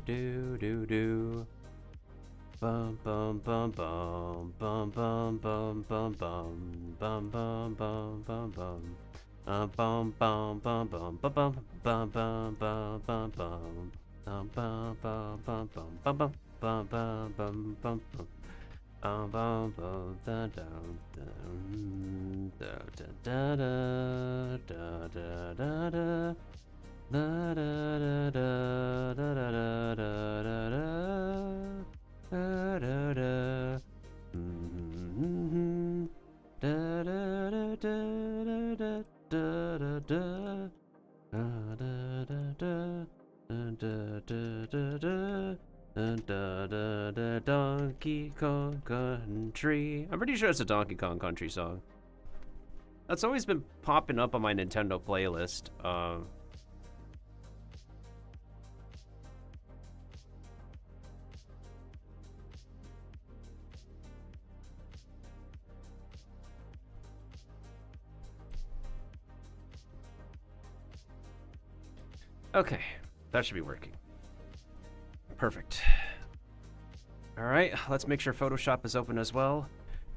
do do do. Bum bum bum bum bum bum bum bum bum bum bum bum bum bum. Bum bum bum bum bum bum bum bum bum bum bum. Bum bum bum bum bum bum bum bum bum bum bum bum. Bum bum da da da da da da da da da. Da da da da da da da da da da da. Da da da da da da da da. Da da da da da da da. Donkey Kong Country. I'm pretty sure it's a Donkey Kong Country song. That's always been popping up on my Nintendo playlist. Okay, that should be working. Perfect. All right, let's make sure Photoshop is open as well.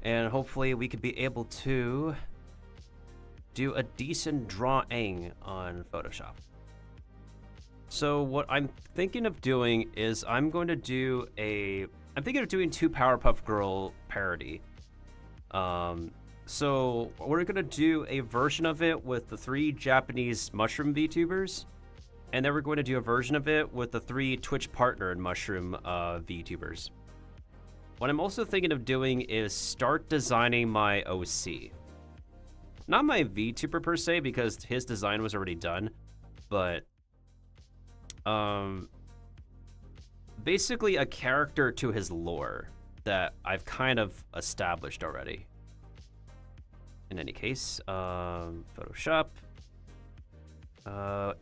And hopefully we could be able to do a decent drawing on Photoshop. So what I'm thinking of doing is I'm thinking of doing 2 Powerpuff Girl parody. So we're gonna do a version of it with the 3 Japanese mushroom VTubers. And then we're going to do a version of it with the 3 Twitch partnered mushroom VTubers. What I'm also thinking of doing is start designing my OC. Not my VTuber per se, because his design was already done, but basically a character to his lore that I've kind of established already. In any case, Photoshop.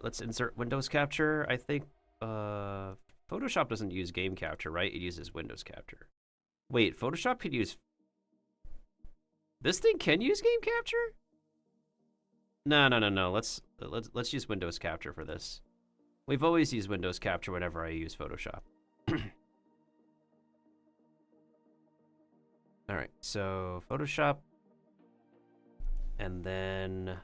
Let's insert Windows Capture. I think Photoshop doesn't use game capture, right? It uses Windows Capture. Wait, Photoshop could use... This thing can use game capture? No. Let's use Windows Capture for this. We've always used Windows Capture whenever I use Photoshop. All right, so Photoshop, and then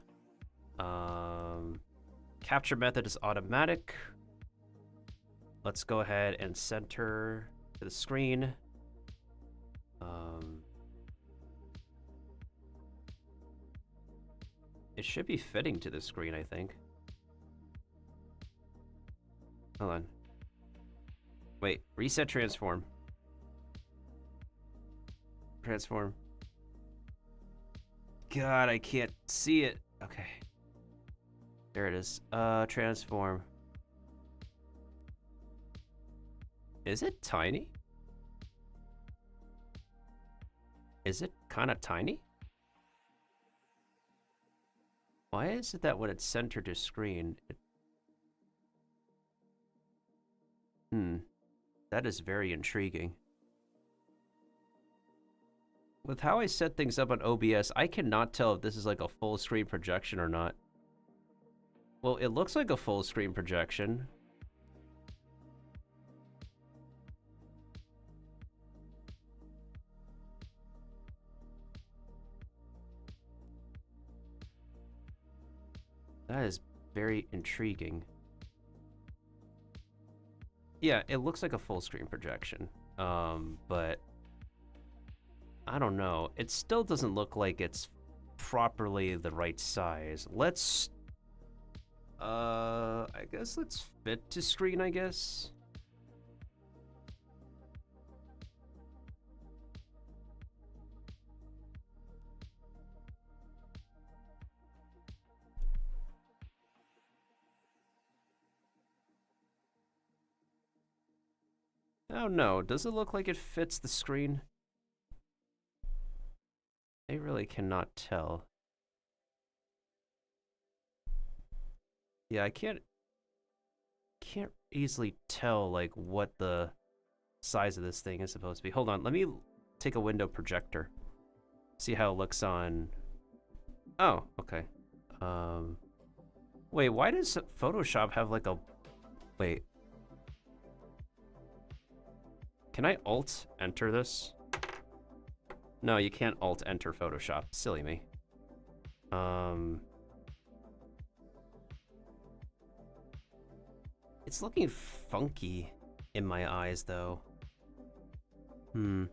capture method is automatic. Let's go ahead and center to the screen. It should be fitting to the screen, I think. Hold on. Wait, reset transform. Transform. God, I can't see it. Okay. There it is. Transform. Is it tiny? Is it kind of tiny? Why is it that when it's centered to screen, that is very intriguing. With how I set things up on OBS, I cannot tell if this is like a full screen projection or not. Well, it looks like a full screen projection. That is very intriguing. Yeah, it looks like a full screen projection. But I don't know. It still doesn't look like it's properly the right size. Let's I guess let's fit to screen, I guess. Oh no, does it look like it fits the screen? I really cannot tell. Yeah, I can't easily tell like what the size of this thing is supposed to be. Hold on, let me take a window projector. See how it looks on. Oh, okay. Wait, why does Photoshop have like a... Wait. can I alt enter this? No, you can't alt enter Photoshop. Silly me. It's looking funky in my eyes, though. Alright,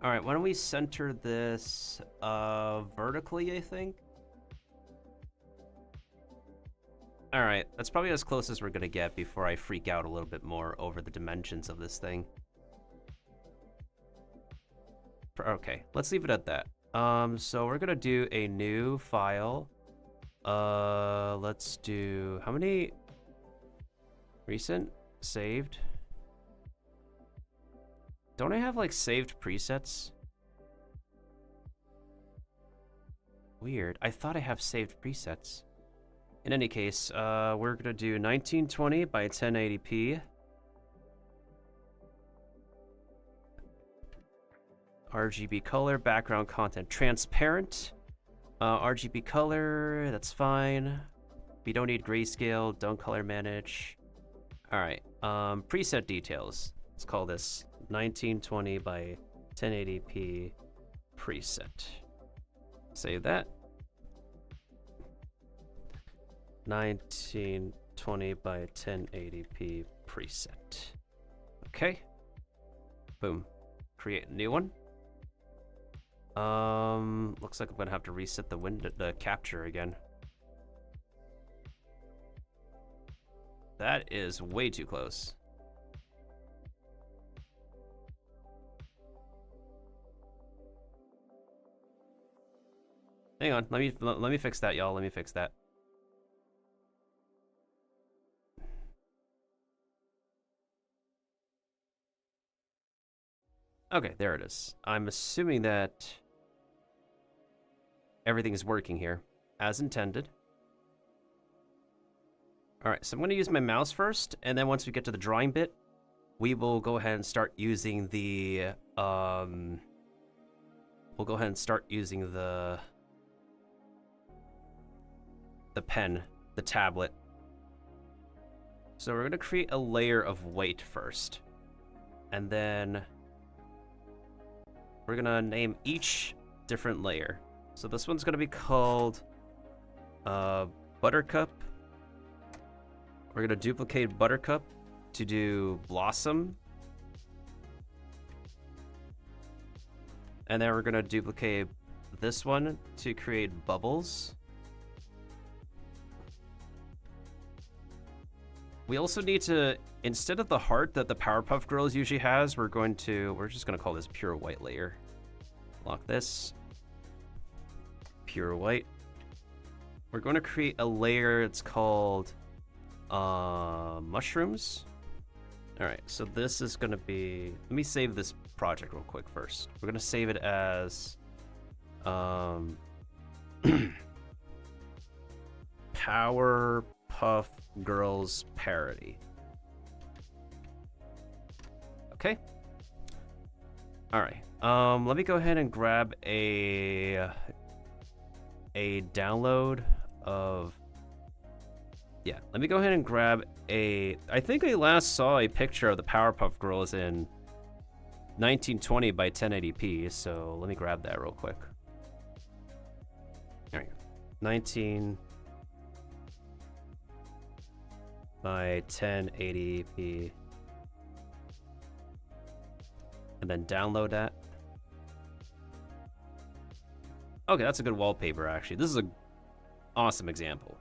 why don't we center this vertically, I think? Alright, that's probably as close as we're gonna get before I freak out a little bit more over the dimensions of this thing. Okay, let's leave it at that. So we're gonna do a new file. Let's do, how many? Recent? Saved? Don't I have, like, saved presets? Weird. I thought I have saved presets. In any case, we're gonna do 1920 by 1080p. RGB color, background content transparent. RGB color, that's fine. We don't need grayscale, don't color manage. All right, preset details. Let's call this 1920 by 1080p preset. Save that. 1920 by 1080p preset. Okay. Boom. Create a new one. Looks like I'm gonna have to reset the capture again. That is way too close. Hang on, let me fix that, y'all. Let me fix that. Okay, there it is. I'm assuming that everything is working here as intended. All right, so I'm going to use my mouse first, and then once we get to the drawing bit, we will go ahead and start using the pen, the tablet. So we're going to create a layer of weight first, and then we're gonna name each different layer. So this one's gonna be called Buttercup. We're gonna duplicate Buttercup to do Blossom. And then we're gonna duplicate this one to create Bubbles. We also need to, instead of the heart that the Powerpuff Girls usually has, we're just gonna call this pure white layer. Lock this. Pure white. We're going to create a layer, it's called mushrooms. All right, so this is gonna be, let me save this project real quick first. We're gonna save it as Powerpuff Girls parody. Okay. All right. Let me go ahead and grab a download of. Yeah, let me go ahead and grab a. I think I last saw a picture of the Powerpuff Girls in 1920 by 1080p. So let me grab that real quick. There you go. 19 by 1080p. And then download that. Okay, that's a good wallpaper, actually. This is an awesome example.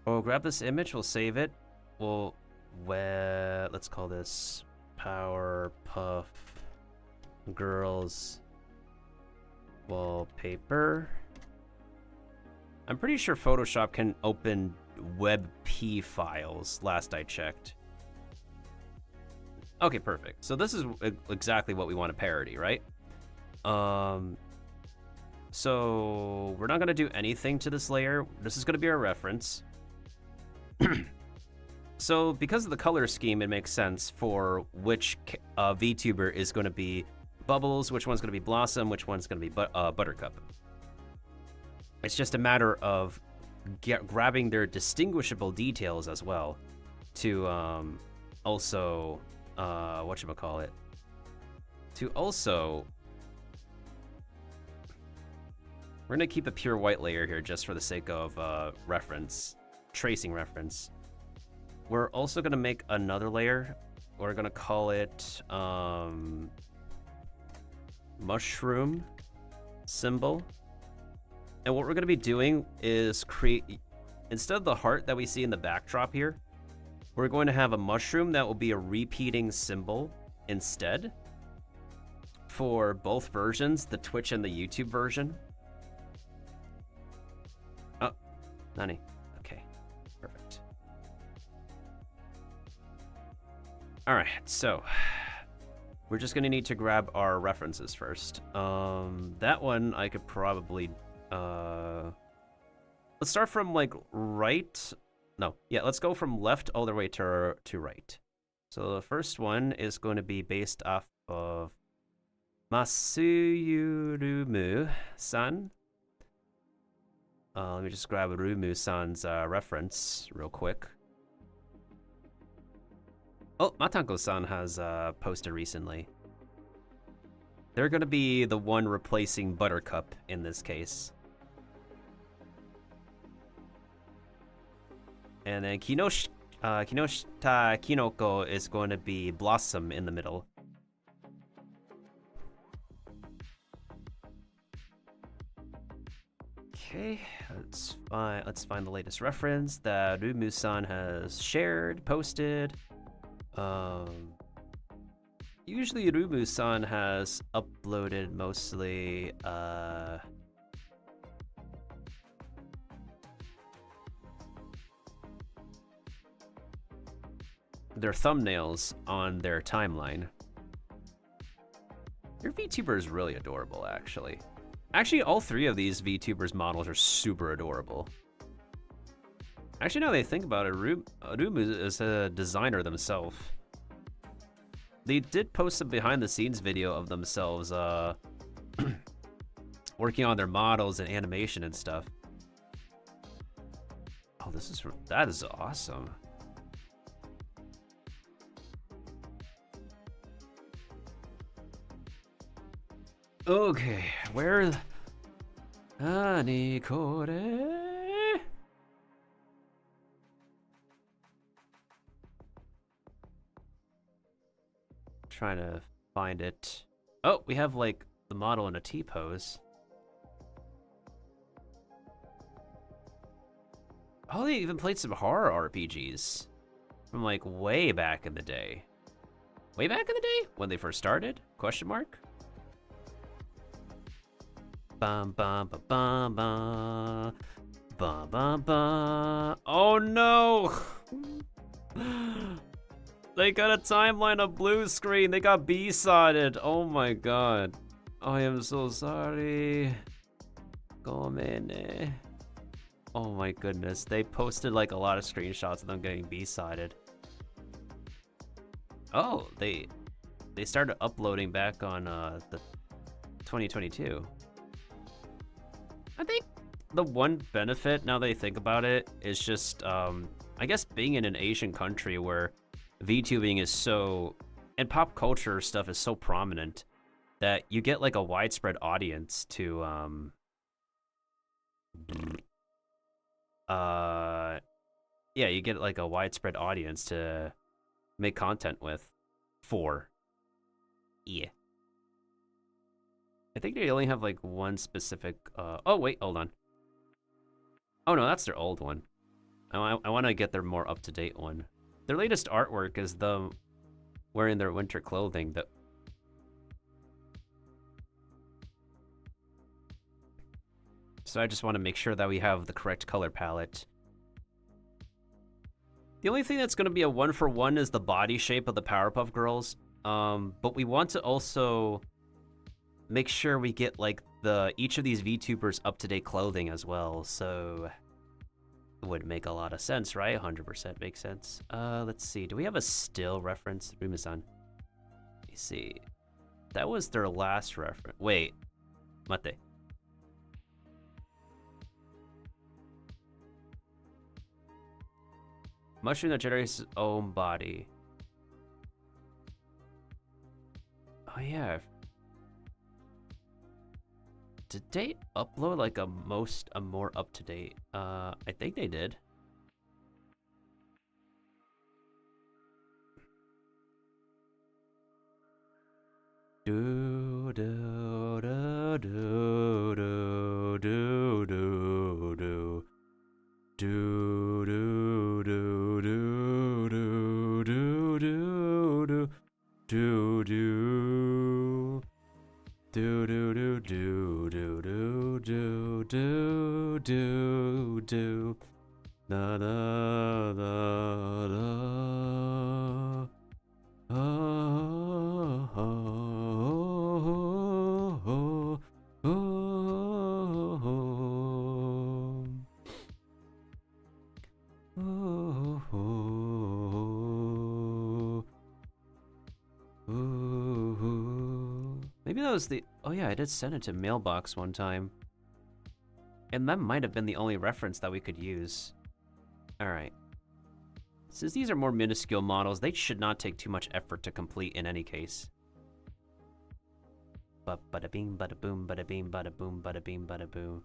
We'll grab this image, we'll save it. Let's call this Powerpuff Girls wallpaper. I'm pretty sure Photoshop can open WebP files, last I checked. Okay, perfect. So this is exactly what we want to parody, right? So we're not going to do anything to this layer. This is going to be our reference. So because of the color scheme, it makes sense for which VTuber is going to be Bubbles, which one's going to be Blossom, which one's going to be Buttercup. It's just a matter of grabbing their distinguishable details as well to also, whatchamacallit, to also, we're gonna keep a pure white layer here just for the sake of reference, tracing reference. We're also gonna make another layer. We're gonna call it mushroom symbol. And what we're gonna be doing is create, instead of the heart that we see in the backdrop here, we're going to have a mushroom that will be a repeating symbol instead for both versions, the Twitch and the YouTube version. Oh, Nani. Okay, perfect. All right, so we're just gonna need to grab our references first. That one I could probably, let's start from like right. No, yeah, let's go from left all the way to right. So the first one is going to be based off of Masuyurumu-san. Let me just grab Rumu-san's reference real quick. Oh, Matanko-san has posted recently. They're going to be the one replacing Buttercup in this case. And then Kinoshita Kinoko is going to be Blossom in the middle. Okay, let's find the latest reference that Rumu-san has shared, posted. Usually Rumu-san has uploaded mostly their thumbnails on their timeline. Your VTuber is really adorable, actually. Actually, all three of these VTubers models are super adorable. Actually, now that I think about it, Rumu is a designer themselves. They did post a behind-the-scenes video of themselves working on their models and animation and stuff. Oh, that is awesome. Okay, where? Ani kore? Trying to find it. Oh, we have like the model in a T-pose. Oh, they even played some horror RPGs from like way back in the day. Way back in the day? When they first started? Question mark? Bum bum ba bum bum. Bum bum bum. Oh no! They got a timeline of blue screen. They got B-sodded. Oh my god. I am so sorry. Gomene. Oh my goodness. They posted like a lot of screenshots of them getting B-sodded. Oh, they started uploading back on the 2022. I think the one benefit, now that I think about it, is just, I guess being in an Asian country where VTubing is so, and pop culture stuff is so prominent, that you get like a widespread audience to, yeah, you get like a widespread audience to make content with, yeah. I think they only have like one specific, oh wait, hold on. Oh no, that's their old one. I want to get their more up-to-date one. Their latest artwork is them wearing their winter clothing. So I just want to make sure that we have the correct color palette. The only thing that's going to be a one-for-one is the body shape of the Powerpuff Girls. But we want to also make sure we get like each of these VTubers up-to-date clothing as well, so it would make a lot of sense, right? 100% makes sense. Let's see, do we have a still reference? Rumu-san. Let me see. That was their last reference. Wait, mate. Mushroom that generates its own body. Oh yeah. Did they upload like a more up to date? I think they did. Do do do do do do do do. Do do do do do do do do do do do do do do do do do do da da da da oh oh oh oh oh. Maybe that was the... Oh yeah, I did send it to Mailbox one time. And that might have been the only reference that we could use. Alright. Since these are more minuscule models, they should not take too much effort to complete in any case. Bada bing, bada boom, bada beam, bada boom, bada beam, bada boom.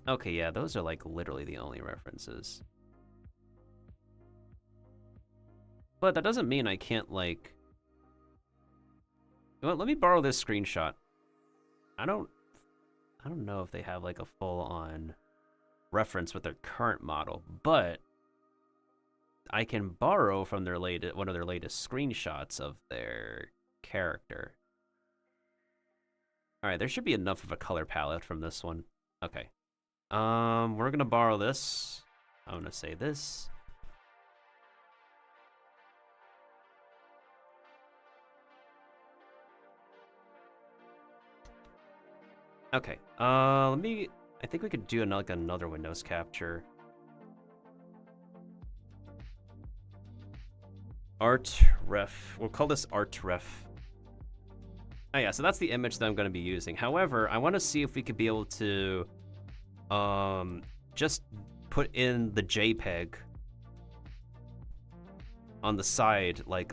Okay, yeah, those are like literally the only references. But that doesn't mean I can't like... You know what, let me borrow this screenshot. I don't know if they have like a full-on reference with their current model, but I can borrow from their one of their latest screenshots of their character. All right, there should be enough of a color palette from this one. Okay. We're gonna borrow this. I'm gonna say this. Okay. I think we could do like another Windows capture. Art ref. We'll call this art ref. Oh yeah, so that's the image that I'm going to be using. However, I want to see if we could be able to just put in the JPEG on the side like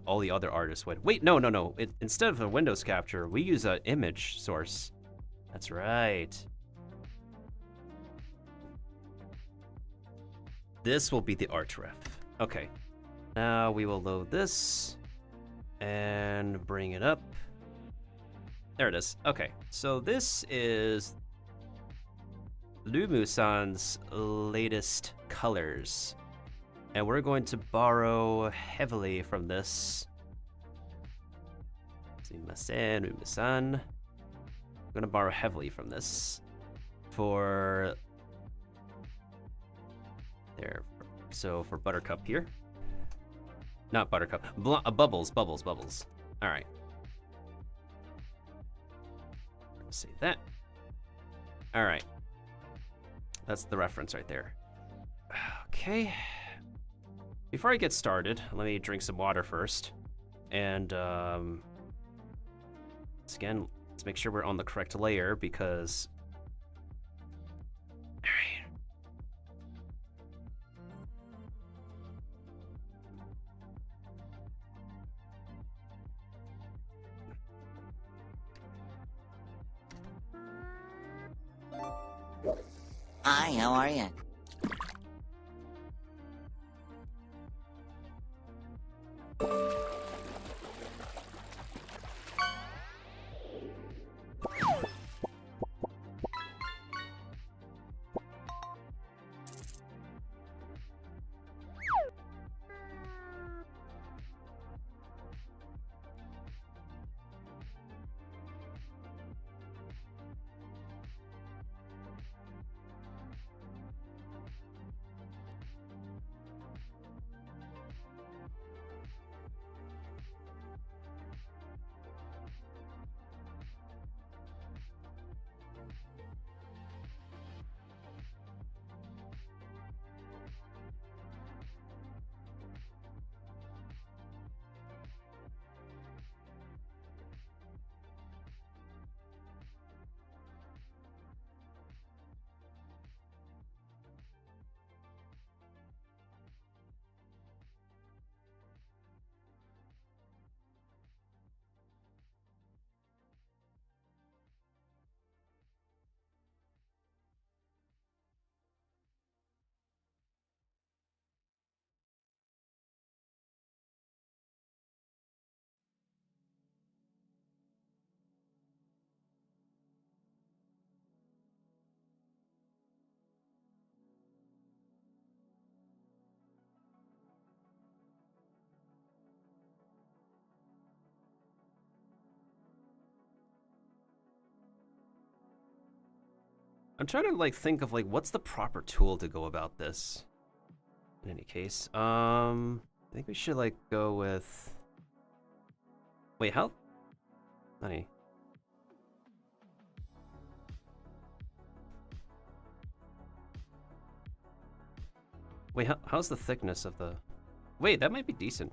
all the other artists would. Wait, no. Instead of a Windows capture, we use an image source. That's right. This will be the art ref. Okay. Now we will load this and bring it up. There it is. Okay, so this is Lumusan's latest colors. And we're going to borrow heavily from this. Lumusan. I'm gonna borrow heavily from this for there. So for Buttercup here. Not Buttercup. Bubbles. All right. Save that. All right. That's the reference right there. Okay. Before I get started, let me drink some water first. And once again, let's make sure we're on the correct layer because... All right. Hi, how are you? I'm trying to like think of like what's the proper tool to go about this. In any case, I think we should like go with. Wait, how? Honey. Wait, how's the thickness of the? Wait, that might be decent.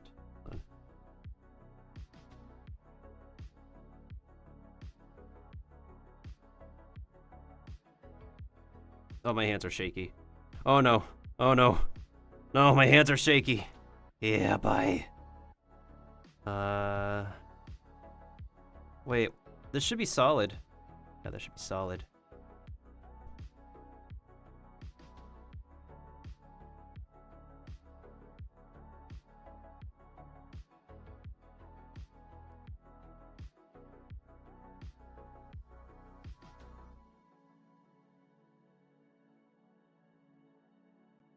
Oh, my hands are shaky. Oh no. Oh no. No, my hands are shaky. Yeah, bye. Wait, this should be solid. Yeah, that should be solid.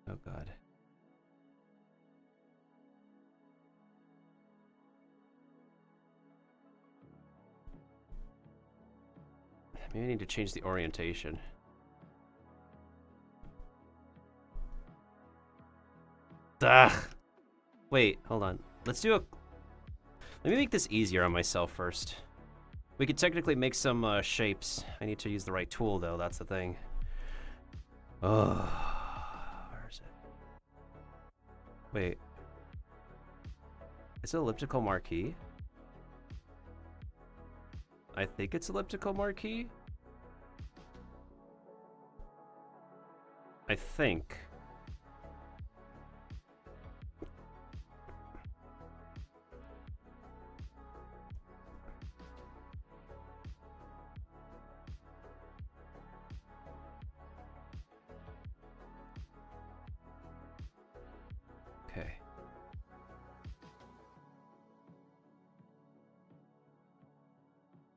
Oh god. Maybe I need to change the orientation. Ugh. Wait, hold on. Let's do a... Let me make this easier on myself first. We could technically make some shapes. I need to use the right tool, though. That's the thing. Oh, where is it? Wait. Is it elliptical marquee? I think it's elliptical marquee. I think. Okay.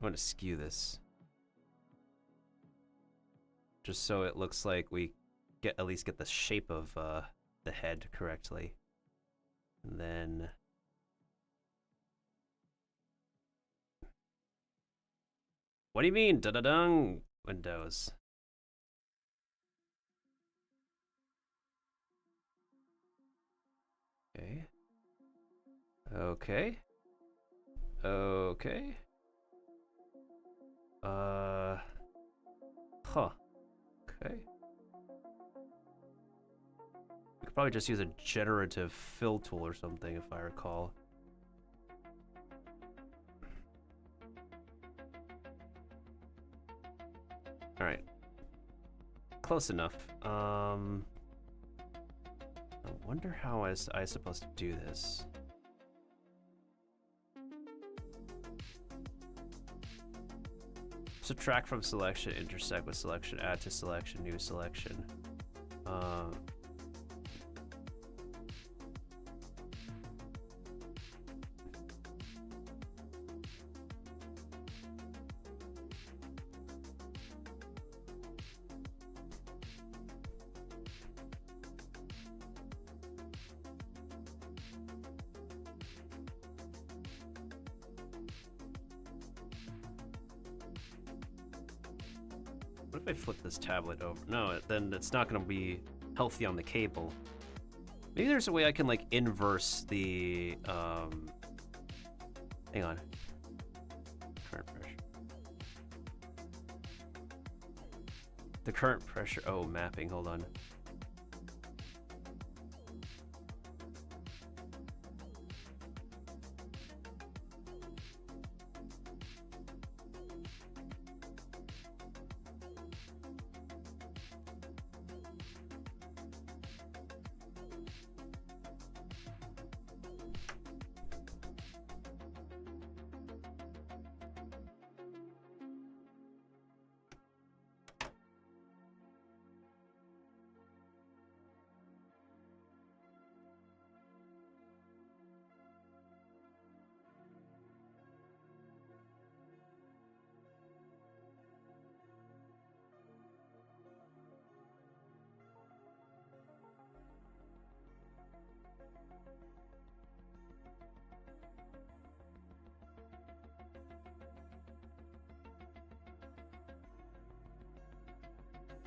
I'm gonna skew this. Just so it looks like we at least get the shape of the head correctly. And then... What do you mean? Da-da-dung! Windows. Okay. Okay. Okay. Huh. Okay. We could probably just use a generative fill tool or something, if I recall. Alright. Close enough. I wonder how I supposed to do this. Subtract from selection, intersect with selection, add to selection, new selection. What if I flip this tablet over? No, then it's not going to be healthy on the cable. Maybe there's a way I can like inverse the hang on. Current pressure. The current pressure, oh, mapping, hold on.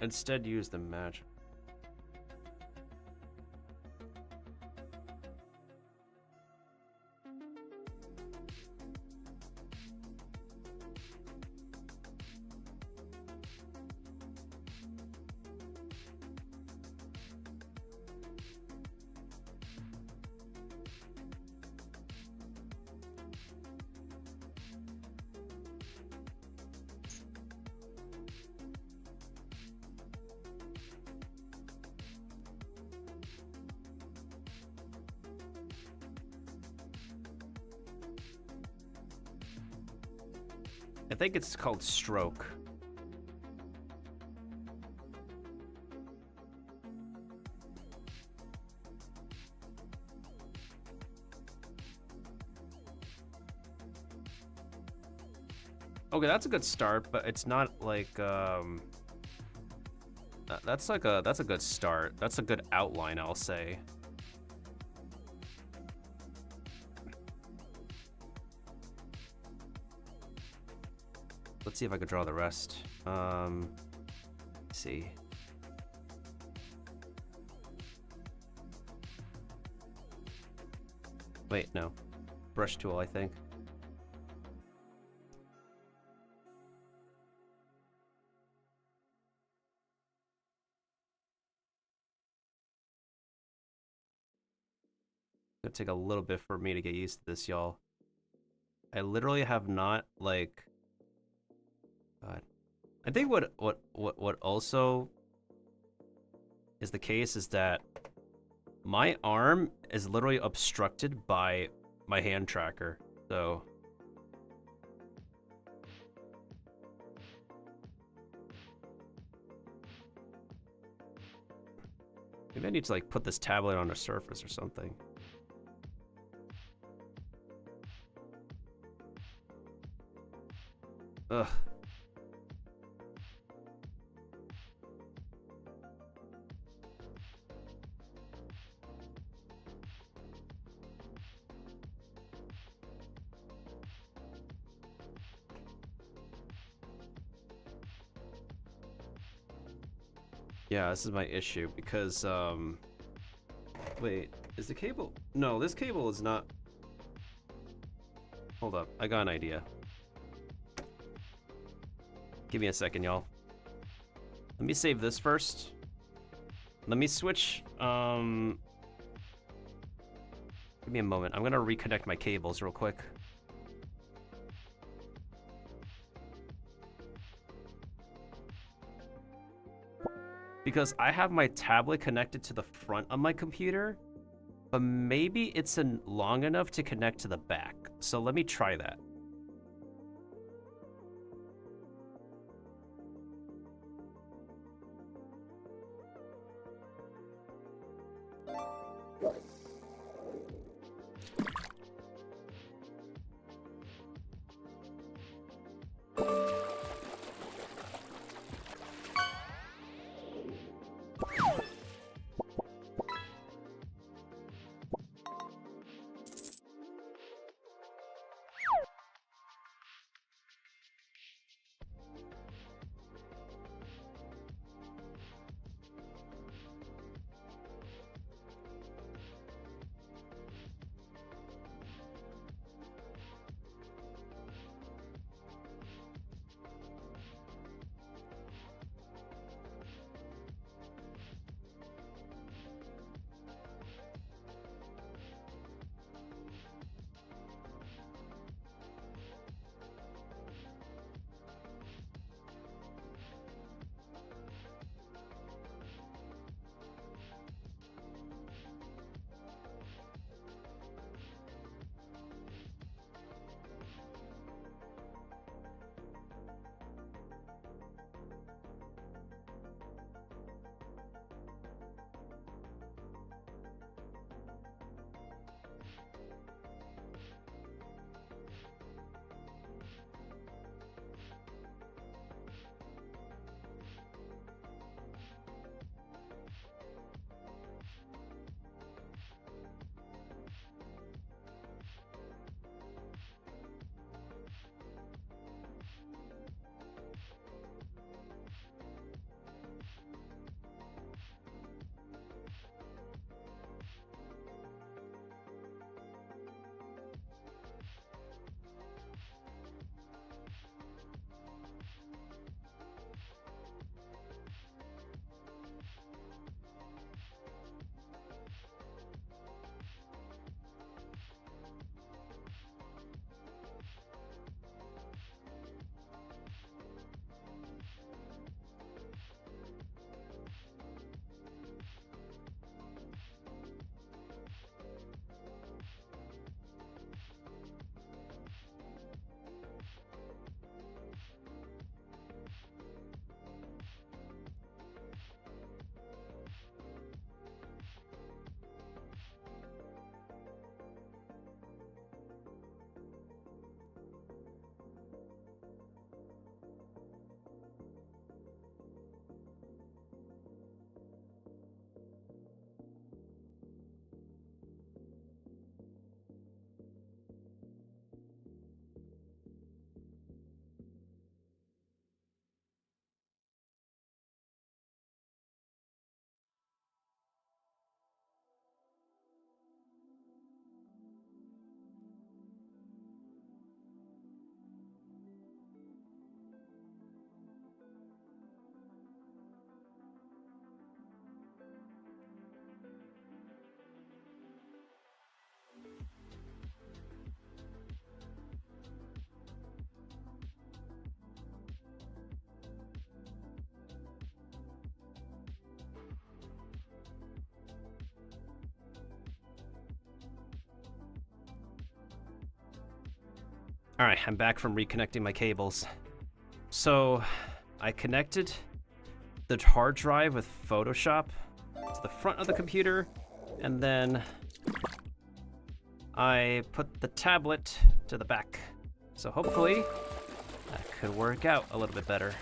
instead use the magic. I think it's called stroke. Okay, that's a good start, but it's not like that's a good start. That's a good outline, I'll say. Let's see if I could draw the rest. Let's see. Wait, no. Brush tool, I think. It'll take a little bit for me to get used to this, y'all. I literally have not, like... God. I think what also is the case is that my arm is literally obstructed by my hand tracker, so... Maybe I need to, like, put this tablet on a surface or something. Ugh. Yeah, this is my issue because, wait, is the cable? No, this cable is not. Hold up, I got an idea. Give me a second, y'all. Let me save this first. Let me switch, give me a moment. I'm gonna reconnect my cables real quick. Because I have my tablet connected to the front of my computer, but maybe it's long enough to connect to the back. So let me try that. Alright, I'm back from reconnecting my cables. So, I connected the hard drive with Photoshop to the front of the computer, and then I put the tablet to the back. So hopefully, that could work out a little bit better.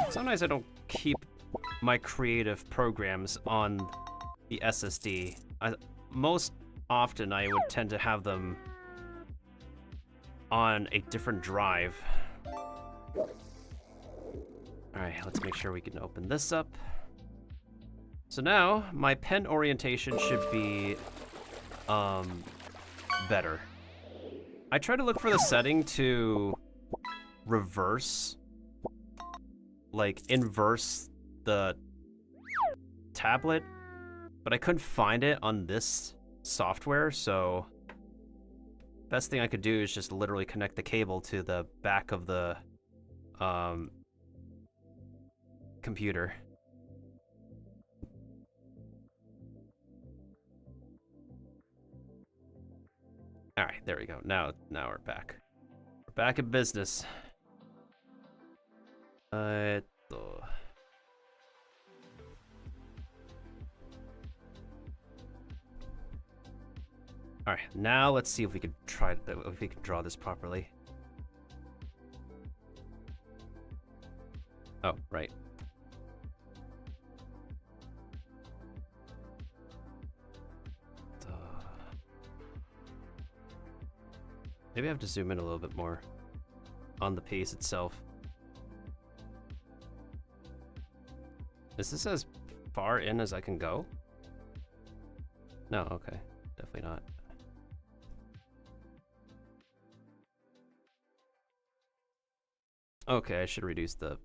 Sometimes I don't keep my creative programs on the SSD. Most often I would tend to have them on a different drive. Alright, let's make sure we can open this up. So now, my pen orientation should be, better. I try to look for the setting to reverse, like, inverse the tablet, but I couldn't find it on this software, so best thing I could do is just literally connect the cable to the back of the computer. All right, there we go. Now we're back. We're back in business. All right, now let's see if we can draw this properly. Oh, right. Maybe I have to zoom in a little bit more on the piece itself. Is this as far in as I can go? No, okay. Definitely not. Okay, I should reduce the...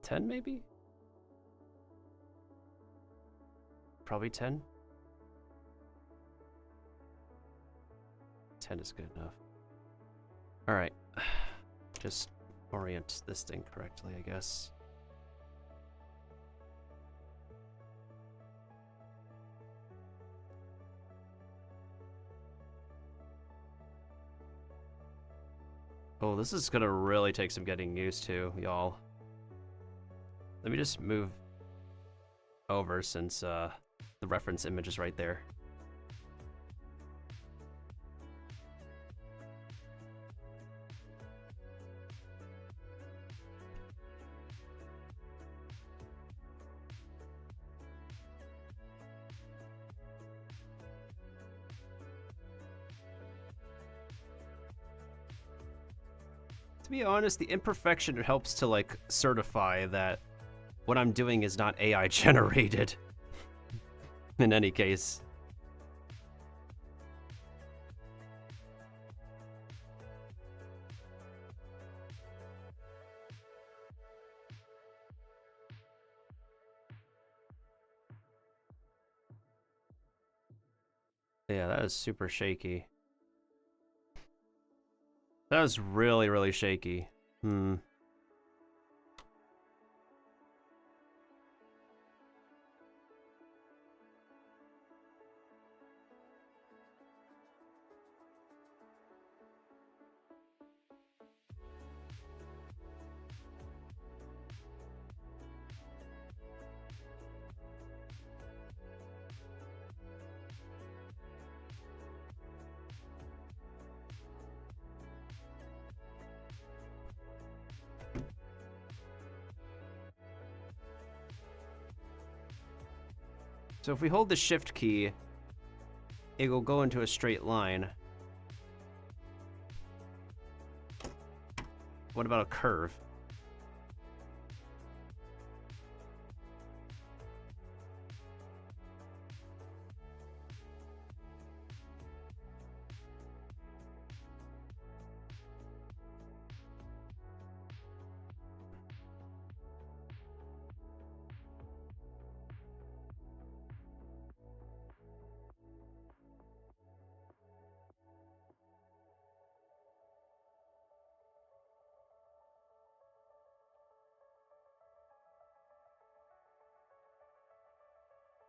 $10 maybe? Probably 10? 10 is good enough. Alright. Just orient this thing correctly, I guess. Oh, this is gonna really take some getting used to, y'all. Let me just move over since the reference image is right there. To be honest, the imperfection helps to, like, certify that what I'm doing is not AI generated. In any case. Yeah, that is super shaky. That was really, really shaky. So if we hold the shift key, it will go into a straight line. What about a curve?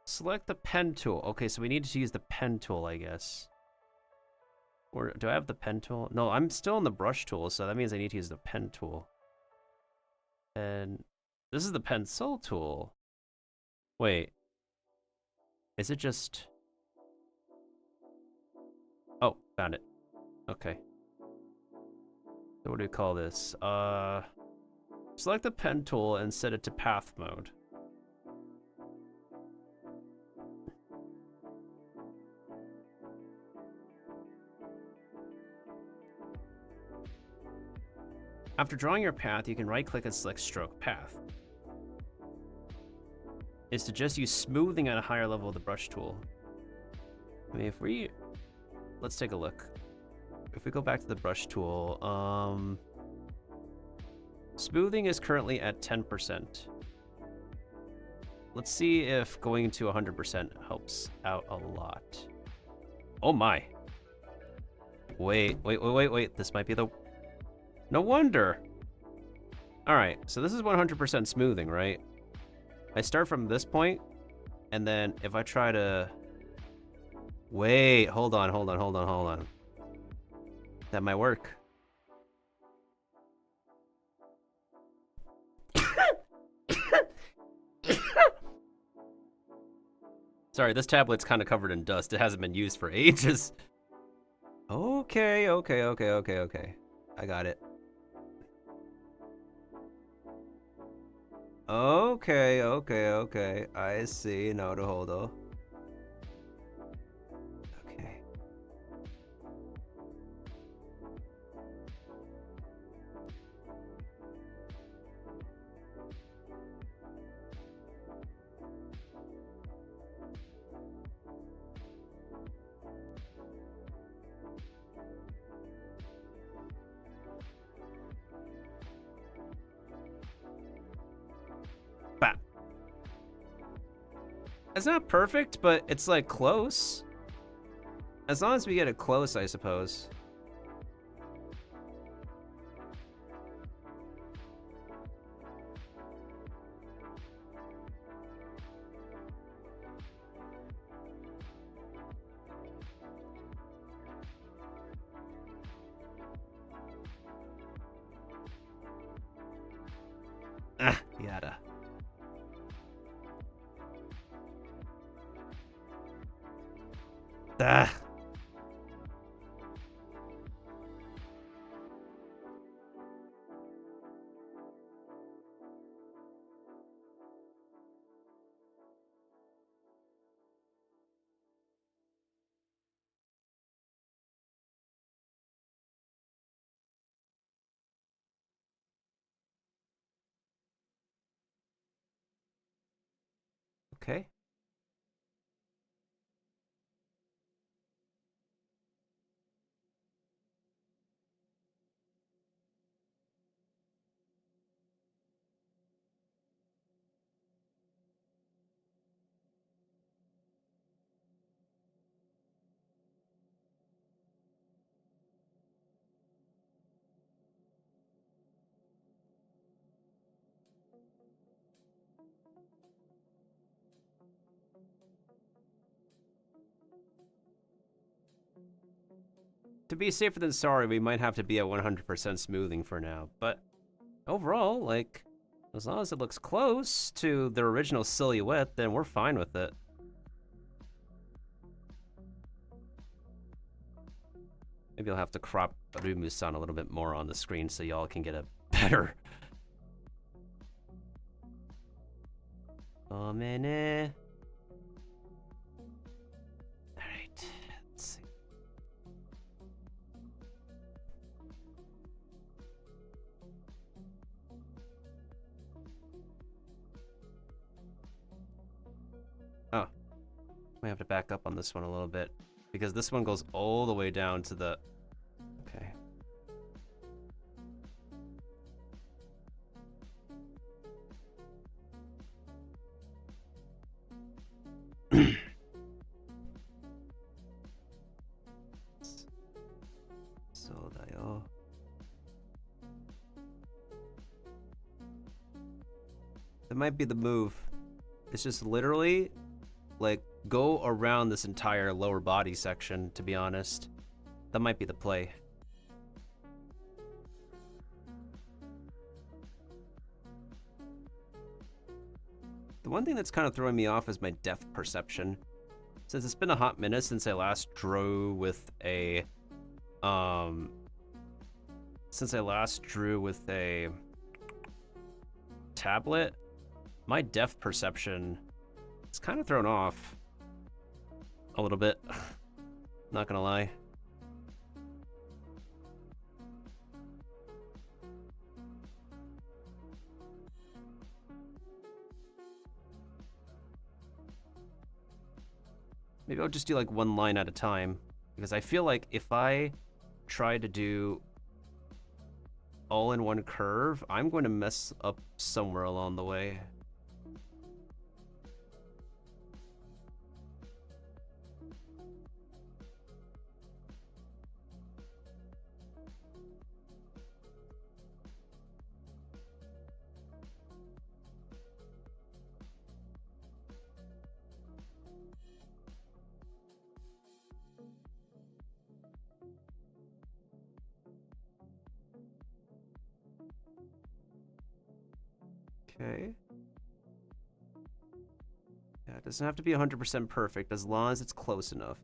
Select the pen tool. Okay, so we need to use the pen tool, I guess. Or do I have the pen tool? No, I'm still in the brush tool, so that means I need to use the pen tool. And this is the pencil tool. Wait. Is it just... Oh, found it. Okay. So what do we call this? Select the pen tool and set it to path mode. After drawing your path, you can right-click and select Stroke Path. Is to just use smoothing at a higher level of the brush tool. I mean, if we... Let's take a look. If we go back to the brush tool, smoothing is currently at 10%. Let's see if going to 100% helps out a lot. Oh my. Wait. This might be the... No wonder. Alright, so this is 100% smoothing, right? I start from this point, and then if I try to... Wait, hold on. That might work. Sorry, this tablet's kind of covered in dust. It hasn't been used for ages. Okay. I got it. Okay. I see. No, to hold on. Okay. Bap. It's not perfect, but it's like close. As long as we get it close, I suppose. Ah, yada. Ah. Okay. To be safer than sorry, we might have to be at 100% smoothing for now, but overall, like, as long as it looks close to the original silhouette, then we're fine with it. Maybe I'll have to crop Ryumu-san a little bit more on the screen so y'all can get a better... Alright, let's see. Oh, might have to back up on this one a little bit because this one goes all the way down to the... Okay. That might be the move. It's just literally like, go around this entire lower body section, to be honest. That might be the play. The one thing that's kind of throwing me off is my depth perception. Since it's been a hot minute since I last drew with a, tablet, my depth perception is kind of thrown off a little bit. Not gonna lie. Maybe I'll just do like one line at a time, because I feel like if I try to do all in one curve, I'm going to mess up somewhere along the way. Okay. Yeah, it doesn't have to be 100% perfect as long as it's close enough.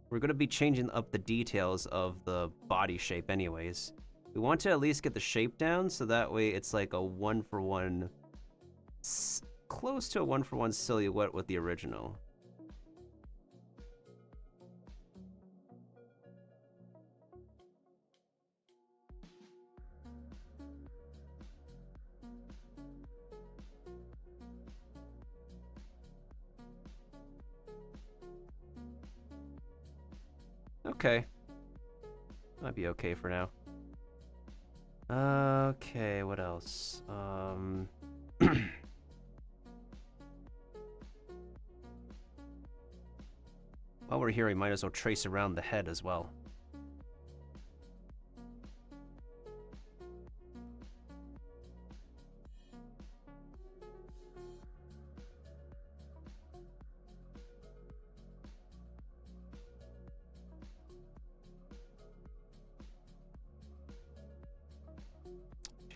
We're going to be changing up the details of the body shape anyways. We want to at least get the shape down so that way it's like a one-for-one, close to a one-for-one silhouette with the original. Okay. Might be okay for now. Okay, what else? While we're here, we might as well trace around the head as well.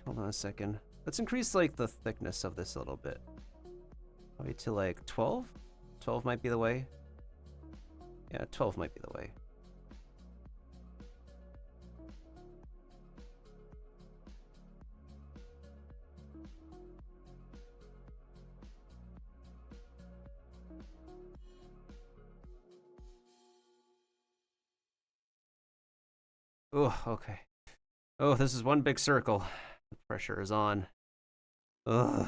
Hold on a second. Let's increase like the thickness of this a little bit. Probably to like 12? 12 might be the way. Yeah, 12 might be the way. Oh, okay. Oh, this is one big circle. The pressure is on. Ugh.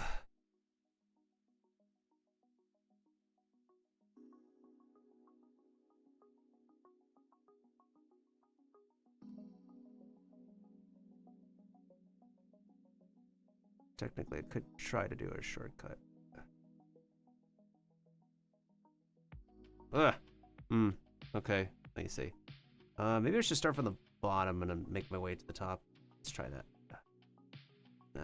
Technically, I could try to do a shortcut. Ugh. Okay, let me see. Maybe I should start from the bottom and then make my way to the top. Let's try that. Nah.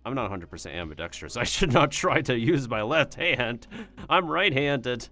I'm not 100% ambidextrous. I should not try to use my left hand. I'm right-handed.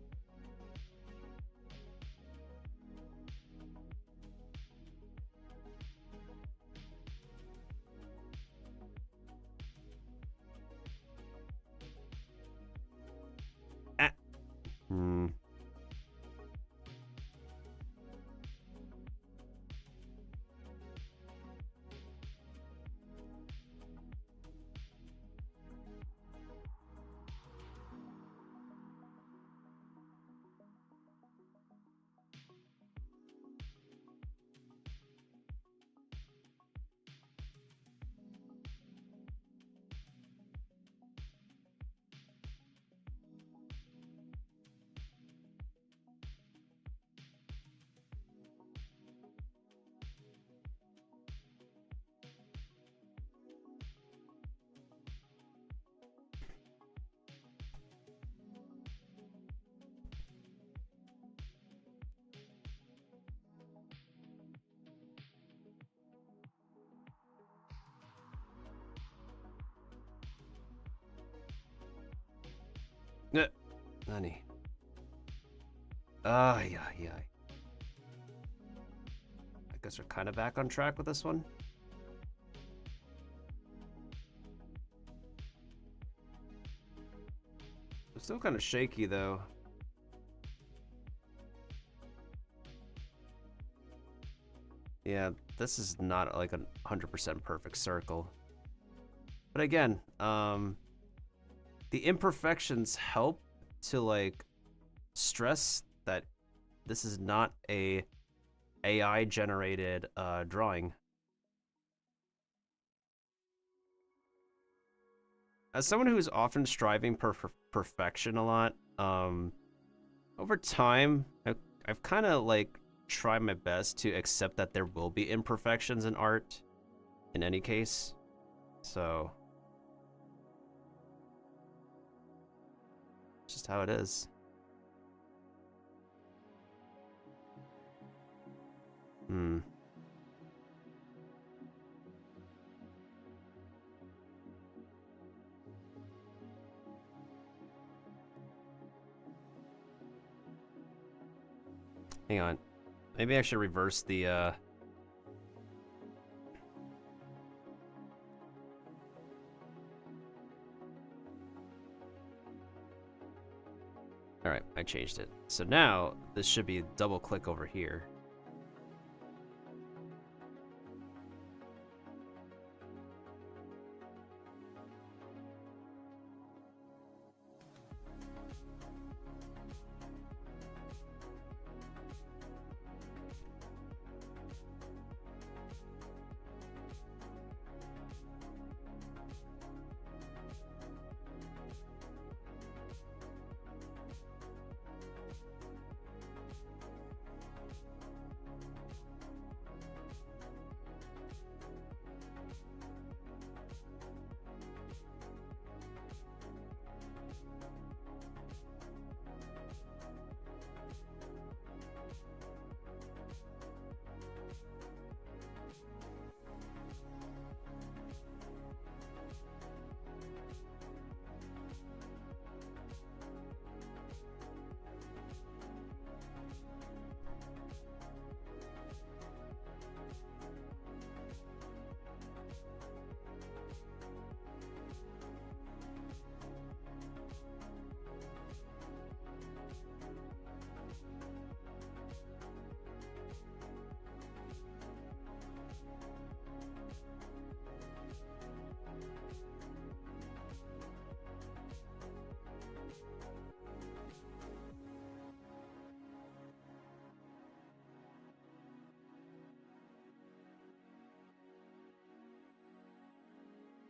Nani. Ah, yeah. I guess we're kind of back on track with this one. It's still kind of shaky, though. Yeah, this is not like a 100% perfect circle. But again, the imperfections help to like stress that this is not a AI generated drawing. As someone who's often striving for perfection a lot, over time, I've kind of like tried my best to accept that there will be imperfections in art in any case. So, it's just how it is. Hang on. Maybe I should reverse the, Alright, I changed it. So now, this should be a double click over here.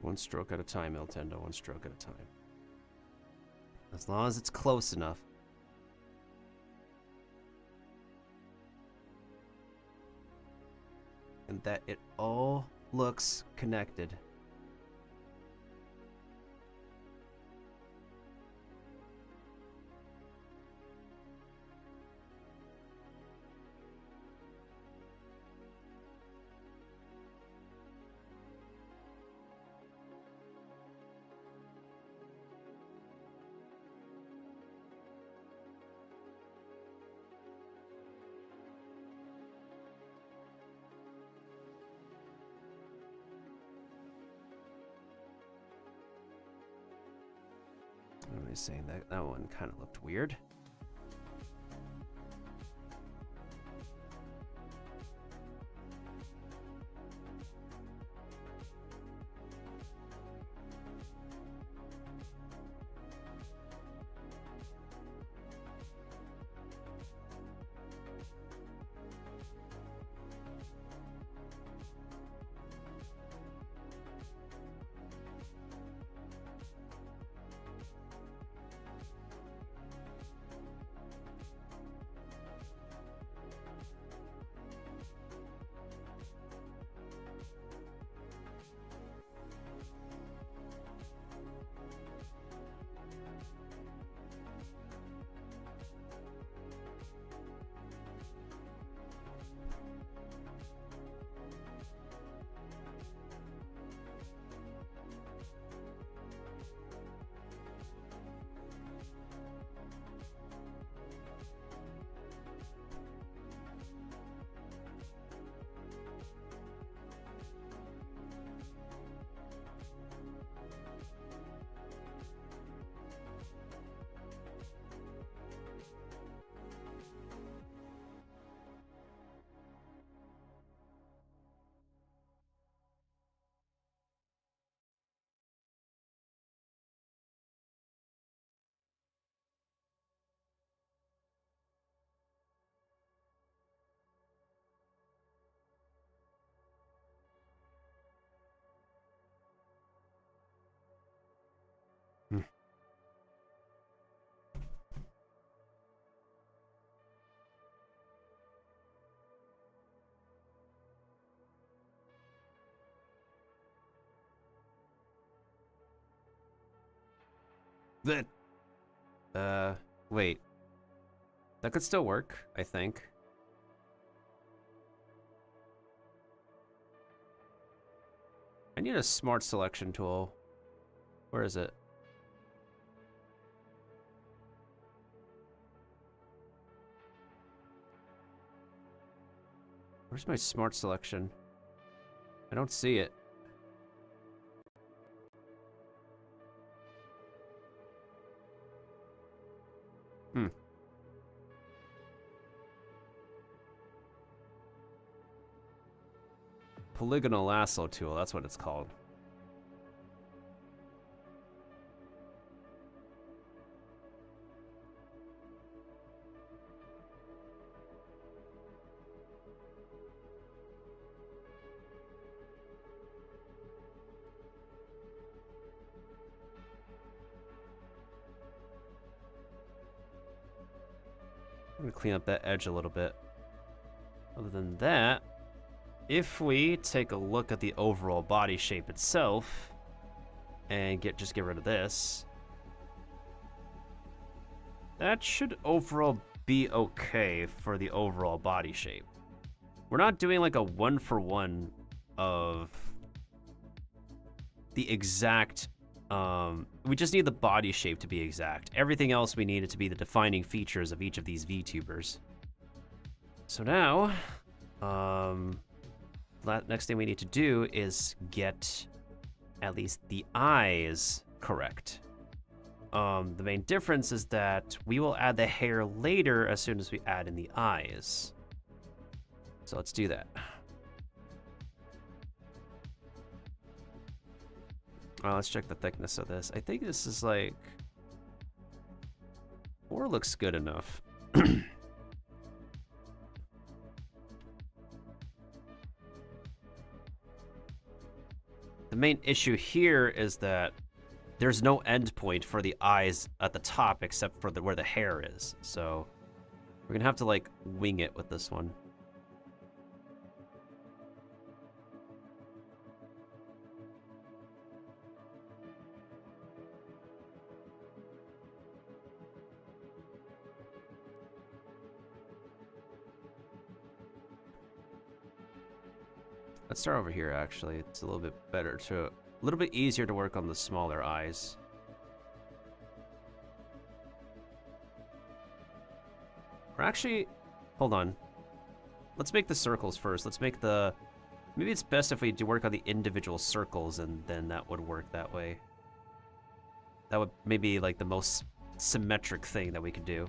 One stroke at a time, Miltendo. One stroke at a time. As long as it's close enough. And that it all looks connected. What was I saying? That one kind of looked weird. That. Wait. That could still work, I think. I need a smart selection tool. Where is it? Where's my smart selection? I don't see it. Polygonal lasso tool, that's what it's called. I'm gonna clean up that edge a little bit. Other than that, if we take a look at the overall body shape itself and just get rid of this, that should overall be okay for the overall body shape. We're not doing like a 1-for-1 of the exact, we just need the body shape to be exact. Everything else we need it to be the defining features of each of these VTubers. So now, next thing we need to do is get at least the eyes correct. The main difference is that we will add the hair later as soon as we add in the eyes. So let's do that. Let's check the thickness of this. I think this is like 4 looks good enough. The main issue here is that there's no endpoint for the eyes at the top except for where the hair is. So we're gonna have to like wing it with this one. Let's start over here, actually. It's a little bit better to, a little bit easier to work on the smaller eyes. Or actually, hold on. Let's make the circles first. Let's make the, maybe it's best if we do work on the individual circles and then that would work that way. That would maybe like the most symmetric thing that we could do.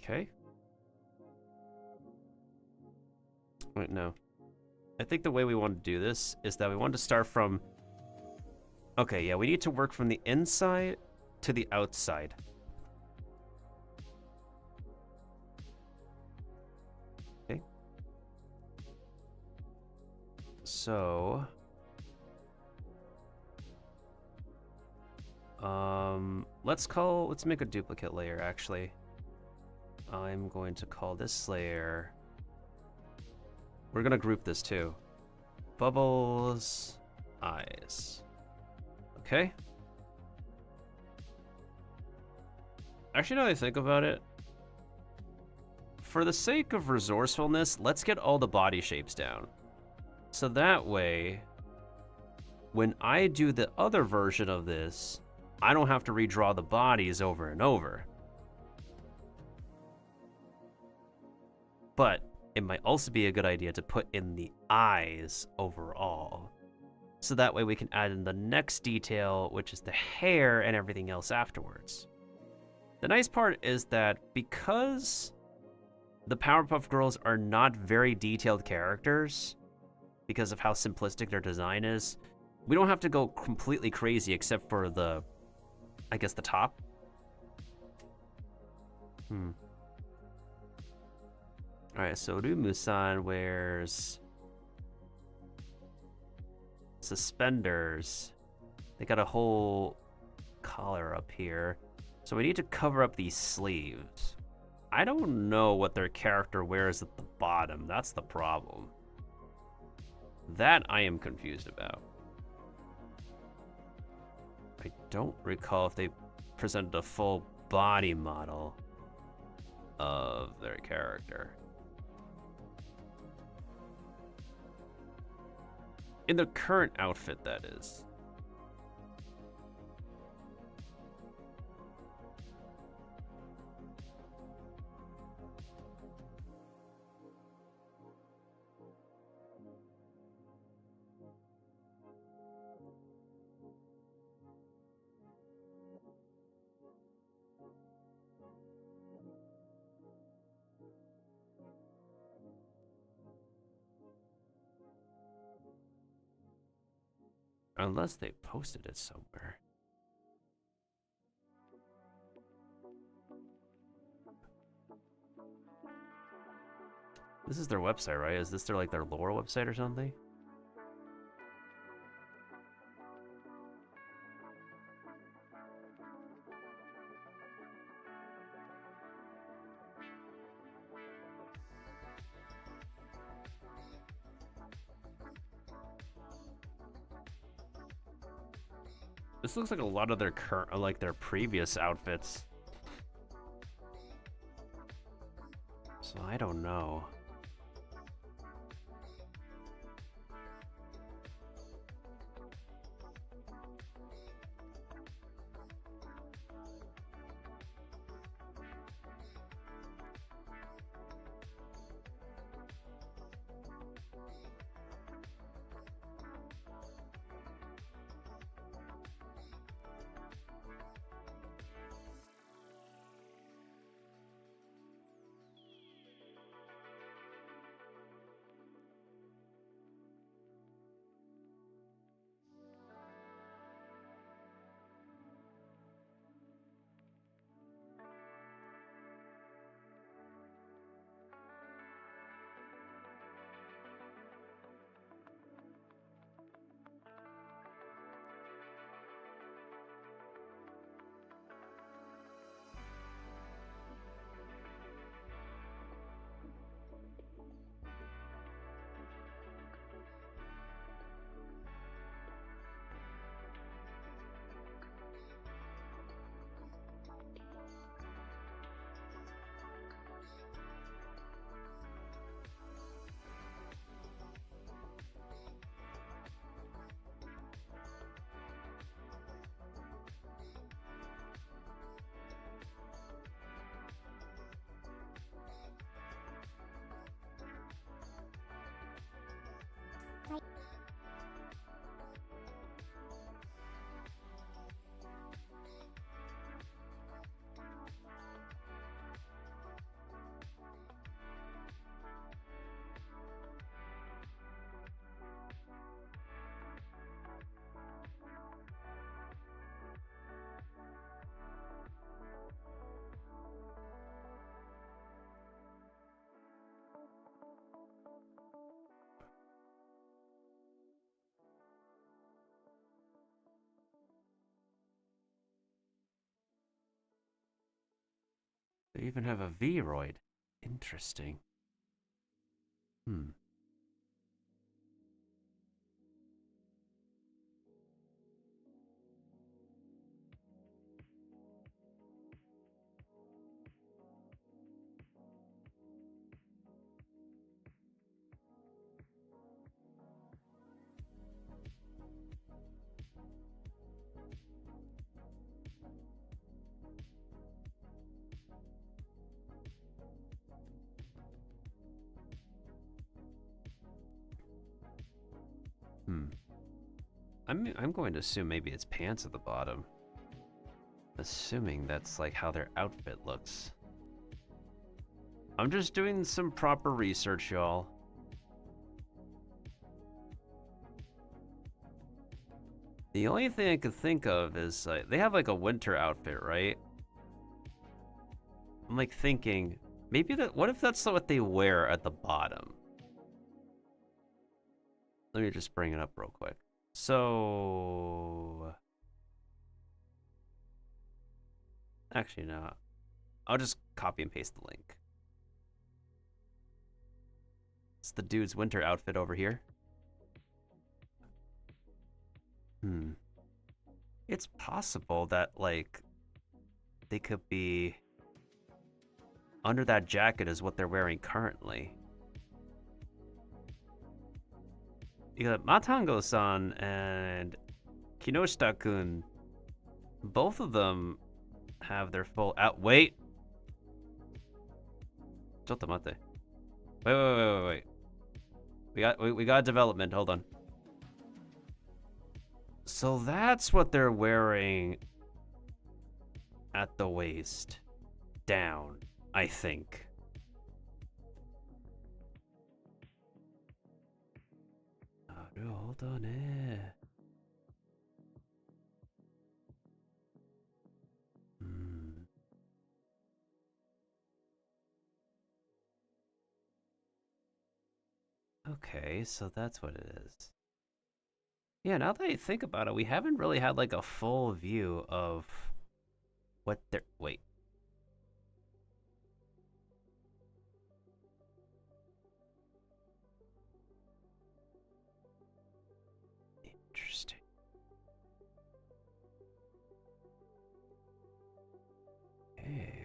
Okay. Wait, no. I think the way we want to do this is that we want to start from... Okay, yeah, we need to work from the inside to the outside. Okay. So... let's make a duplicate layer, actually. I'm going to call this layer... We're gonna group this too. Bubbles, eyes. Okay. Actually, now that I think about it, for the sake of resourcefulness, let's get all the body shapes down. So that way, when I do the other version of this, I don't have to redraw the bodies over and over. But it might also be a good idea to put in the eyes overall. So that way we can add in the next detail, which is the hair and everything else afterwards. The nice part is that because the Powerpuff Girls are not very detailed characters, because of how simplistic their design is, we don't have to go completely crazy except for the, I guess, the top. Alright, so Musan wears suspenders. They got a whole collar up here. So we need to cover up these sleeves. I don't know what their character wears at the bottom. That's the problem. That I am confused about. I don't recall if they presented a full body model of their character. In the current outfit, that is. Unless they posted it somewhere. This is their website, right? Is this their like their lore website or something? This looks like a lot of their current, like their previous outfits. So I don't know. They even have a V-roid. Interesting. Hmm. I'm going to assume maybe it's pants at the bottom. Assuming that's like how their outfit looks. I'm just doing some proper research, y'all. The only thing I could think of is they have like a winter outfit, right? I'm like thinking, maybe that. What if that's what they wear at the bottom? Let me just bring it up real quick. So, actually, no. I'll just copy and paste the link. It's the dude's winter outfit over here. It's possible that, like, they could be under that jacket is what they're wearing currently. You got Matango-san and Kinoshita-kun. Both of them have their full out. Wait. Chotomate. Wait. We got development. Hold on. So that's what they're wearing at the waist. Down, I think. Hold on. Okay, so that's what it is. Yeah, now that I think about it, we haven't really had like a full view of what they're. Wait. Interesting. Hey.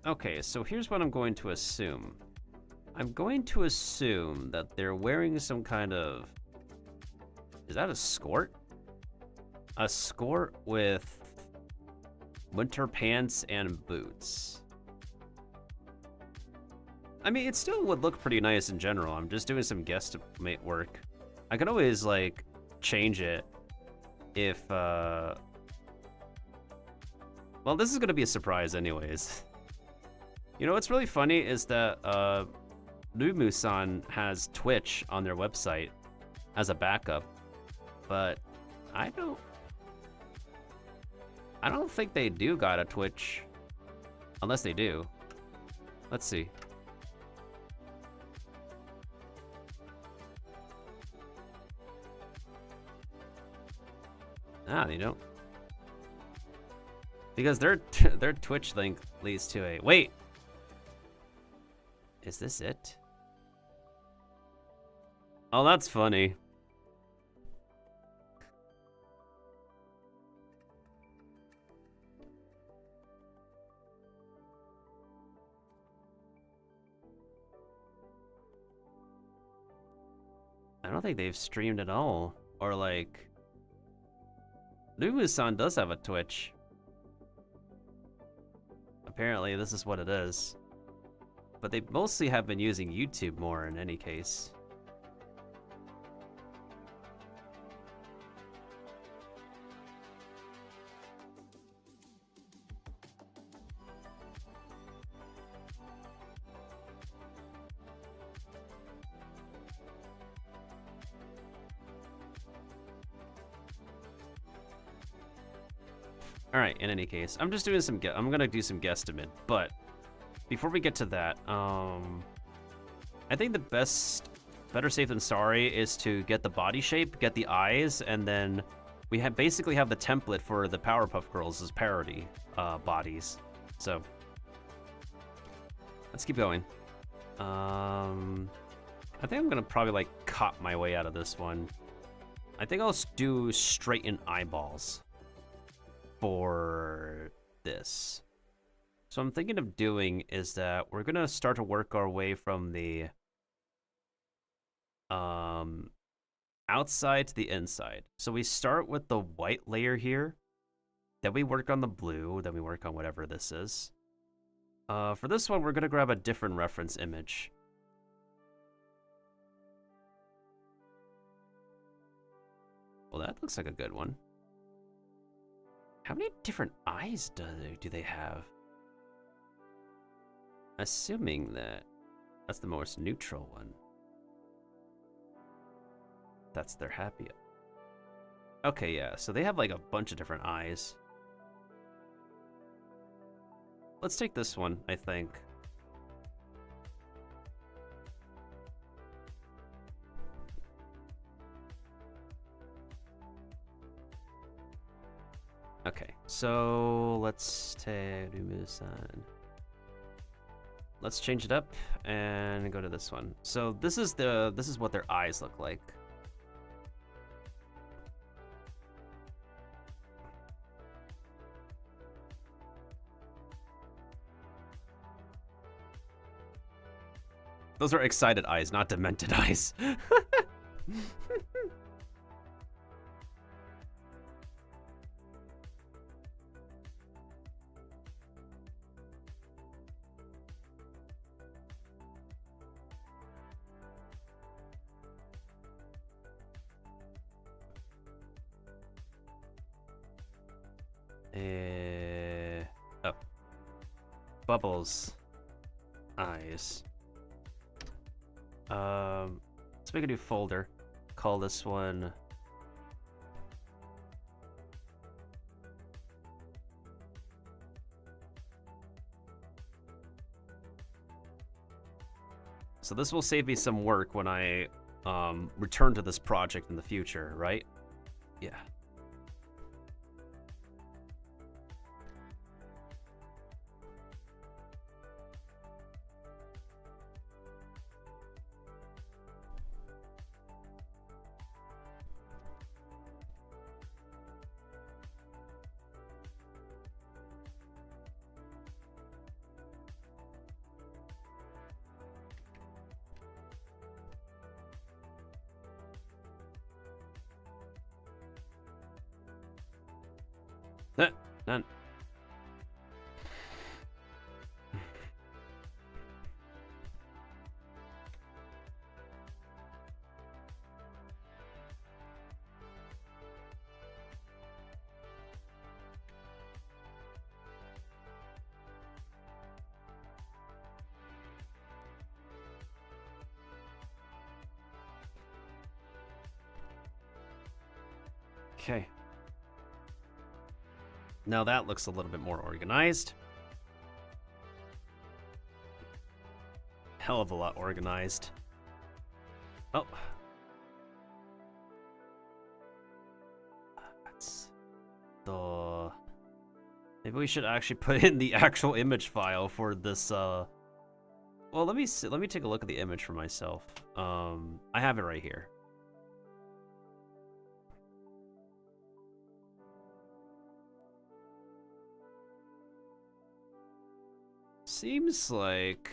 Okay, so here's what I'm going to assume. I'm going to assume that they're wearing some kind of... Is that a skirt? A skirt with winter pants and boots. I mean, it still would look pretty nice in general. I'm just doing some guesstimate work. I can always, like, change it if, Well, this is gonna be a surprise anyways. You know what's really funny is that Lumu-san has Twitch on their website as a backup, but I don't think they do got a Twitch, unless they do. Let's see. Ah, they don't. Because their Twitch link leads to a... Wait! Is this it? Oh, that's funny. I don't think they've streamed at all. Or like... Lumu-san does have a Twitch. Apparently this is what it is. But they mostly have been using YouTube more in any case. All right, in any case, I'm just doing some I'm gonna do some guesstimate, but before we get to that, I think the better safe than sorry is to get the body shape, get the eyes, and then we basically have the template for the Powerpuff Girls' parody bodies. So let's keep going. I think I'm gonna probably like cut my way out of this one. I think I'll do straighten eyeballs for this. So I'm thinking of doing is that we're gonna start to work our way from the outside to the inside. So we start with the white layer here, then we work on the blue, then we work on whatever this is. For this one, we're gonna grab a different reference image. Well, that looks like a good one. How many different eyes do they have? Assuming that that's the most neutral one. That's their happy. Okay, yeah, so they have like a bunch of different eyes. Let's take this one, I think. Okay, so let's change it up and go to this one. So this is what their eyes look like. Those are excited eyes, not demented eyes. Oh. Bubbles. Eyes. Let's make a new folder. Call this one... So this will save me some work when I return to this project in the future, right? Yeah. None. Okay. Now that looks a little bit more organized. Hell of a lot organized. Oh. That's the... Maybe we should actually put in the actual image file for this, Well, let me take a look at the image for myself. I have it right here. Seems like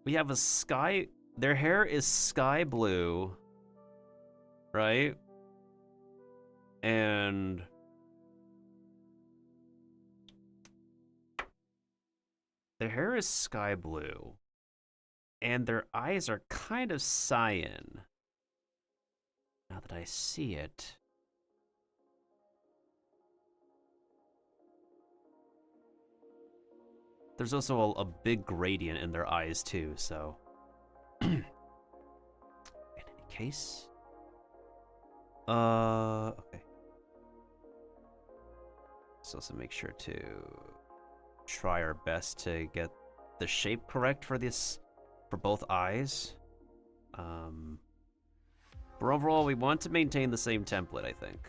we have a sky... Their hair is sky blue, right? And... Their hair is sky blue. And their eyes are kind of cyan. Now that I see it... There's also a big gradient in their eyes, too, so... In any case... okay. Let's also make sure to try our best to get the shape correct for this, for both eyes. But overall, we want to maintain the same template, I think.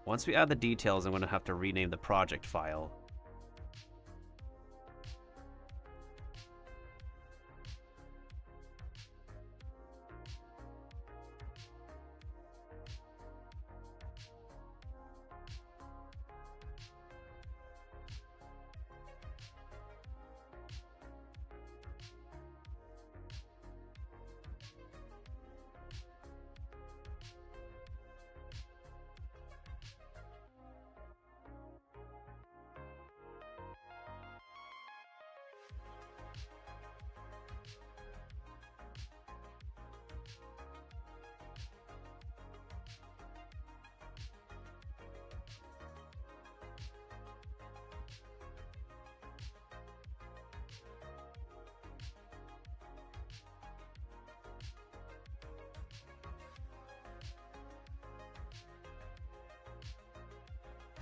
Once we add the details, I'm going to have to rename the project file.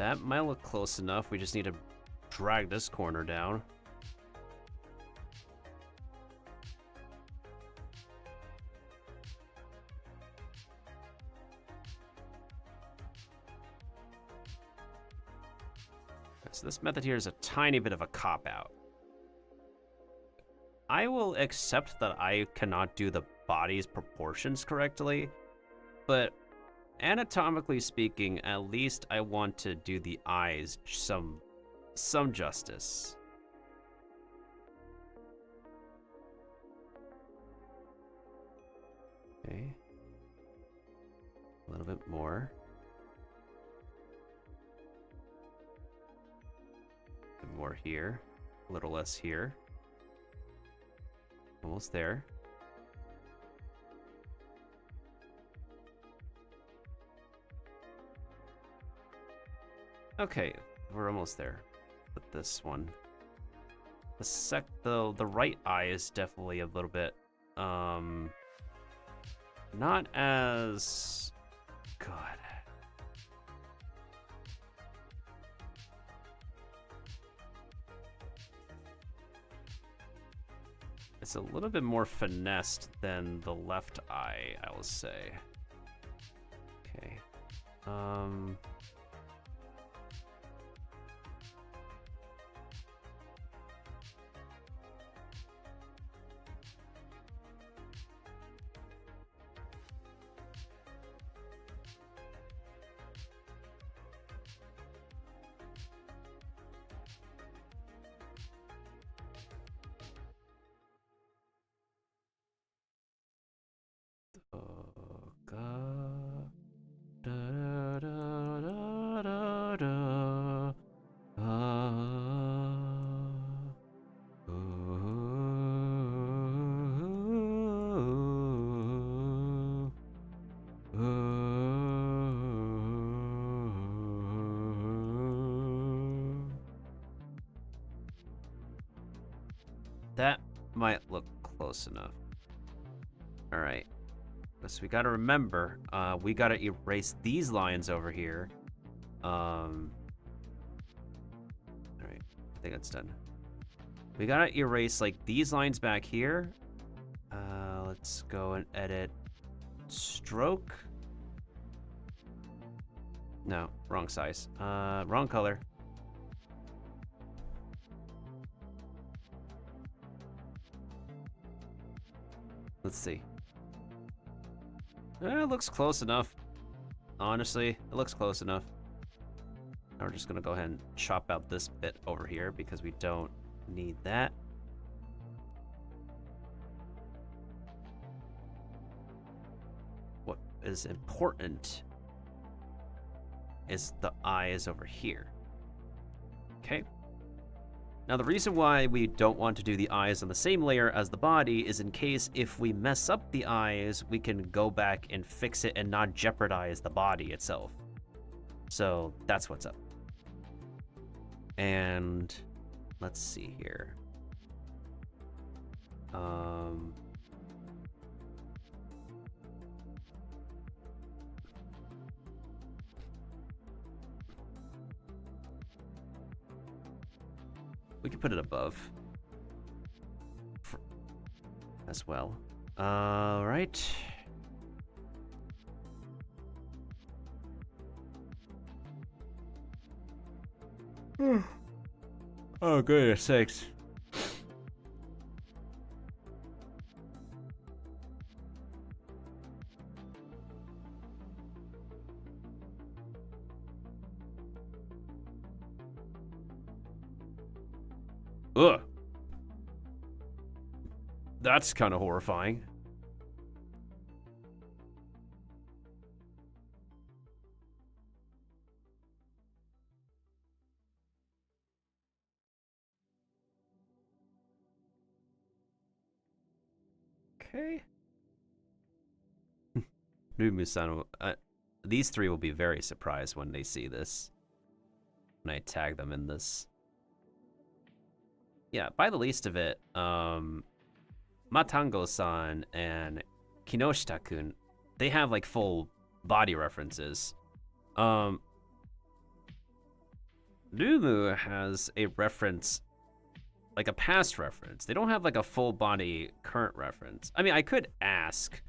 That might look close enough. We just need to drag this corner down. So this method here is a tiny bit of a cop-out. I will accept that I cannot do the body's proportions correctly, but anatomically speaking, at least I want to do the eyes some justice. Okay. A little bit more. A bit more here. A little less here. Almost there. Okay, we're almost there with this one. The right eye is definitely a little bit not as good. It's a little bit more finessed than the left eye, I will say. Okay. That might look close enough. All right. So we got to remember, we got to erase these lines over here. All right, I think that's done. We got to erase like these lines back here. Let's go and edit stroke. No, wrong size. Wrong color. Let's see. It looks close enough. Honestly, it looks close enough. Now we're just gonna go ahead and chop out this bit over here because we don't need that. What is important is the eyes over here. Okay. Now the reason why we don't want to do the eyes on the same layer as the body is in case if we mess up the eyes, we can go back and fix it and not jeopardize the body itself. So that's what's up. And let's see here. We can put it above as well. All right. Oh, goodness sakes. Ugh. That's kind of horrifying. Okay. Musan, these three will be very surprised when they see this. When I tag them in this. Yeah, by the least of it, Matango-san and Kinoshita-kun, they have like full body references. Numu has a reference, like a past reference. They don't have like a full body current reference. I mean, I could ask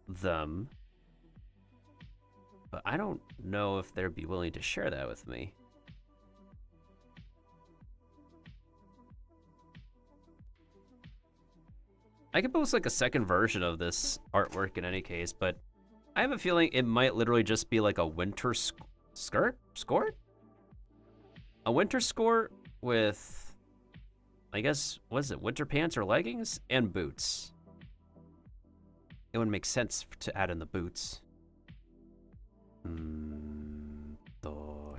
them, but I don't know if they'd be willing to share that with me. I could post like a second version of this artwork in any case, but I have a feeling it might literally just be like a winter skirt? A winter skirt with, I guess, what is it, winter pants or leggings? And boots. It would make sense to add in the boots.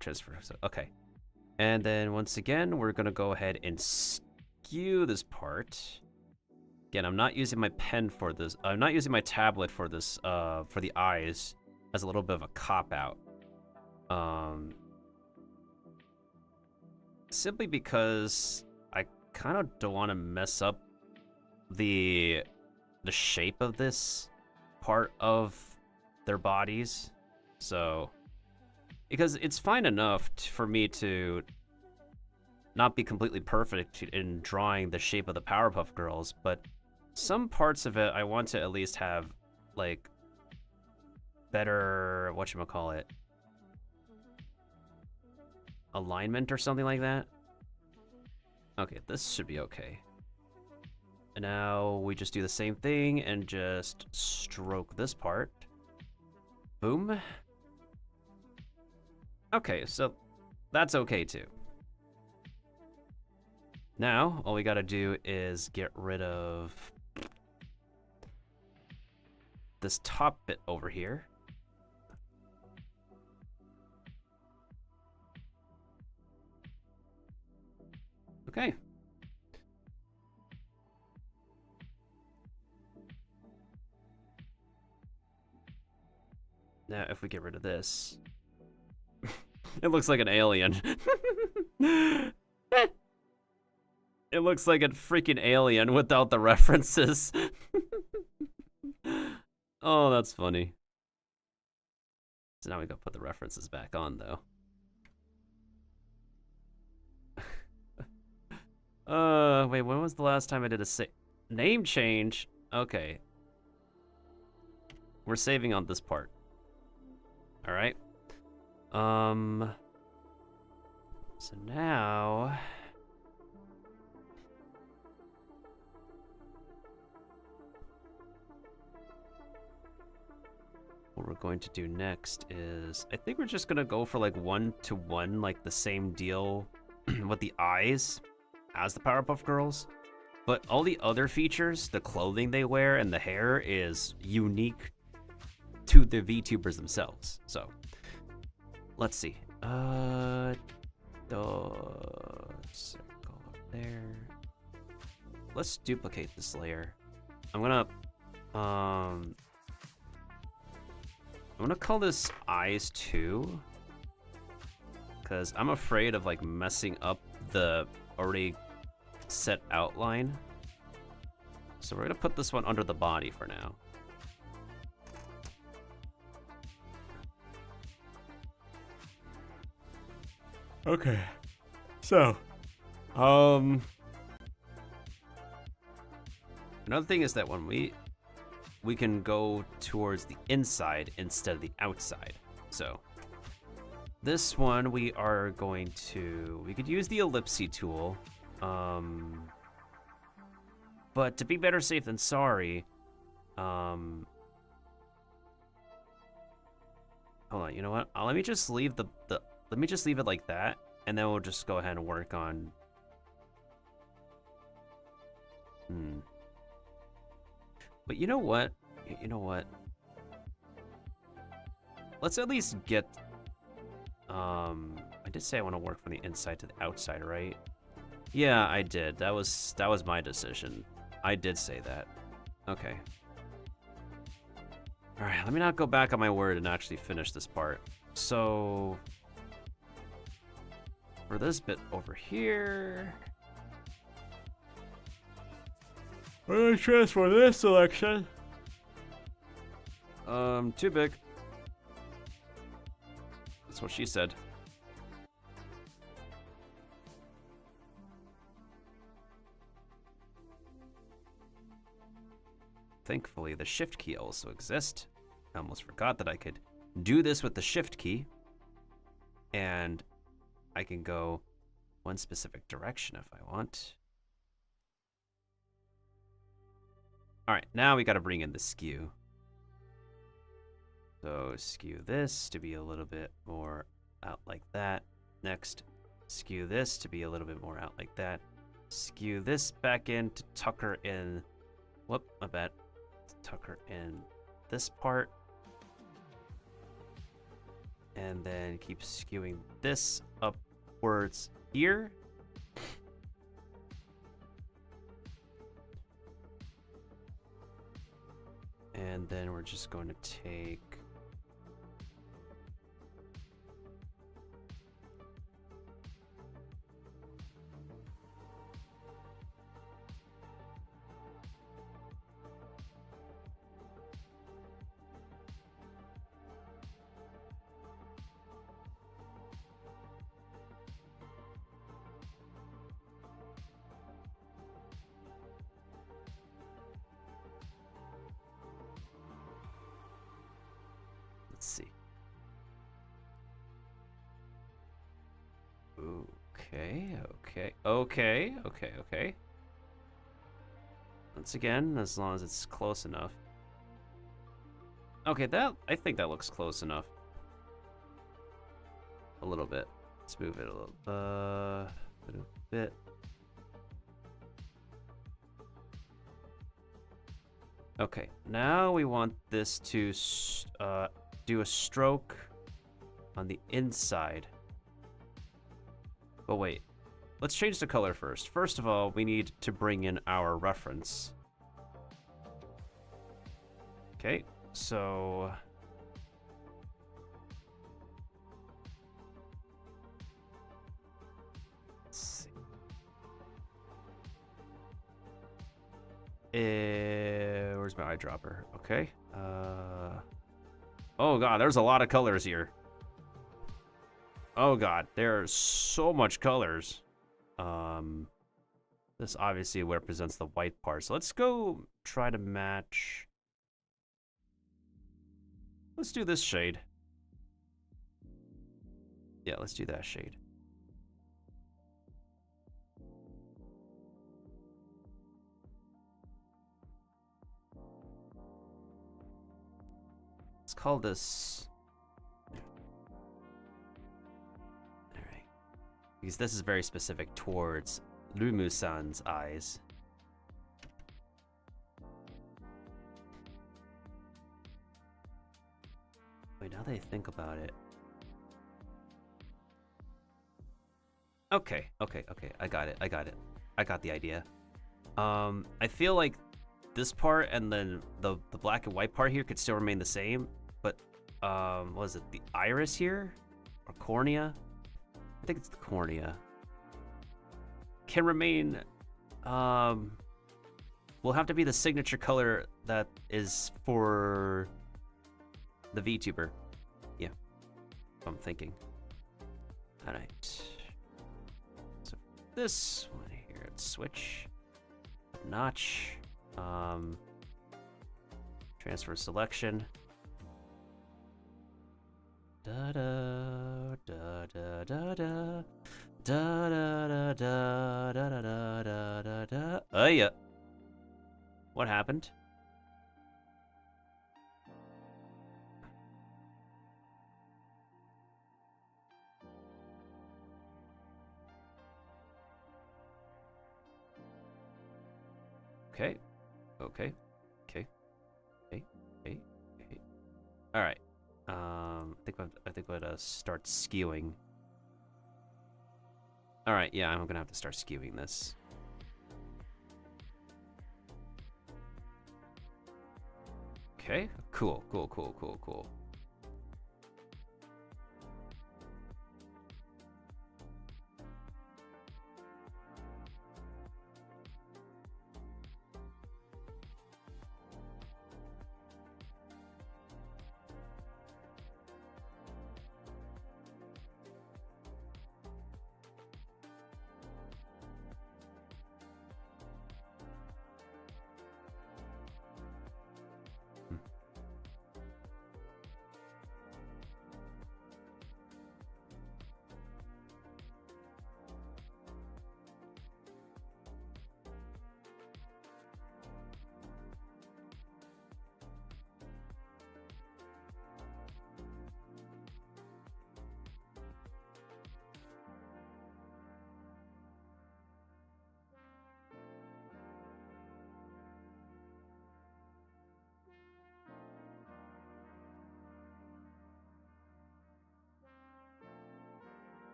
Transfer, okay. And then once again, we're gonna go ahead and skew this part. Again, I'm not using my pen for this. I'm not using my tablet for this, for the eyes as a little bit of a cop-out. Simply because I kind of don't want to mess up the shape of this part of their bodies. So, because it's fine enough for me to not be completely perfect in drawing the shape of the Powerpuff Girls, but some parts of it I want to at least have like better, whatchamacallit, alignment or something like that. Okay, this should be okay. And now we just do the same thing and just stroke this part. Boom. Okay, so that's okay too. Now, all we gotta do is get rid of this top bit over here. Okay. Now, if we get rid of this, it looks like an alien. It looks like a freaking alien without the references. Oh, that's funny. So now we gotta put the references back on, though. Wait, when was the last time I did a name change? Okay. We're saving on this part. All right. So now, what we're going to do next is, I think we're just gonna go for like 1-to-1, like the same deal with the eyes as the Powerpuff Girls, but all the other features, the clothing they wear and the hair, is unique to the VTubers themselves. So let's see. The circle up there. Let's duplicate this layer. I'm gonna call this eyes 2, because I'm afraid of like messing up the already set outline. So we're gonna put this one under the body for now. Okay. So, another thing is that when we can go towards the inside instead of the outside. So this one we are going to, we could use the ellipse tool, but to be better safe than sorry, hold on, you know what? Let me just leave let me just leave it like that, and then we'll just go ahead and work on. But you know what? You know what? Let's at least get. I did say I want to work from the inside to the outside, right? Yeah, I did. That was my decision. I did say that. Okay. All right. Let me not go back on my word and actually finish this part. So for this bit over here, we're gonna transfer this selection. Too big. That's what she said. thankfully the shift key also exists. I almost forgot that I could do this with the shift key. And I can go one specific direction if I want. All right, now we got to bring in the skew. So skew this to be a little bit more out like that. Next, skew this to be a little bit more out like that. Skew this back in to tucker in. Whoop, my bad. Tucker in this part. And then keep skewing this upwards here. And then we're just going to take let's see. Okay. Once again, as long as it's close enough. Okay, I think that looks close enough. A little bit. Let's move it a bit. Okay, now we want this to do a stroke on the inside. But wait, let's change the color first. First of all, we need to bring in our reference. Okay, so let's see. Where's my eyedropper? Okay. Oh god, there's a lot of colors here. Oh god, there's so much colors. This obviously represents the white part. So let's go try to match. Let's do this shade. Yeah, let's do that shade. Let's call this. All right, because this is very specific towards Lumu-san's eyes. Wait, now that I think about it. Okay. I got it. I got the idea. I feel like this part and then the black and white part here could still remain the same, but what is it? The iris here or cornea? I think it's the cornea. Can remain. Will have to be the signature color that is for the VTuber. Yeah, I'm thinking. All right. So this one here, let's switch. Notch. Transfer selection. Da da da da da da da da da da da da da da. Oh yeah. What happened? Okay. All right. I think I'm gonna start skewing. All right. Yeah, I'm gonna have to start skewing this. Okay. Cool.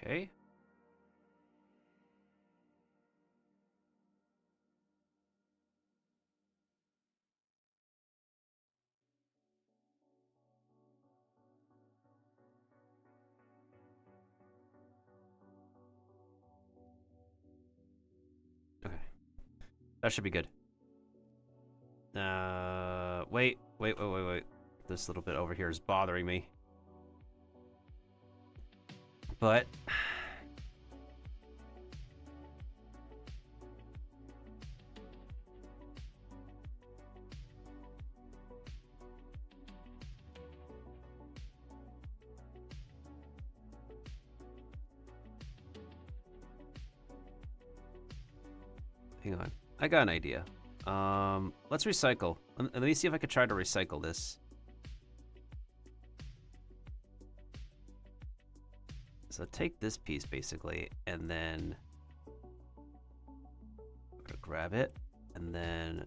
Okay. Okay. That should be good. Wait. This little bit over here is bothering me. But hang on. I got an idea. Let's recycle. Let me see if I could try to recycle this. So take this piece basically, and then grab it, and then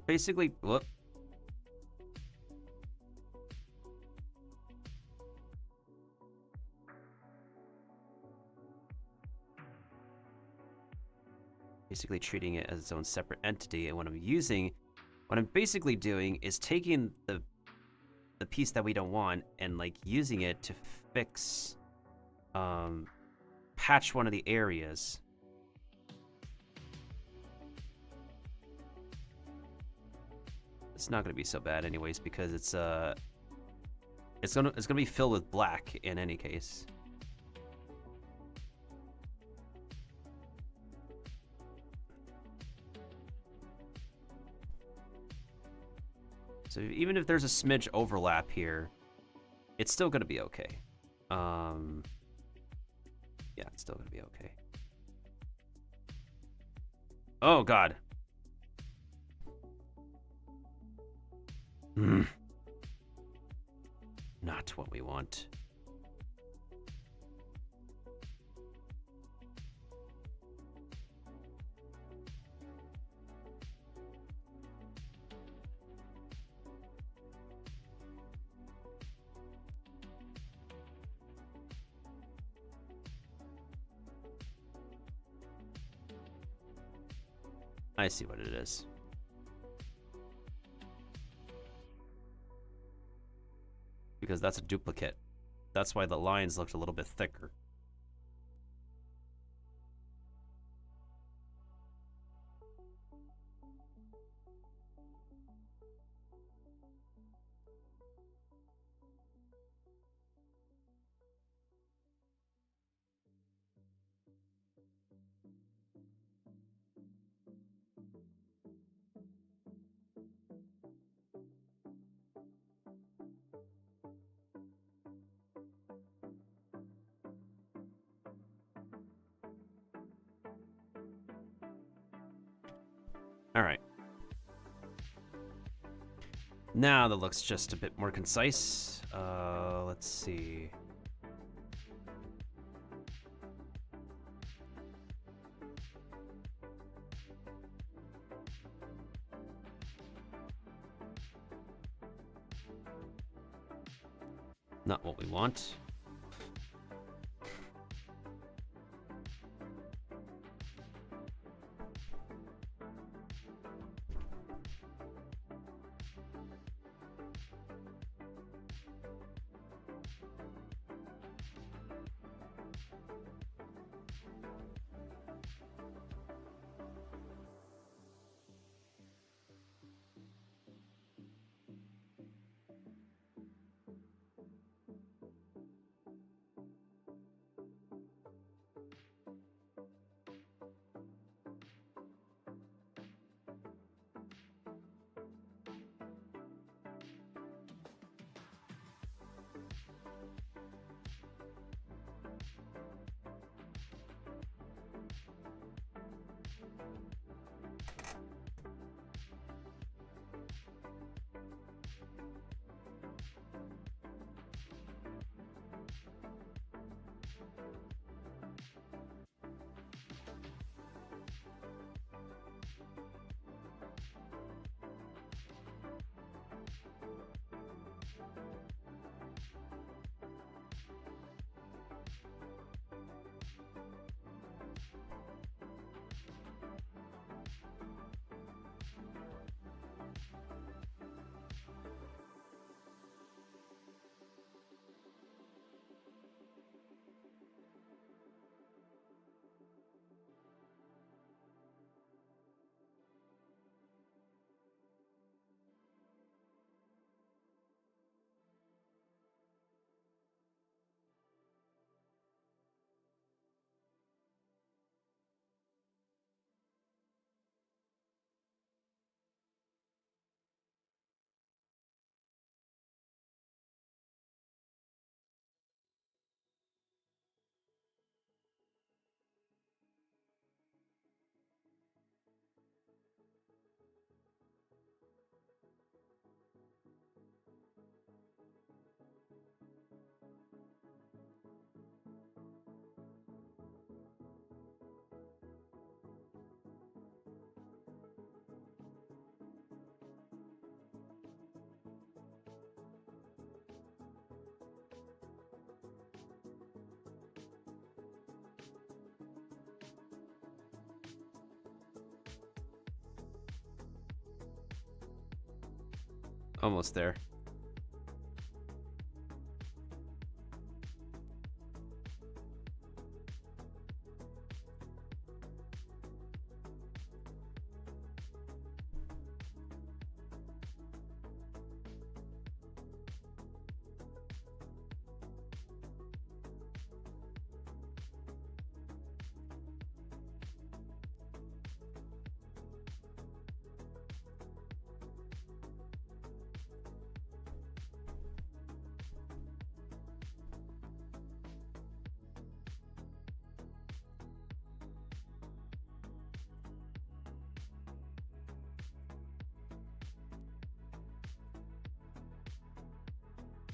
basically, whoop. Basically treating it as its own separate entity, and what I'm basically doing is taking the piece that we don't want and like using it to fix, patch one of the areas. It's not gonna be so bad anyways, because it's gonna be filled with black in any case. So even if there's a smidge overlap here, it's still gonna be okay. Yeah, it's still gonna be okay. Oh God. Not what we want. I see what it is. Because that's a duplicate. That's why the lines looked a little bit thicker. All right. Now that looks just a bit more concise. Let's see. Not what we want. Almost there.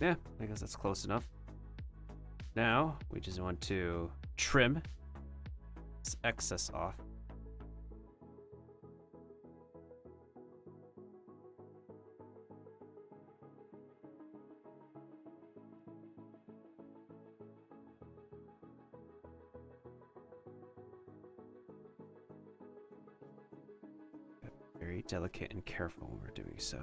Yeah, I guess that's close enough. Now, we just want to trim this excess off. Very delicate and careful when we're doing so.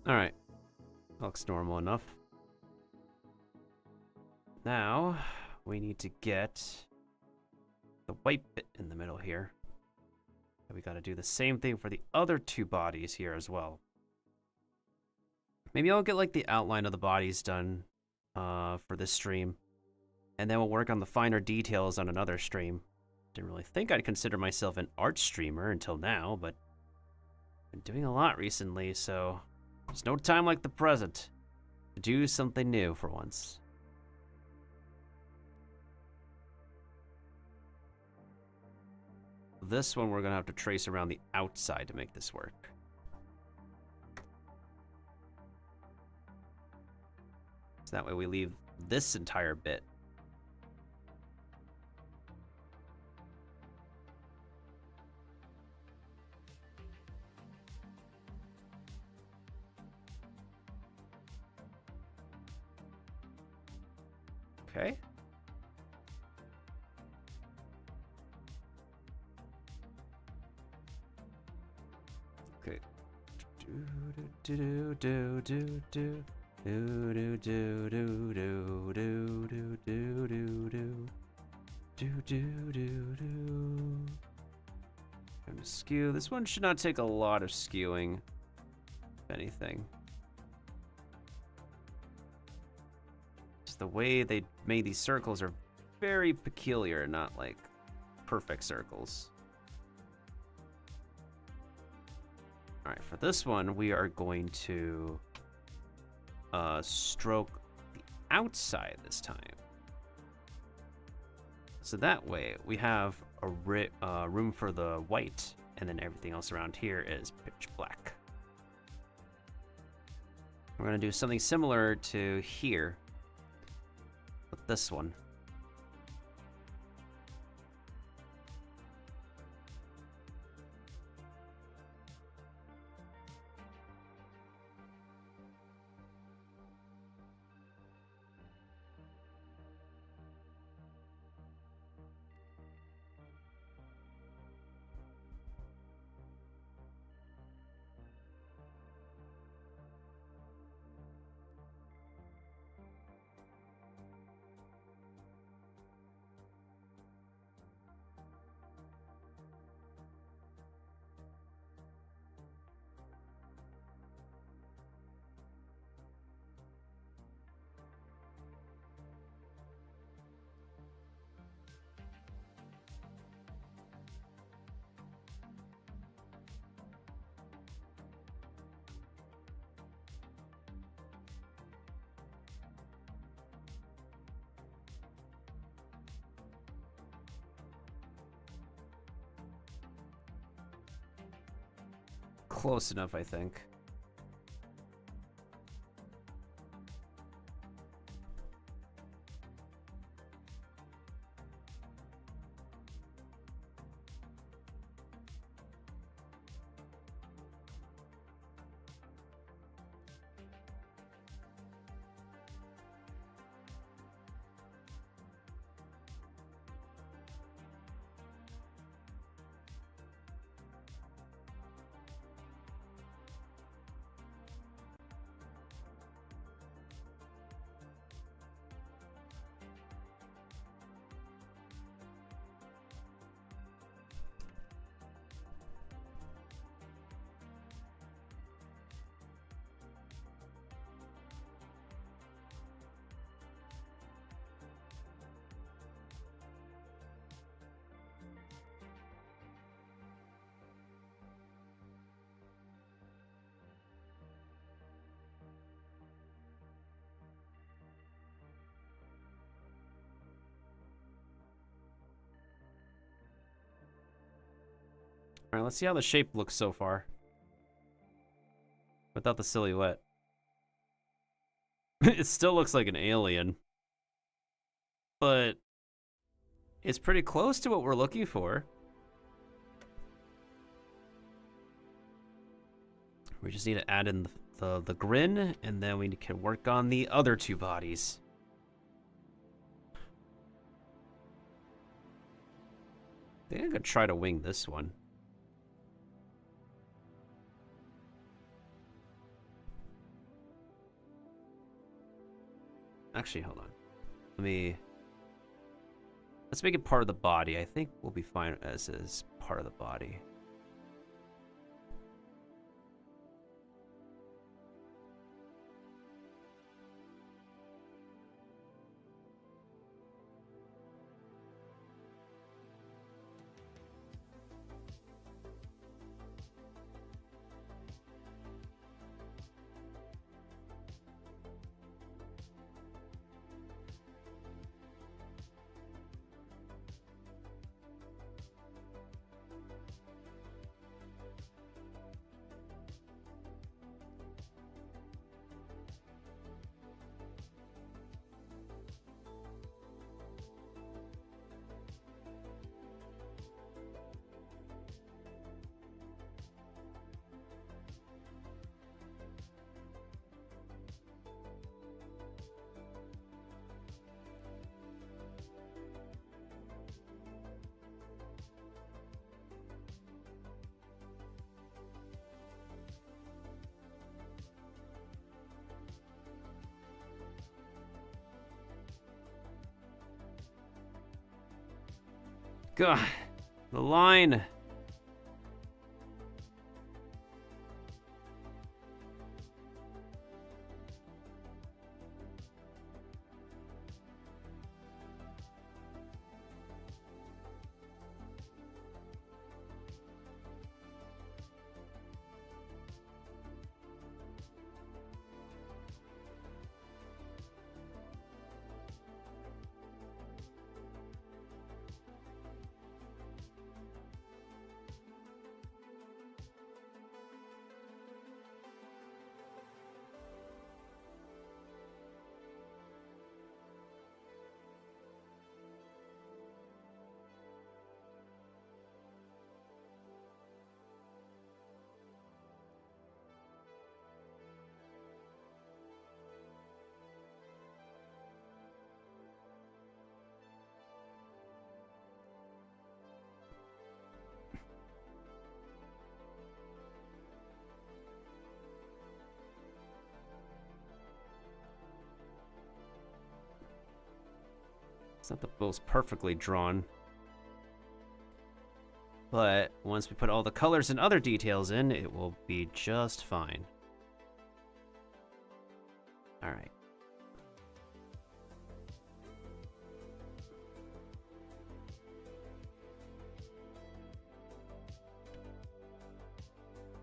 All right, looks normal enough. Now, we need to get the white bit in the middle here. And we gotta do the same thing for the other two bodies here as well. Maybe I'll get like the outline of the bodies done for this stream. And then we'll work on the finer details on another stream. Didn't really think I'd consider myself an art streamer until now, but I've been doing a lot recently, so there's no time like the present to do something new for once. This one we're gonna have to trace around the outside to make this work. So that way we leave this entire bit. Okay. Okay. Do do do do do do do do do do do do do do do do. Time to skew. This one should not take a lot of skewing, if anything. The way they made these circles are very peculiar, not like perfect circles. All right, for this one, we are going to stroke the outside this time. So that way we have a room for the white, and then everything else around here is pitch black. We're gonna do something similar to here with this one. close enough, I think. All right, let's see how the shape looks so far. Without the silhouette. It still looks like an alien. But it's pretty close to what we're looking for. We just need to add in the grin, and then we can work on the other two bodies. I think I could try to wing this one. Actually, hold on. Let's make it part of the body. I think we'll be fine as part of the body. God, the line. It's not the most perfectly drawn. But once we put all the colors and other details in, it will be just fine. All right.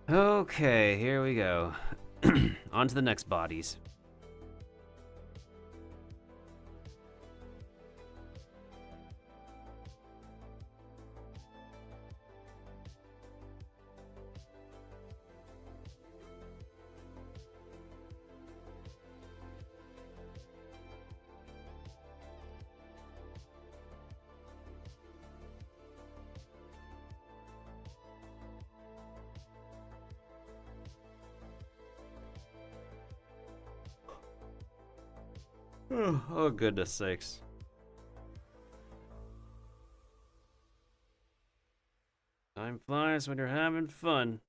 Okay, here we go. On to the next bodies. Oh, goodness sakes. Time flies when you're having fun.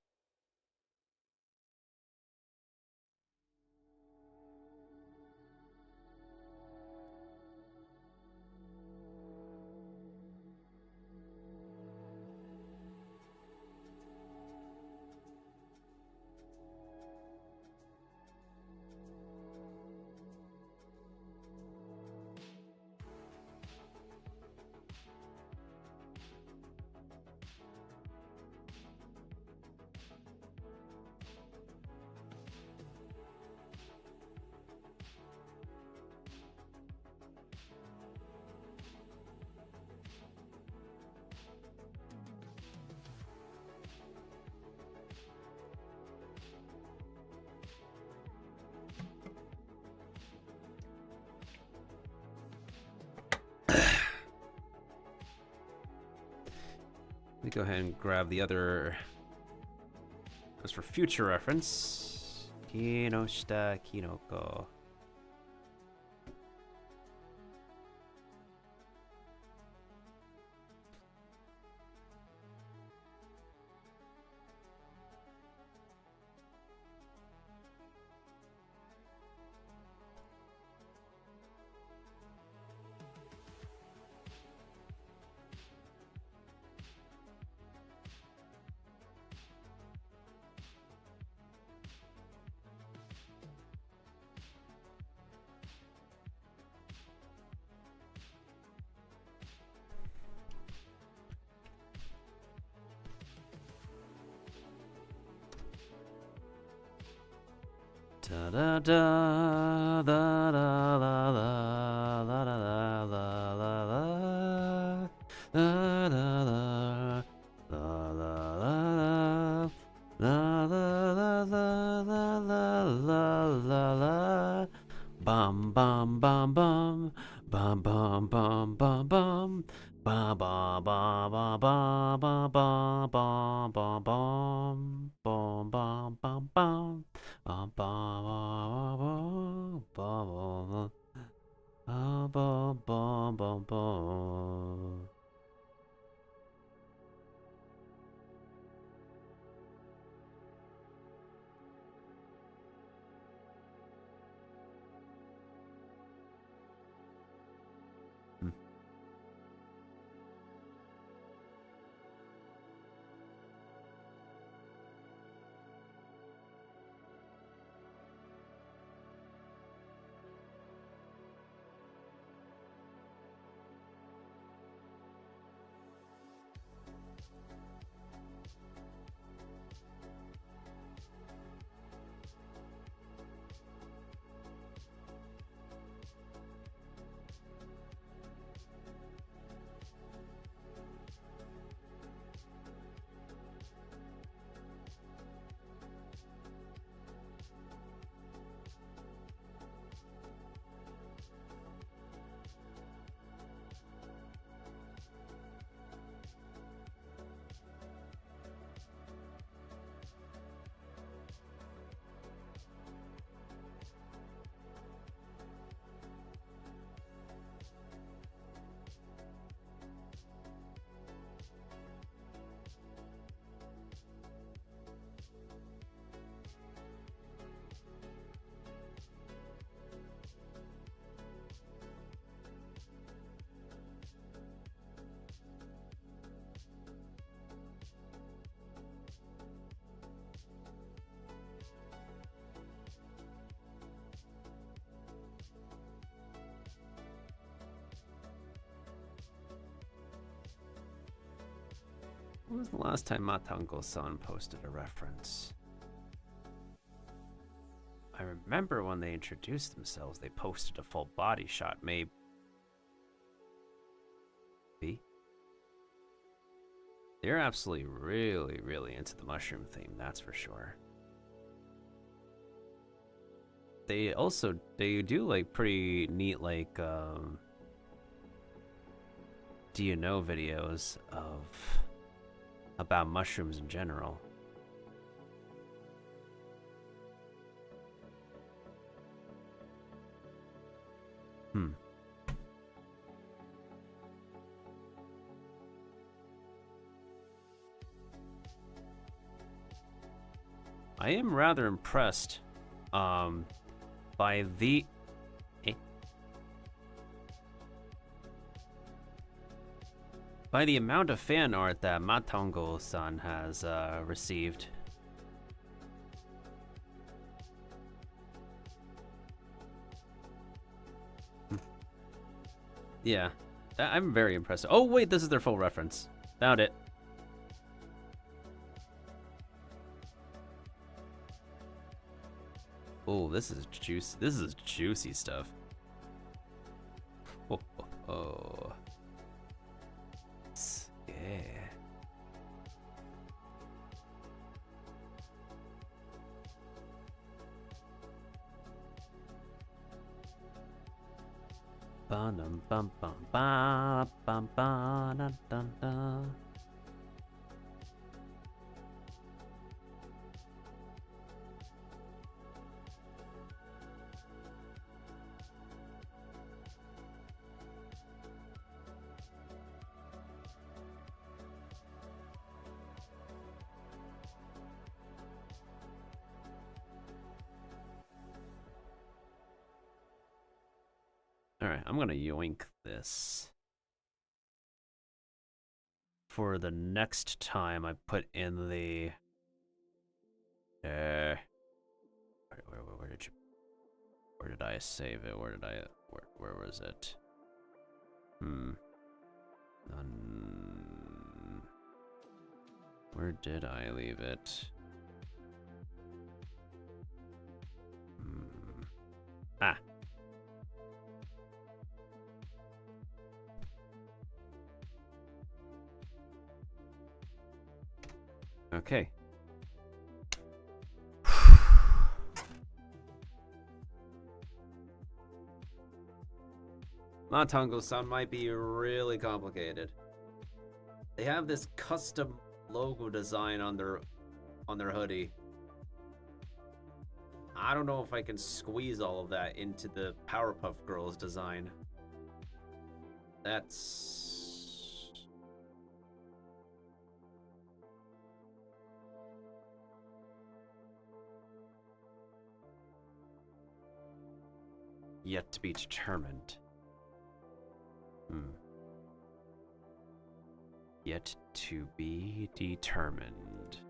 Let me go ahead and grab the other, just for future reference. Kinoshita Kinoko. Da da da da da la la la la la la la la la la la la la la la bum bum bum bum bum bum bum bum bum ba ba ba ba ba ba ba ba ba bum bum bum bum bum ba ba ba ba ba ba ba ba ba. When was the last time Matango-san posted a reference? I remember when they introduced themselves, they posted a full body shot, maybe. They're absolutely really into the mushroom theme, that's for sure. They do like pretty neat like do you know videos about mushrooms in general. Hmm. I am rather impressed by the by the amount of fan art that Matongo-san has received. Yeah, I'm very impressed. Oh wait, this is their full reference. Found it. Oh, this is juicy. This is juicy stuff. Oh, oh, oh. Yeah. Bum bum bum bum bum bum dun dun dun. Alright, I'm gonna yoink this. For the next time I put in the... where did you... Where did I save it? Where did I... Where was it? Where did I leave it? Ah. Okay. Matango-san might be really complicated. They have this custom logo design on their hoodie. I don't know if I can squeeze all of that into the Powerpuff Girls design. That's... yet to be determined. Yet to be determined.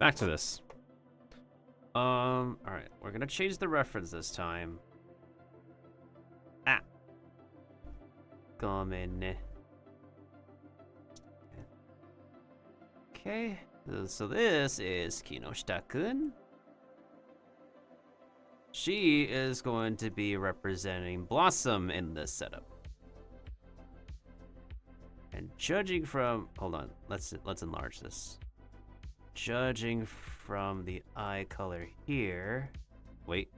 Back to this. Alright, we're gonna change the reference this time. Ah. Gomenne. Okay, so this is Kinoshita-kun. She is going to be representing Blossom in this setup. And judging from, hold on, let's enlarge this. Judging from the eye color here, wait.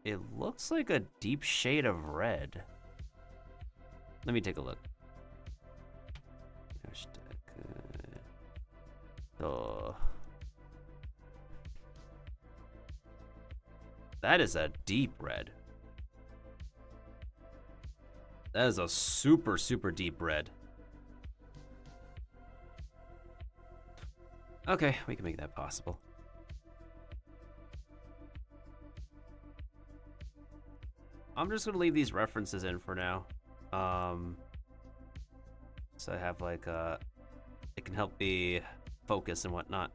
it looks like a deep shade of red. Let me take a look. Oh. That is a deep red. That is a super, super deep red. Okay, we can make that possible. I'm just gonna leave these references in for now. So I have like it can help me focus and whatnot.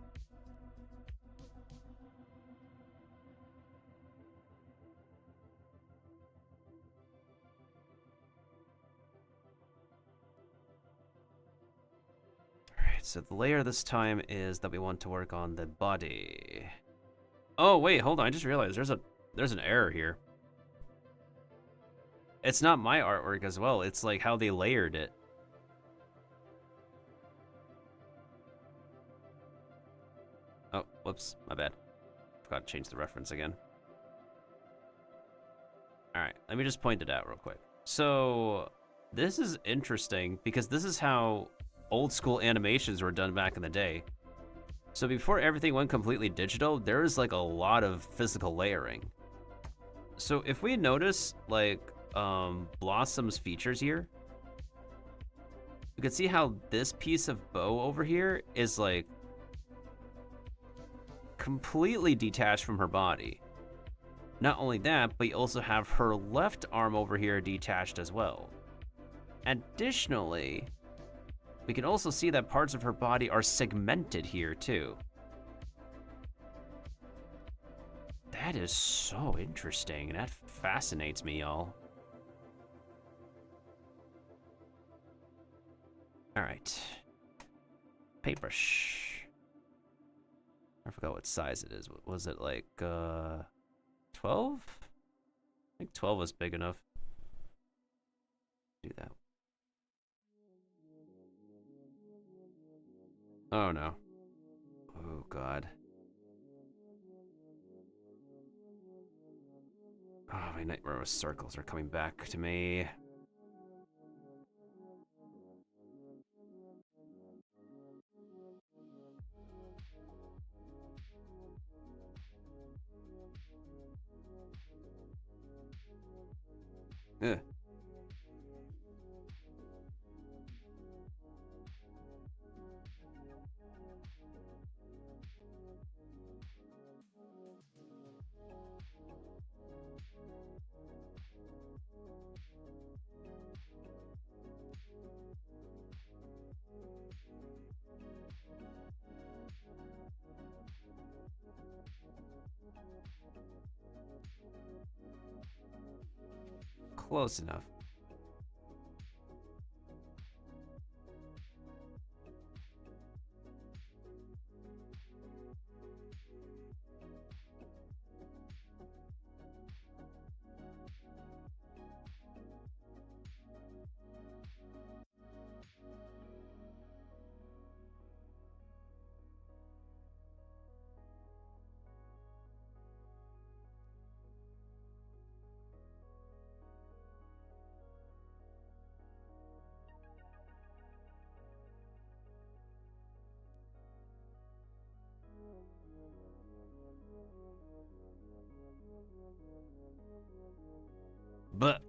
Alright, so the layer this time is that we want to work on the body. Oh wait, hold on, I just realized there's an error here. It's not my artwork as well, it's like how they layered it. Oh, whoops, my bad. Forgot to change the reference again. Alright, let me just point it out real quick. So, this is interesting because this is how old school animations were done back in the day. So before everything went completely digital, there was like a lot of physical layering. So if we notice like Blossom's features here, you can see how this piece of bow over here is like completely detached from her body. Not only that, but you also have her left arm over here detached as well. Additionally, we can also see that parts of her body are segmented here too. That is so interesting. That fascinates me, y'all. All right. Paintbrush. I forgot what size it is. Was it like 12? I think 12 was big enough. Do that. Oh no. Oh god. Oh, my nightmare with circles are coming back to me. Ugh. Close enough. But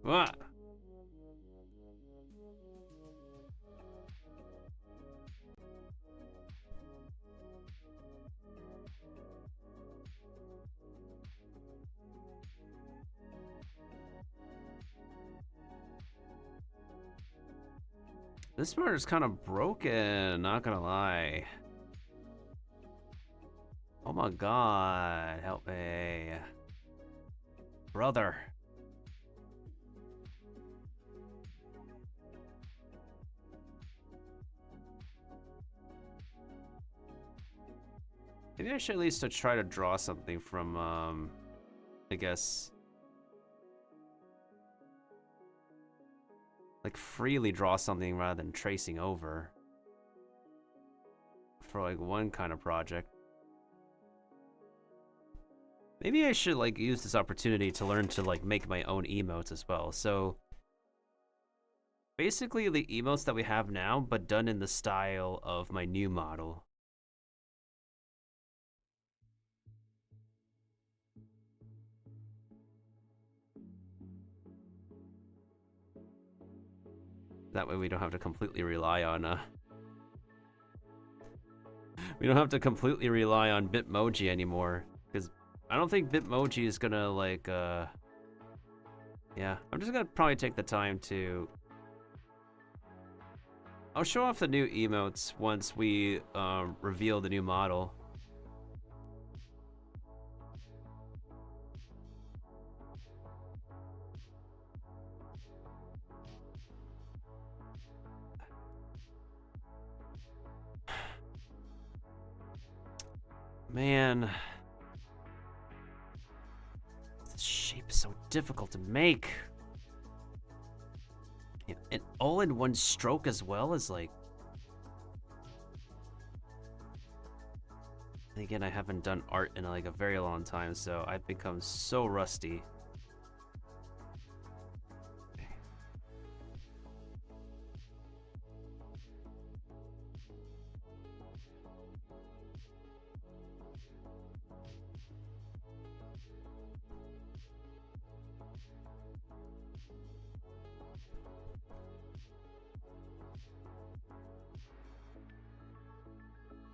what? This part is kind of broken, not gonna lie. Oh my god, help me. Brother. Maybe I should at least try to draw something from, I guess. like freely draw something rather than tracing over for like one kind of project. Maybe I should like use this opportunity to learn to like make my own emotes as well. So basically the emotes that we have now, but done in the style of my new model. That way we don't have to completely rely on we don't have to completely rely on Bitmoji anymore, because I don't think Bitmoji is gonna like yeah, I'm just gonna probably take the time to I'll show off the new emotes once we reveal the new model. Man, this shape is so difficult to make. Yeah, and all in one stroke as well is like. And again, I haven't done art in like a very long time, so I've become so rusty.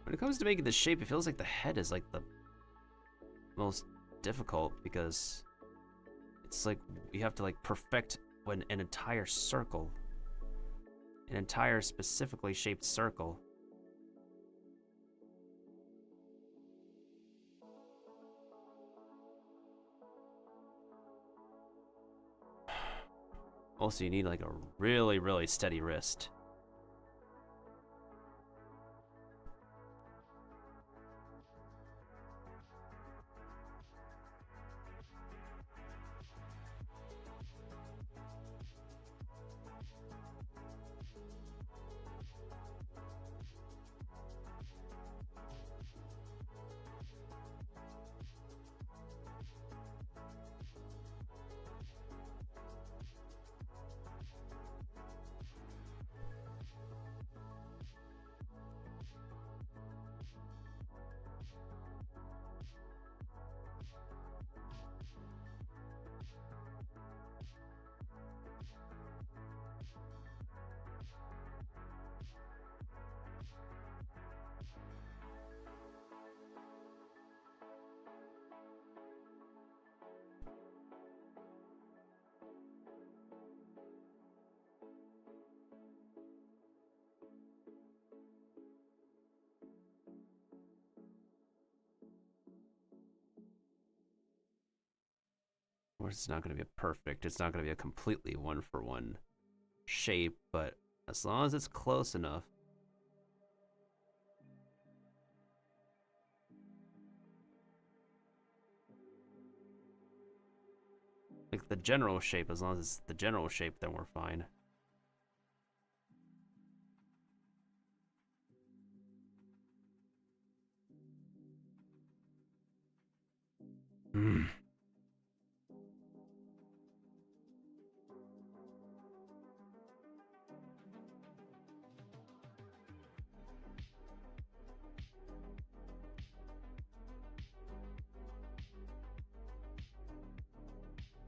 When it comes to making the shape, it feels like the head is like the most difficult, because it's like you have to like perfect an entire circle, an entire specifically shaped circle. Also, you need like a really, really steady wrist. Or it's not going to be a perfect, it's not going to be a completely one-for-one shape, but as long as it's close enough. Like the general shape, as long as it's the general shape, then we're fine.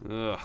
Ugh.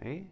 Okay.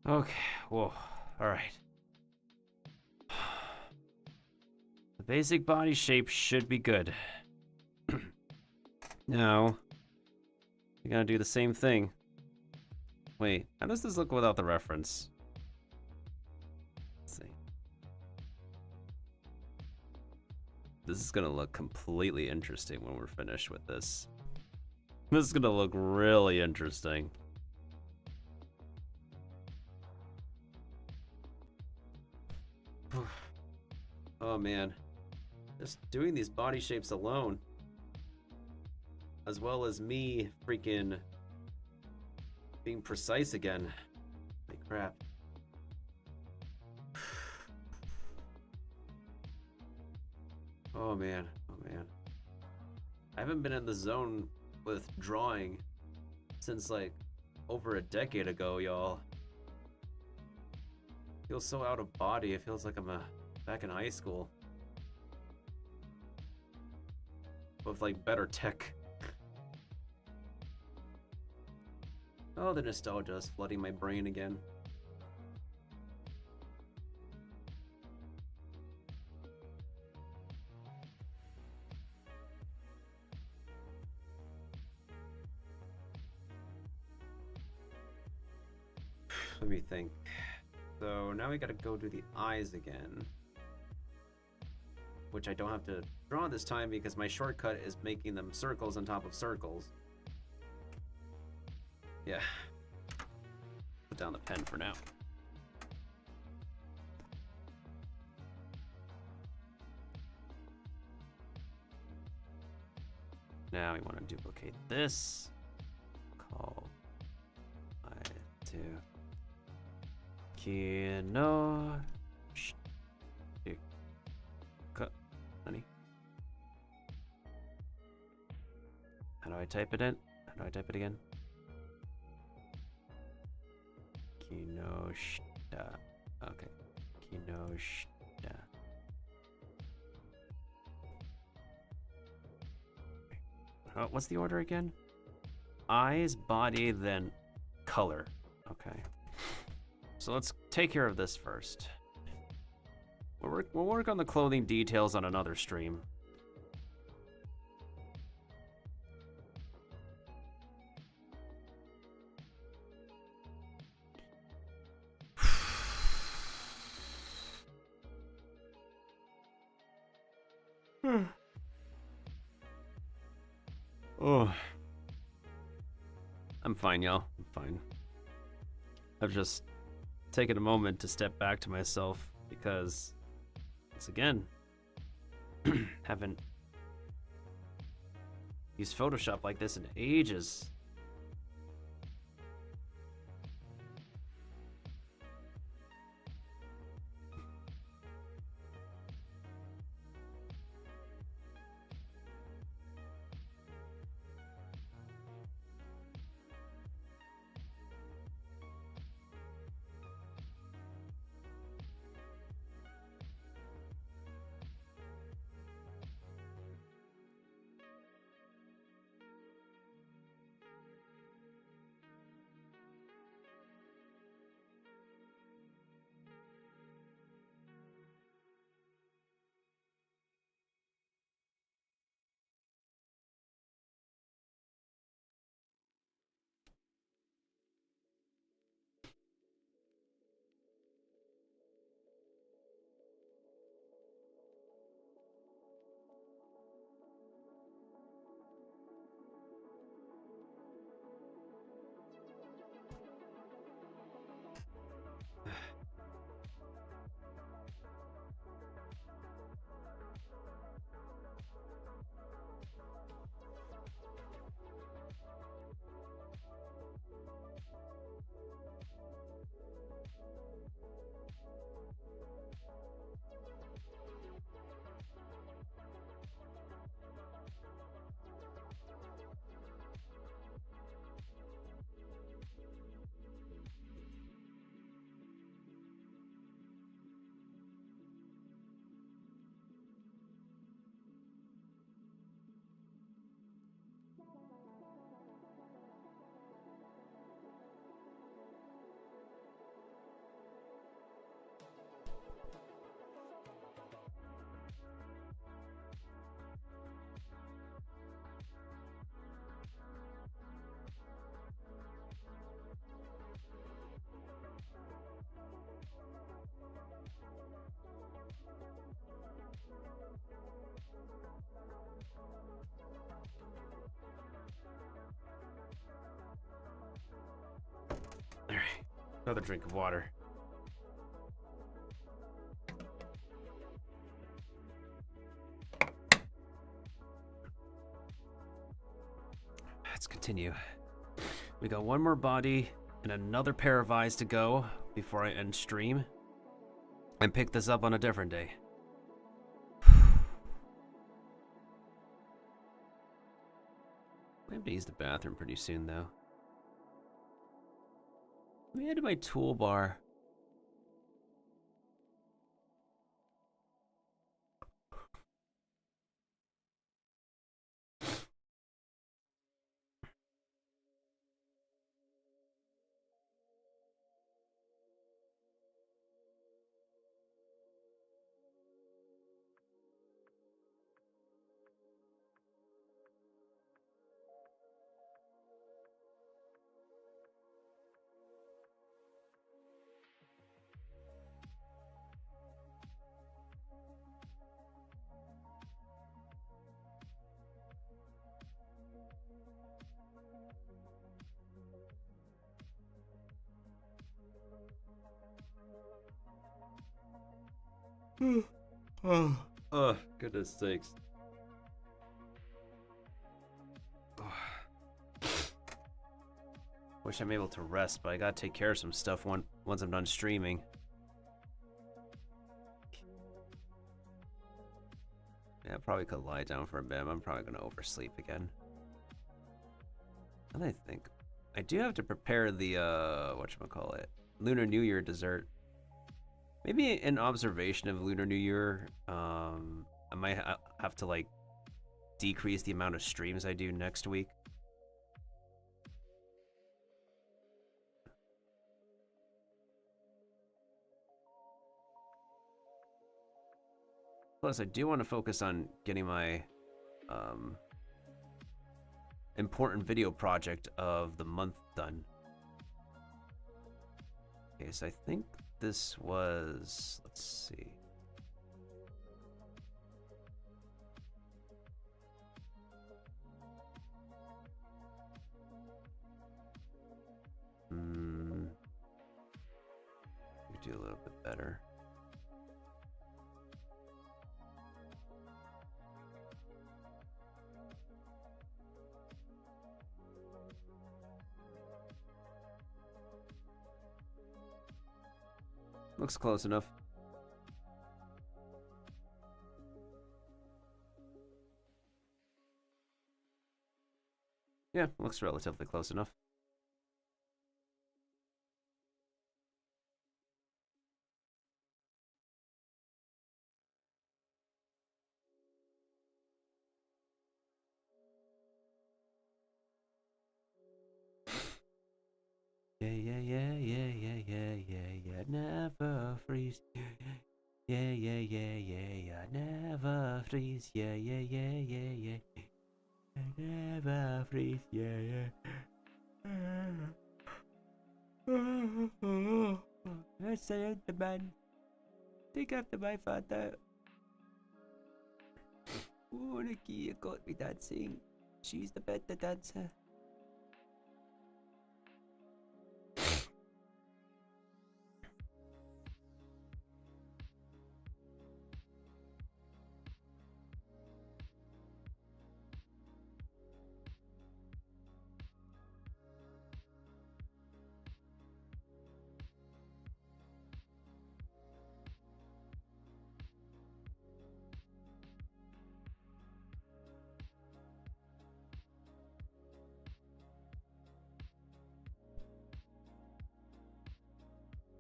Okay, whoa, alright. The basic body shape should be good. Now, we gotta do the same thing. Wait, how does this look without the reference? Let's see. This is gonna look completely interesting when we're finished with this. This is gonna look really interesting. Oh man, just doing these body shapes alone, as well as me freaking being precise again. Holy crap. Oh man, oh man. I haven't been in the zone with drawing since like over a decade ago, y'all. Feels so out of body. It feels like I'm back in high school with like better tech. Oh, the nostalgia is flooding my brain again. Let me think. So now we gotta go do the eyes again, which I don't have to draw this time because my shortcut is making them circles on top of circles. Yeah. Put down the pen for now. Now we want to duplicate this. Call I to Kino. Cut, honey. How do I type it in? How do I type it again? Kinoshita. Okay. Kinoshita. What's the order again? Eyes, body, then color. Okay. So let's take care of this first. We'll work on the clothing details on another stream. Oh. I'm fine, y'all. I'm fine. I've just taken a moment to step back to myself because, once again, haven't used Photoshop like this in ages. Alright, another drink of water. Let's continue. We got one more body and another pair of eyes to go before I end stream and pick this up on a different day. I have to use the bathroom pretty soon, though. Let me add to my toolbar. Oh, goodness sakes. Wish I'm able to rest, but I gotta take care of some stuff once I'm done streaming. Yeah, I probably could lie down for a bit. I'm probably gonna oversleep again. And I think I do have to prepare the whatchamacallit, Lunar New Year dessert. Maybe in observation of Lunar New Year, I might have to like decrease the amount of streams I do next week. Plus, I do want to focus on getting my important video project of the month done. Okay, so I think this was, let's see. We do a little bit better. Looks close enough. Yeah, looks relatively close enough. Yeah, yeah, yeah, yeah, yeah, yeah, yeah, yeah, never freeze. Yeah, yeah, yeah, yeah, yeah, never freeze. Yeah, yeah, yeah, yeah, yeah, never freeze. Yeah, yeah. Let's say the man. Take after my father. Oh, Nikki, got me dancing. She's the better dancer.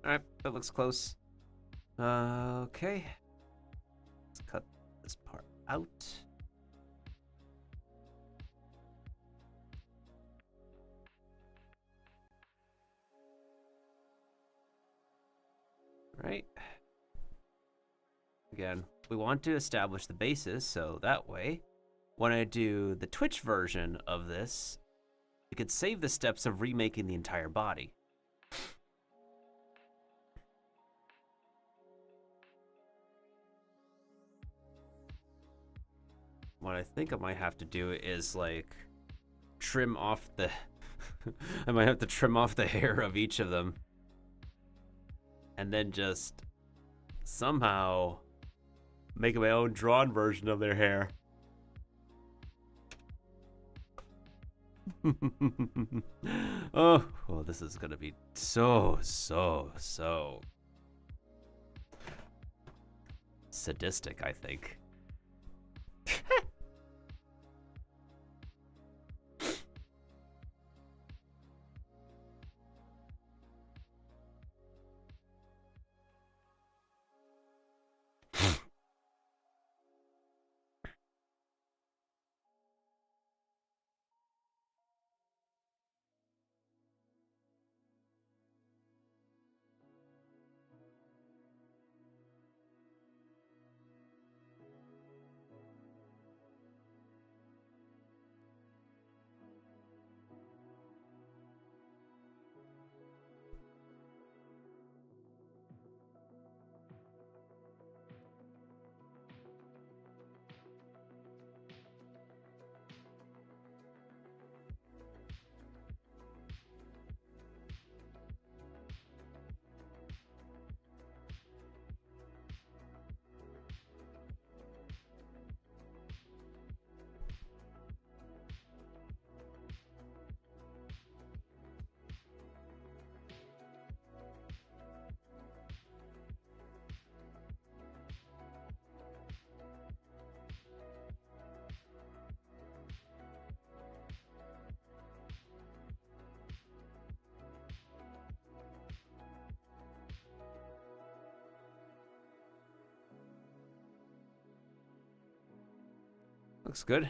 Alright, that looks close. Okay. Let's cut this part out. Right. Again, we want to establish the basis, so that way, when I do the Twitch version of this, we could save the steps of remaking the entire body. What I think I might have to do is, like, trim off the... I might have to trim off the hair of each of them. And then just somehow make my own drawn version of their hair. Oh, well, this is gonna be so sadistic, I think. Looks good.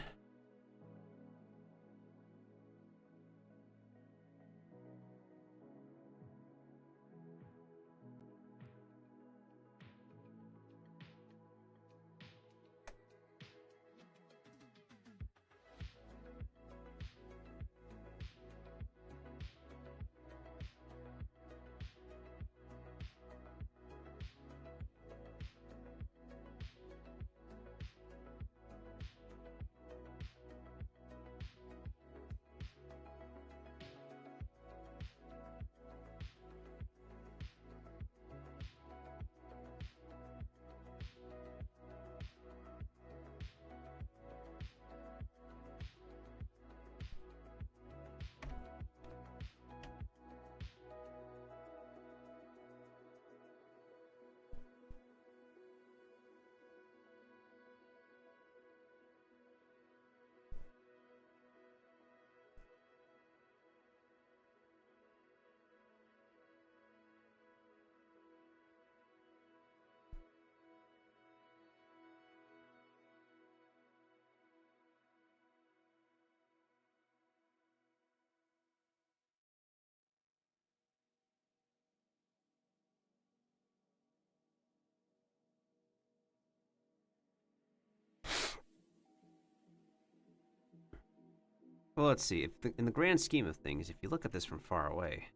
Well, let's see. In the grand scheme of things, if you look at this from far away,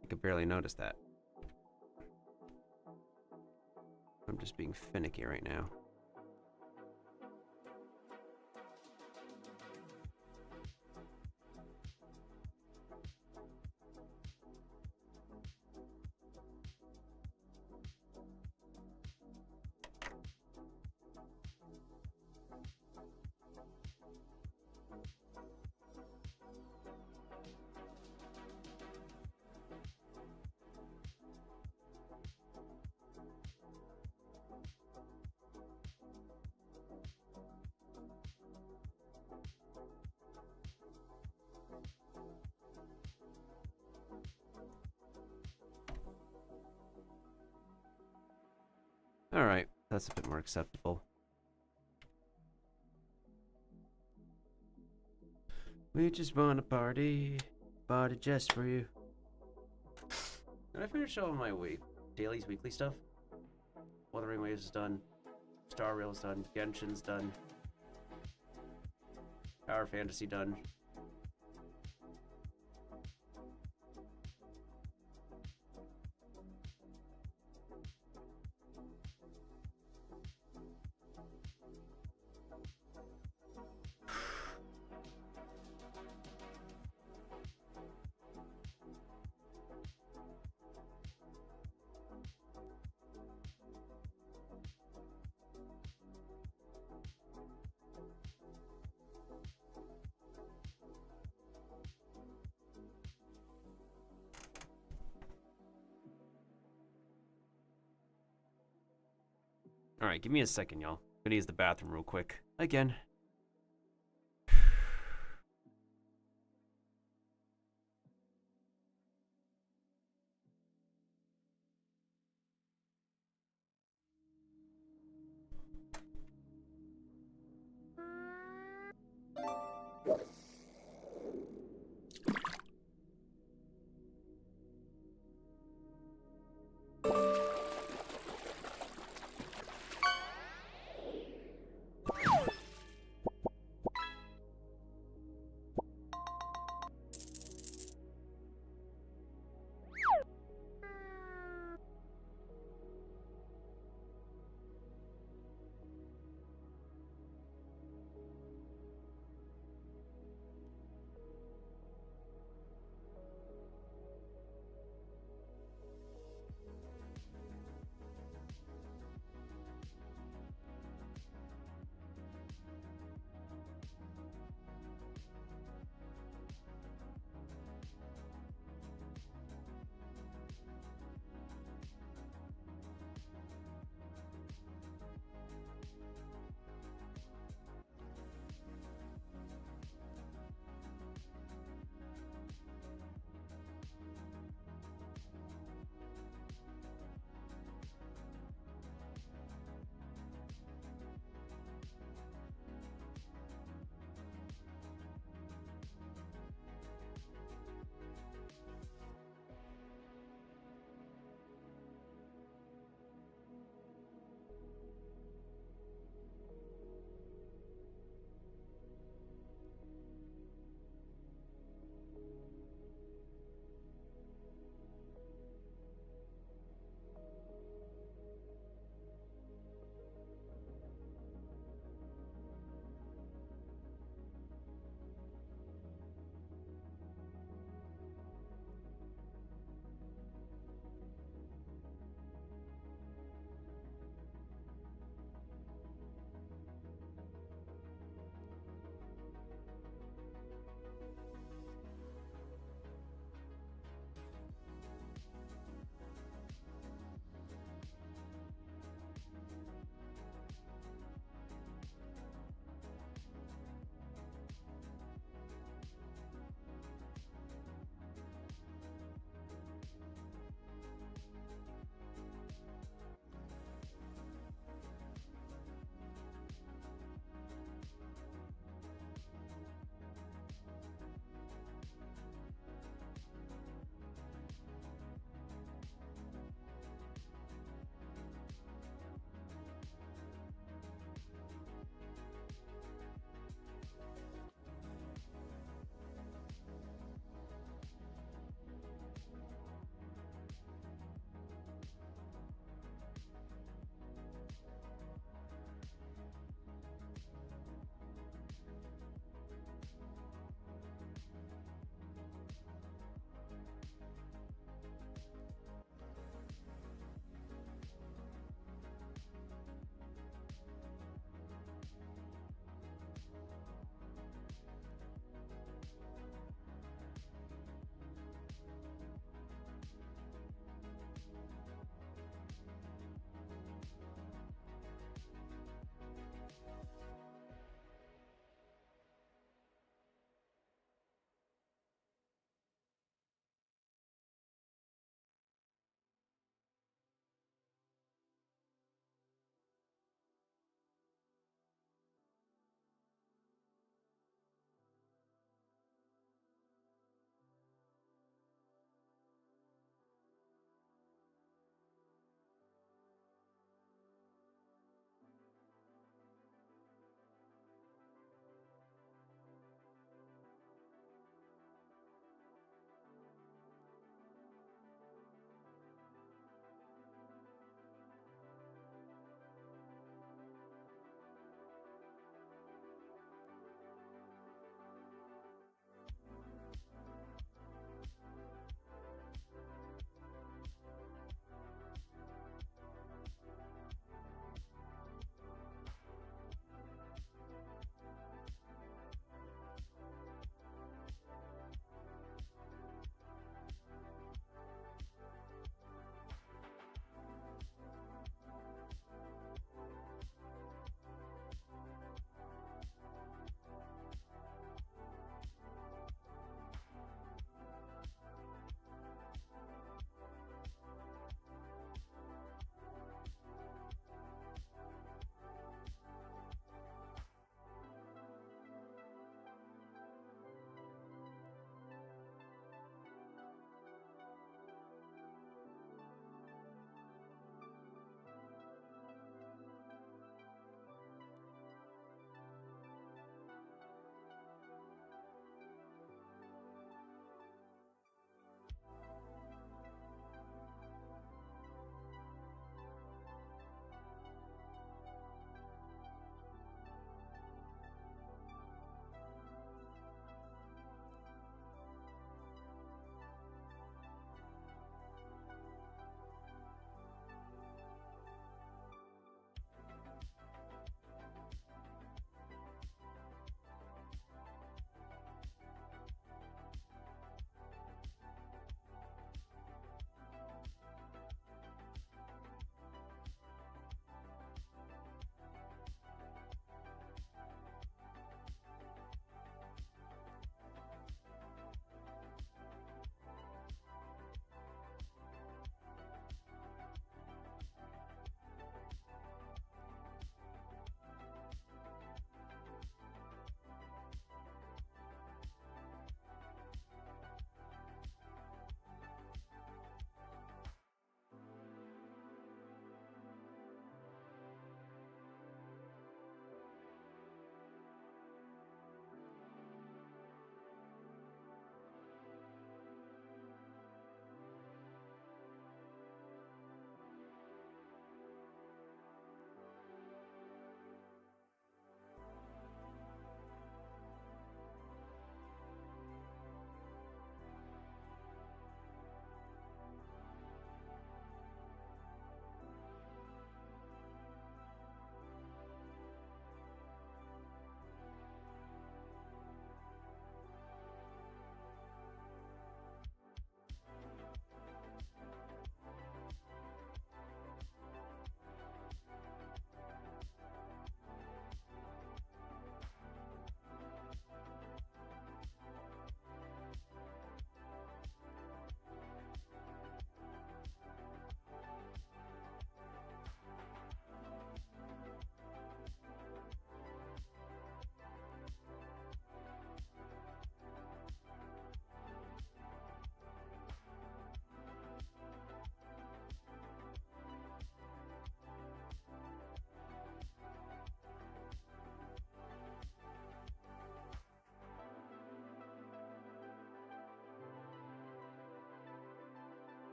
you could barely notice that. I'm just being finicky right now. Alright, that's a bit more acceptable. We just want a party just for you. Did I finish all my dailies, weekly stuff? Wuthering Waves is done. Star Rail's done. Genshin's done. Power Fantasy done. Alright, give me a second, y'all. I'm gonna use the bathroom real quick. Again.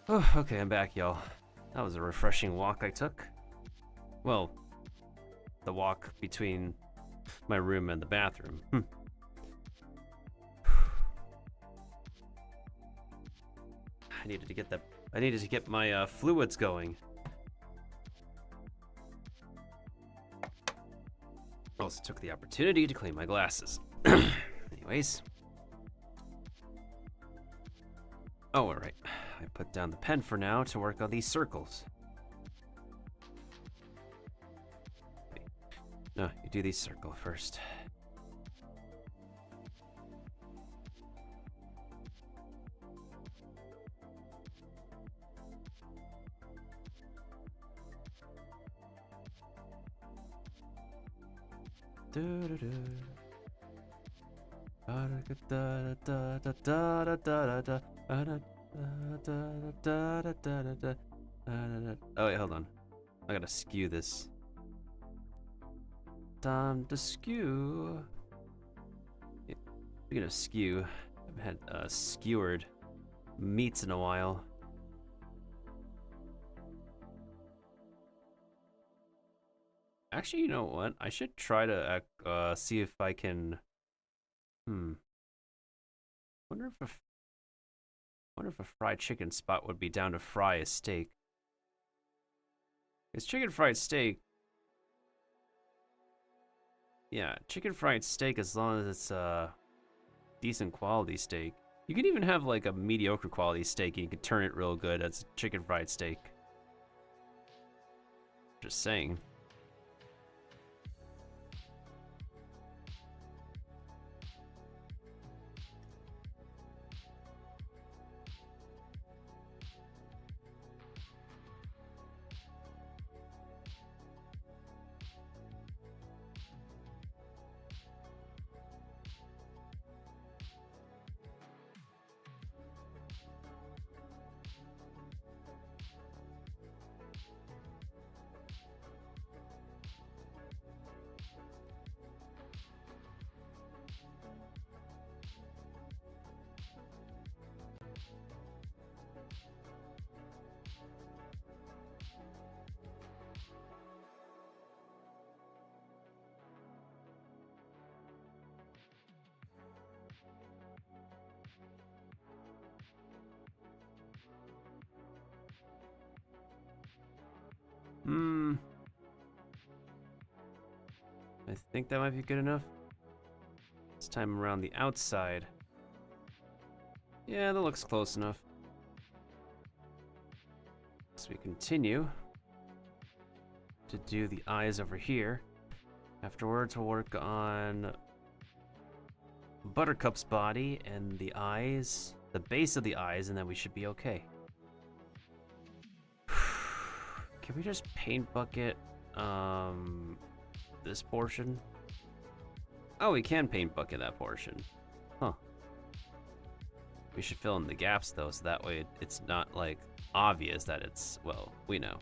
Oh, okay, I'm back, y'all. That was a refreshing walk I took. Well, the walk between my room and the bathroom. I needed to get my fluids going. Also took the opportunity to clean my glasses. Anyways. Oh, alright. I put down the pen for now to work on these circles. No, you do these circle first. Oh wait, hold on. I gotta skew this. Time to skew. Yeah, speaking of skew, I haven't had skewered meats in a while. Actually, you know what? I should try to see if I can. Wonder if a fried chicken spot would be down to fry a steak. It's chicken fried steak. Yeah, chicken fried steak as long as it's decent quality steak. You can even have like a mediocre quality steak and you can turn it real good as chicken fried steak. Just saying. I think that might be good enough. This time around the outside. Yeah, that looks close enough. So we continue to do the eyes over here. Afterwards, we'll work on Buttercup's body and the eyes, the base of the eyes, and then we should be okay. Can we just paint bucket this portion? Oh, we can paint bucket that portion. Huh. We should fill in the gaps though, so that way it's not like obvious that it's, well, we know.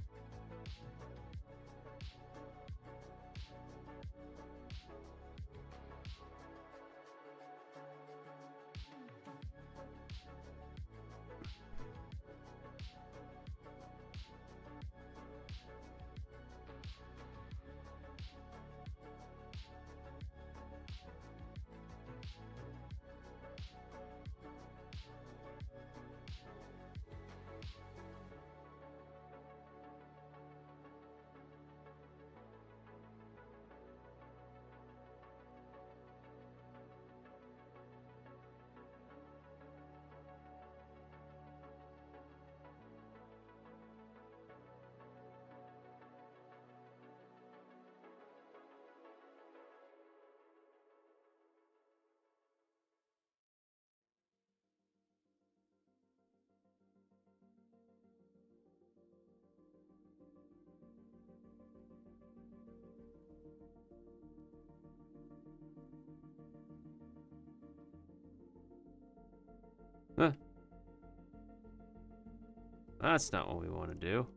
Huh. That's not what we want to do.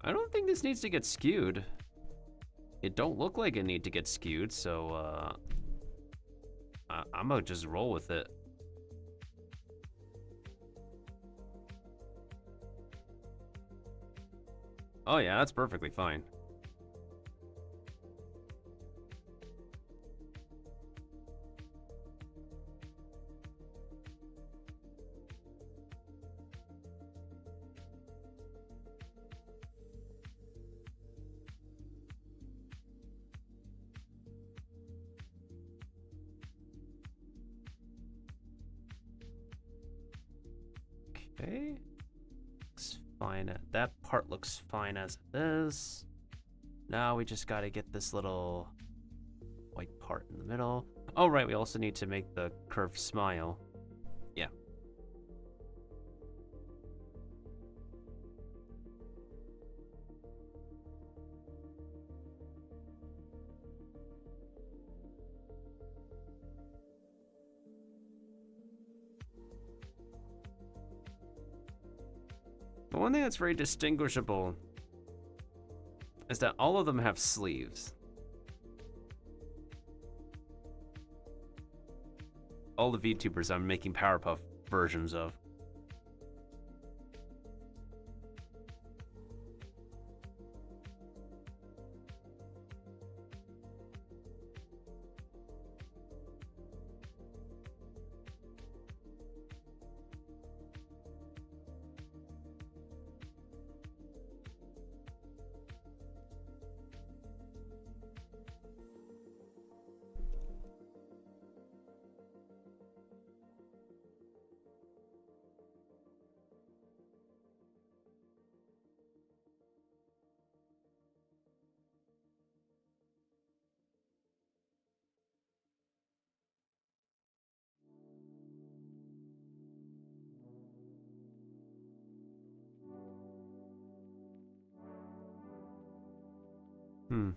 I don't think this needs to get skewed. It don't look like it need to get skewed, so I'm gonna just roll with it. Oh yeah, that's perfectly fine. Okay. Looks fine. That part looks fine as it is. Now we just gotta get this little white part in the middle. Oh right, we also need to make the curved smile. Yeah. But one thing that's very distinguishable is that all of them have sleeves. All the VTubers I'm making Powerpuff versions of. Hmm.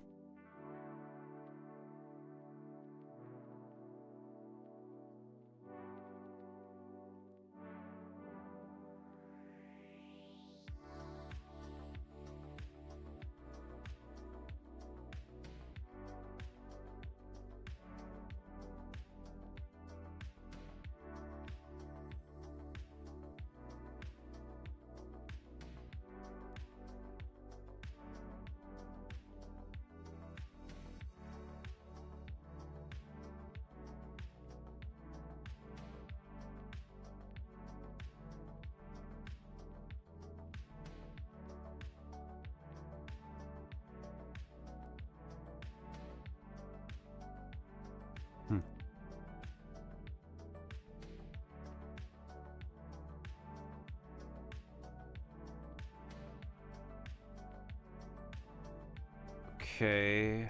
Okay.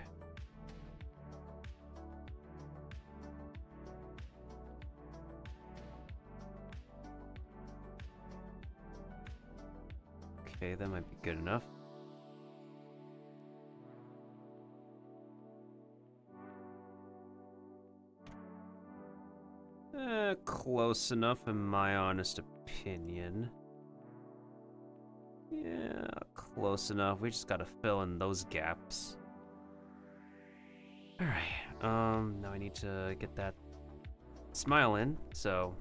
Okay, that might be good enough. Close enough in my honest opinion. Yeah, close enough. We just gotta fill in those gaps. Alright, now I need to get that smile in, so...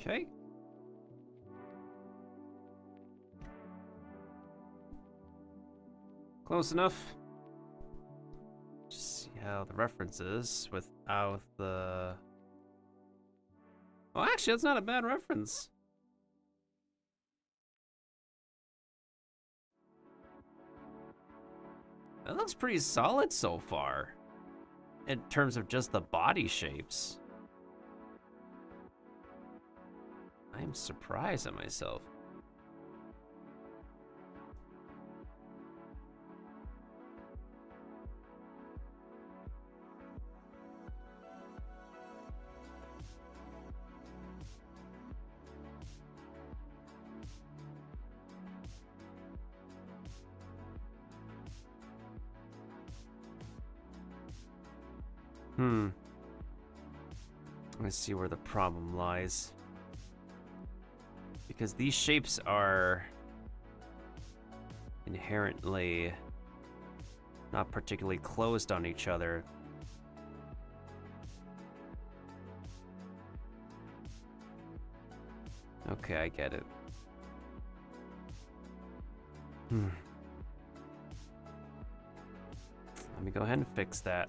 Okay. Close enough. Just see how the reference is without the... Well, actually, that's not a bad reference. That looks pretty solid so far. In terms of just the body shapes. I'm surprised at myself. Let's see where the problem lies. Because these shapes are inherently not particularly closed on each other. Okay, I get it. Let me go ahead and fix that.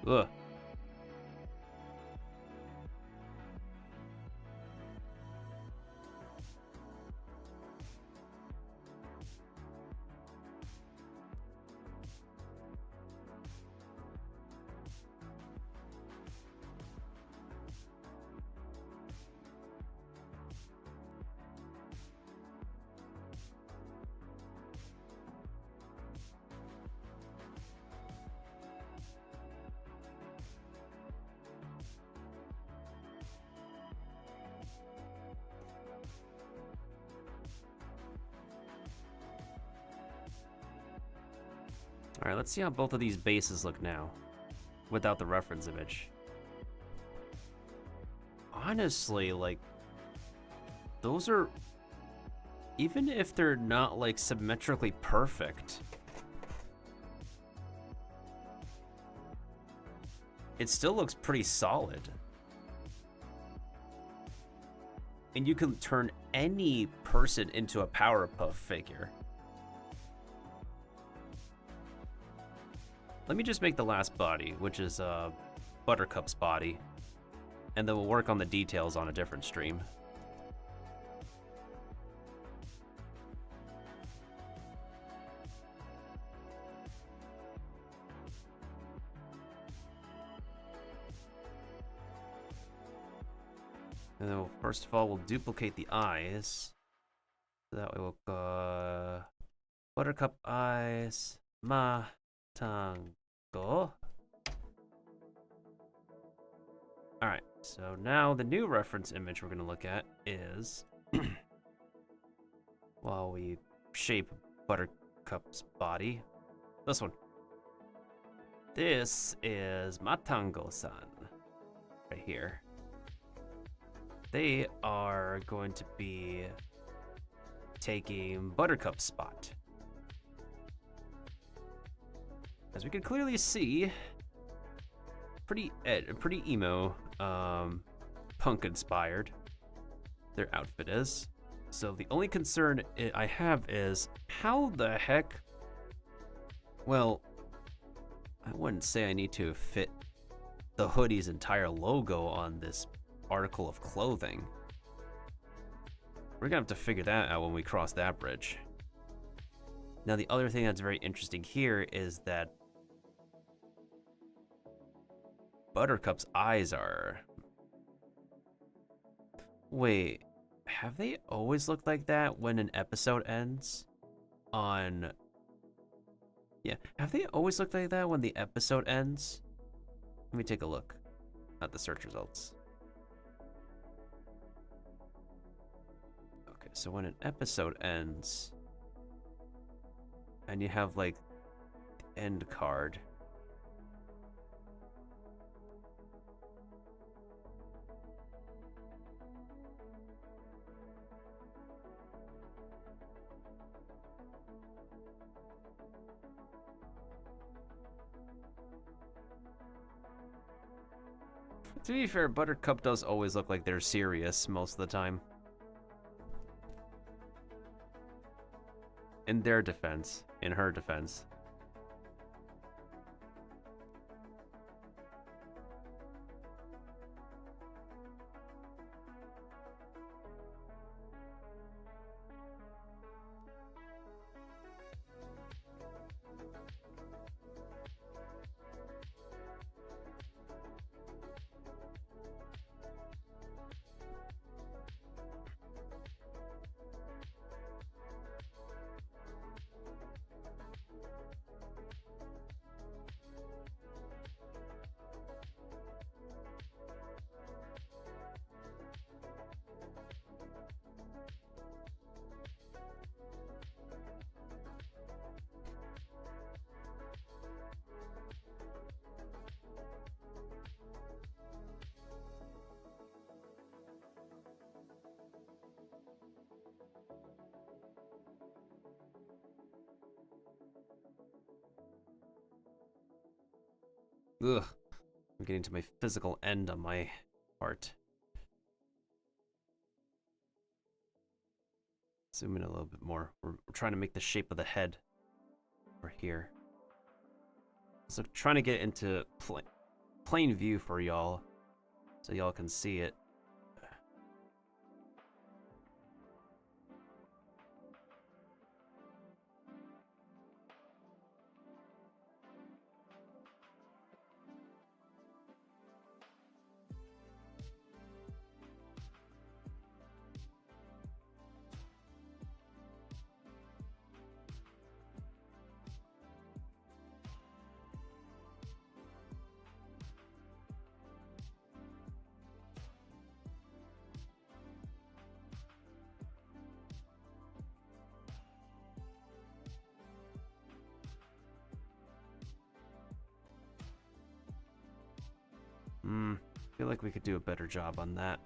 Ugh. All right, let's see how both of these bases look now without the reference image. Honestly, like, those are even if they're not like symmetrically perfect, it still looks pretty solid. And you can turn any person into a Powerpuff figure. Let me just make the last body, which is Buttercup's body. And then we'll work on the details on a different stream. And then first of all, we'll duplicate the eyes. So that way we'll go Buttercup eyes, Miltendo. Alright, so now the new reference image we're going to look at is, while we shape Buttercup's body, this one. This is Miltendo-san, right here. They are going to be taking Buttercup's spot. As we can clearly see, pretty emo, punk inspired their outfit is. So the only concern I have is how the heck, well, I wouldn't say I need to fit the hoodie's entire logo on this article of clothing. We're gonna have to figure that out when we cross that bridge. Now the other thing that's very interesting here is that Buttercup's eyes are... Wait, have they always looked like that when an episode ends? On... Yeah, have they always looked like that when the episode ends? Let me take a look at the search results. Okay, so when an episode ends, and you have like the end card. To be fair, Buttercup does always look like they're serious most of the time. In their defense, in her defense. Ugh, I'm getting to my physical end on my part. Zoom in a little bit more. We're trying to make the shape of the head over here. So trying to get into plain view for y'all, so y'all can see it. I feel like we could do a better job on that.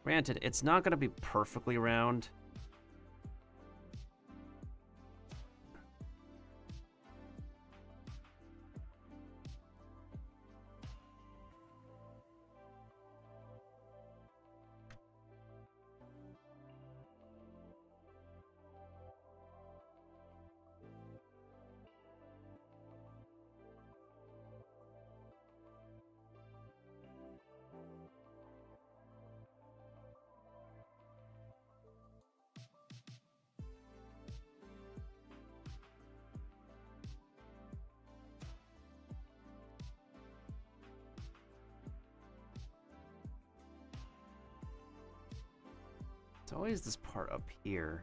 Granted, it's not going to be perfectly round, It's always this part up here.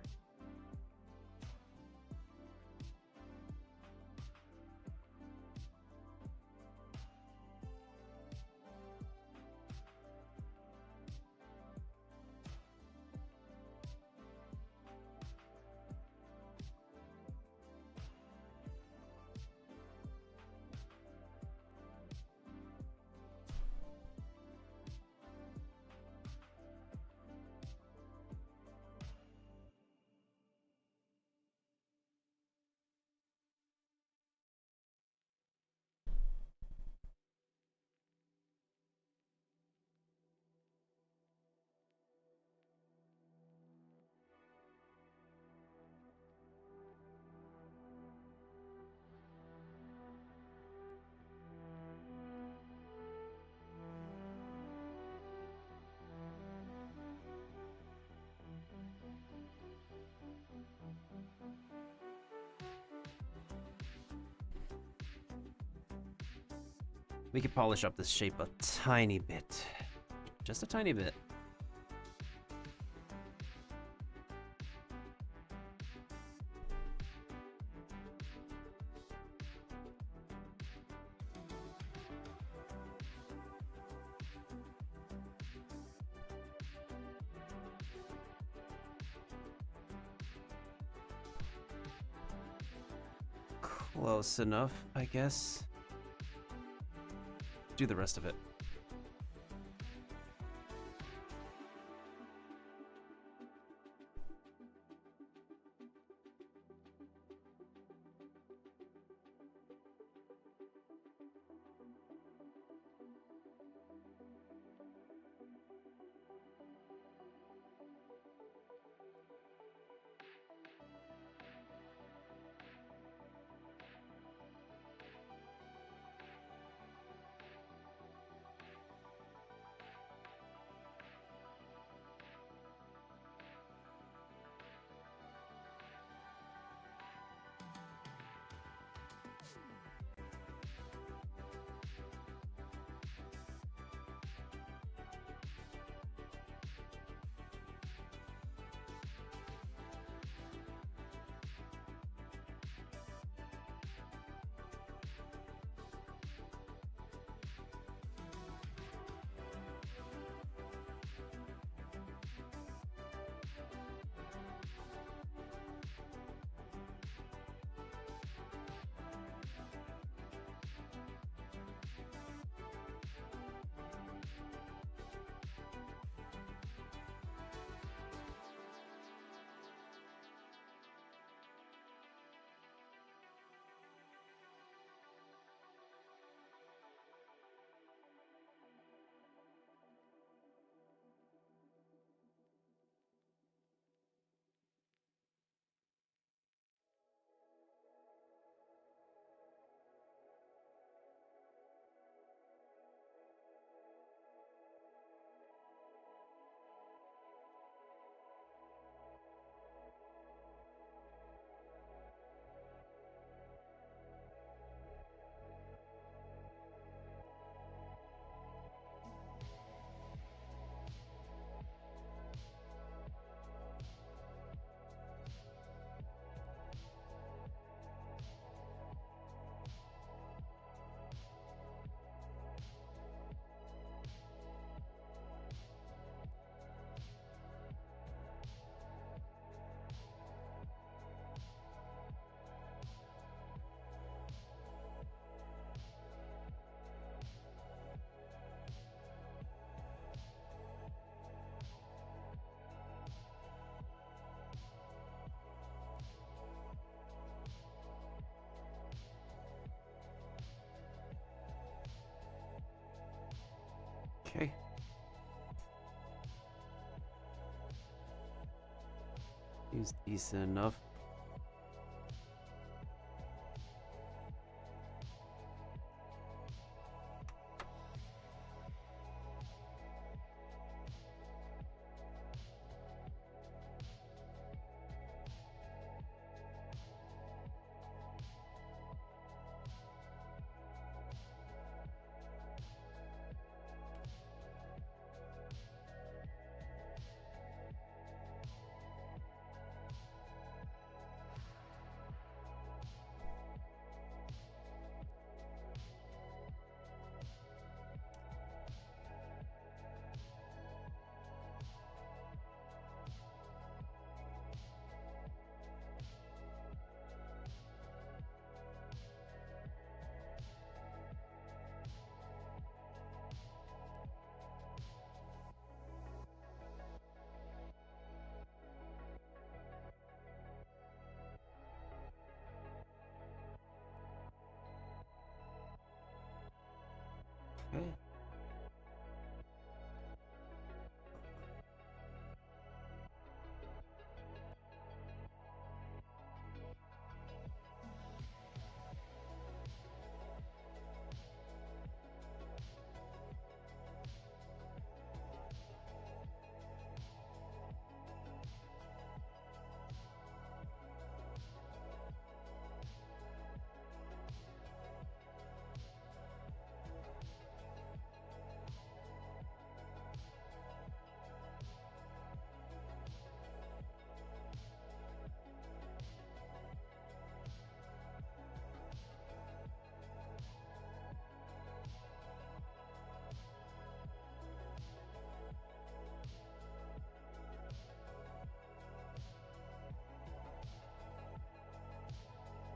We could polish up this shape a tiny bit. Just a tiny bit. Close enough, I guess. Do the rest of it. Okay. Seems decent enough. Okay.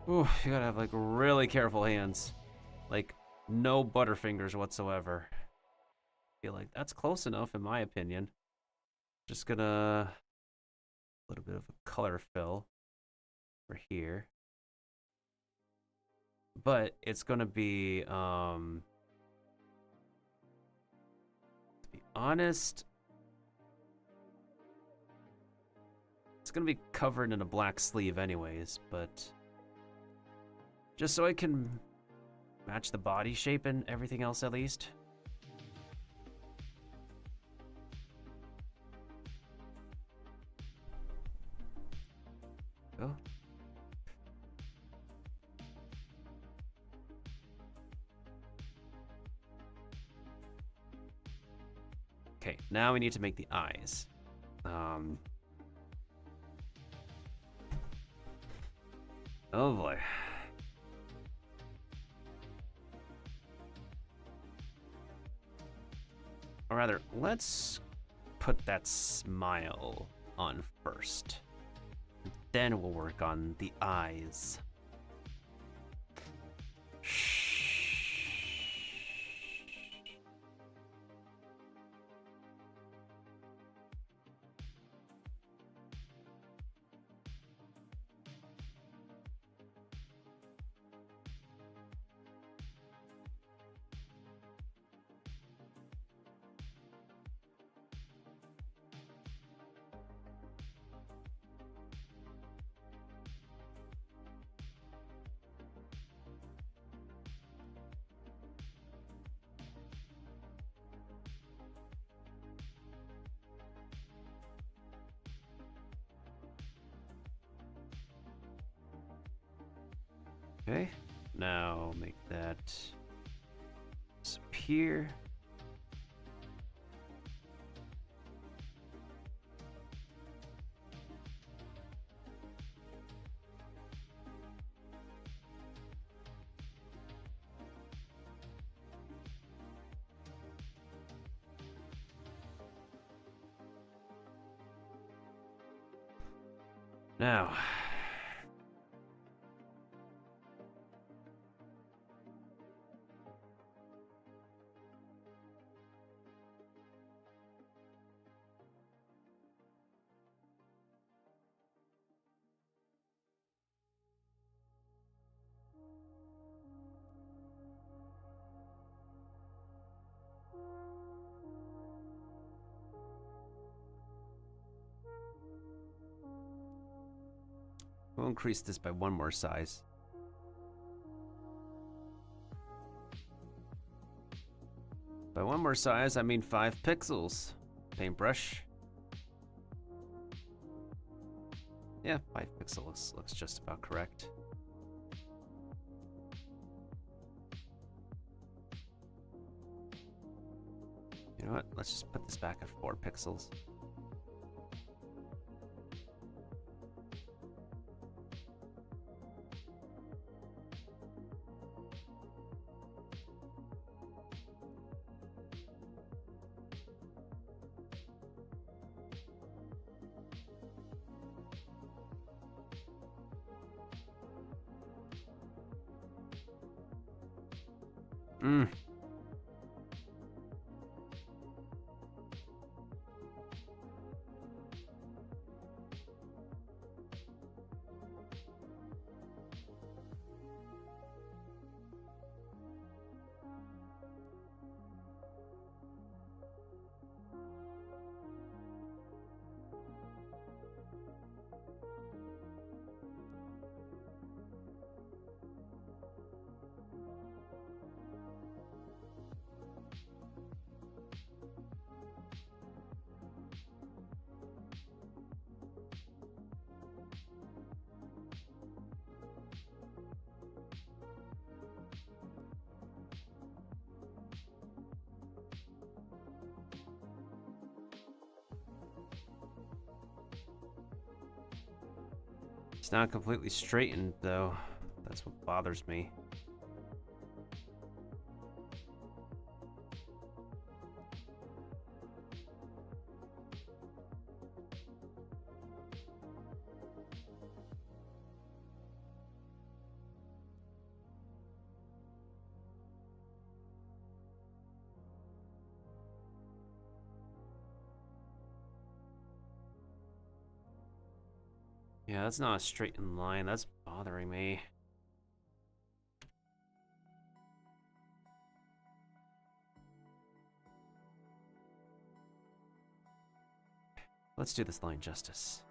Ooh, you gotta have like really careful hands. Like no butterfingers whatsoever. Feel like that's close enough in my opinion. Just gonna a little bit of a color fill for here. But it's gonna be to be honest, it's gonna be covered in a black sleeve anyways, but just so I can match the body shape and everything else at least. Go. Okay, now we need to make the eyes. Oh boy. Or rather, let's put that smile on first. Then we'll work on the eyes. Okay, now make that disappear. Now, we'll increase this by one more size. By one more size, I mean 5 pixels. Paintbrush. Yeah, 5 pixels looks just about correct. You know what? Let's just put this back at 4 pixels. It's not completely straightened, though. That's what bothers me. Yeah, that's not a straightened line. That's bothering me. Let's do this line justice.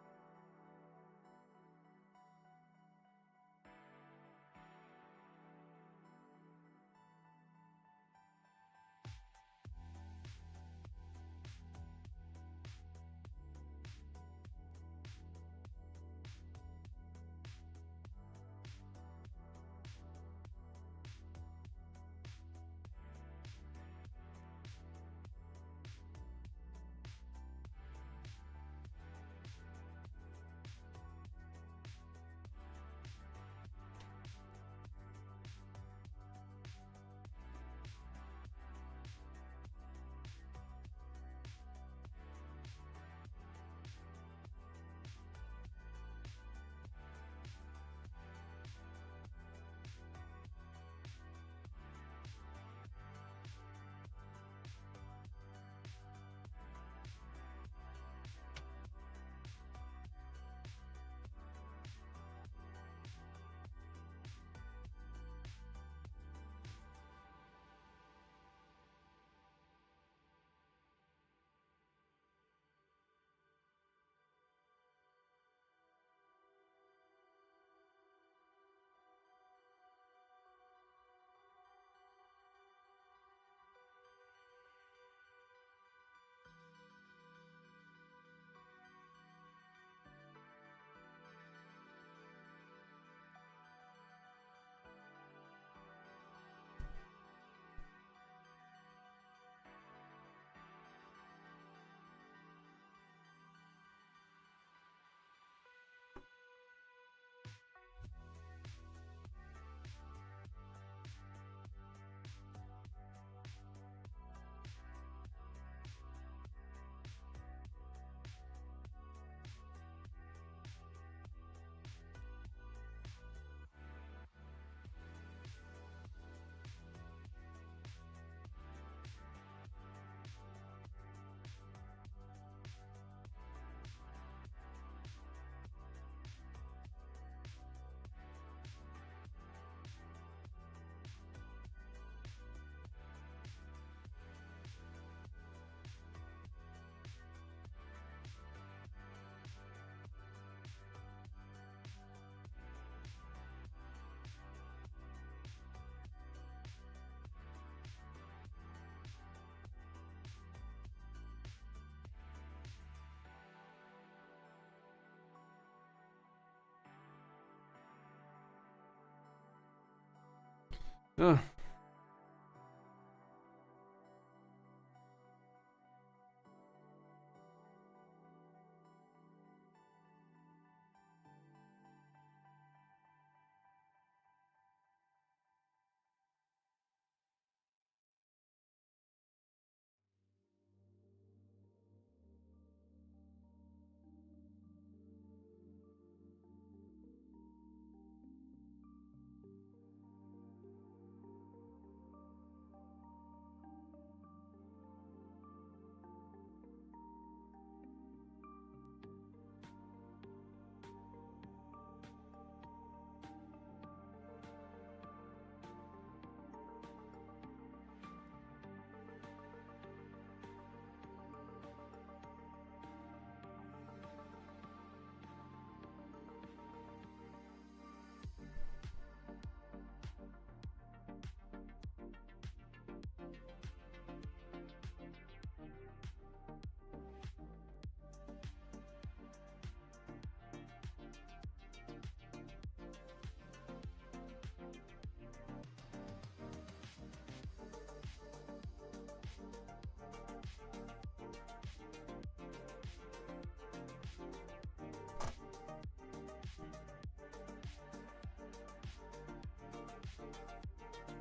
Ugh.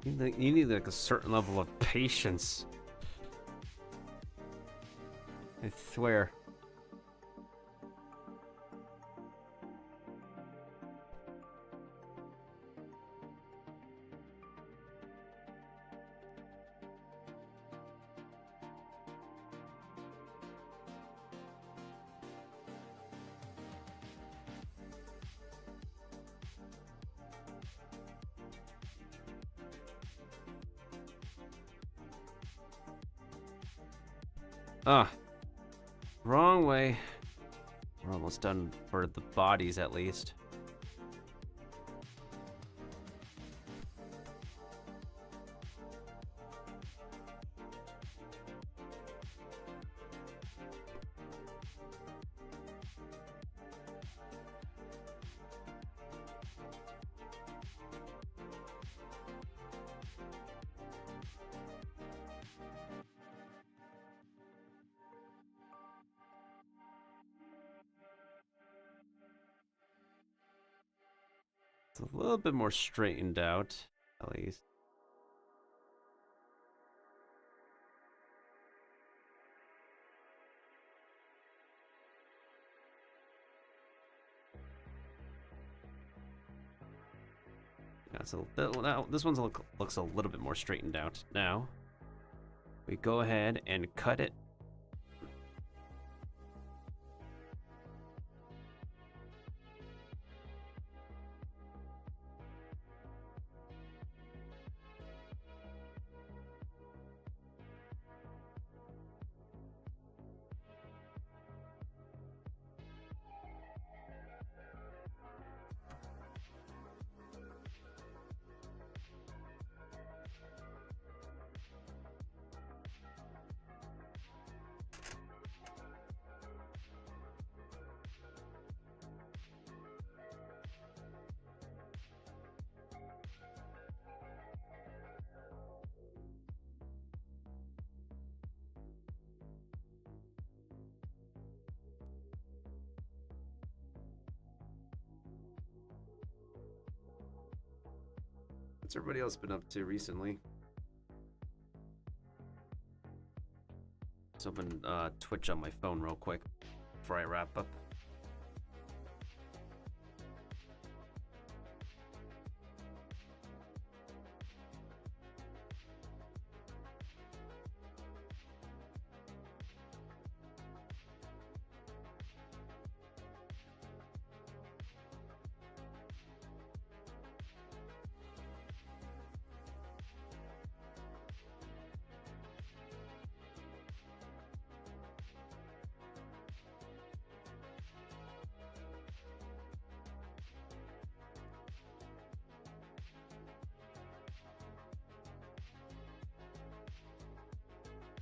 You need like a certain level of patience. I swear. Ah, wrong way. We're almost done for the bodies, at least. It's a little bit more straightened out, at least. Yeah, so this one looks a little bit more straightened out. Now, we go ahead and cut it. What's everybody else been up to recently? Let's open Twitch on my phone real quick before I wrap up.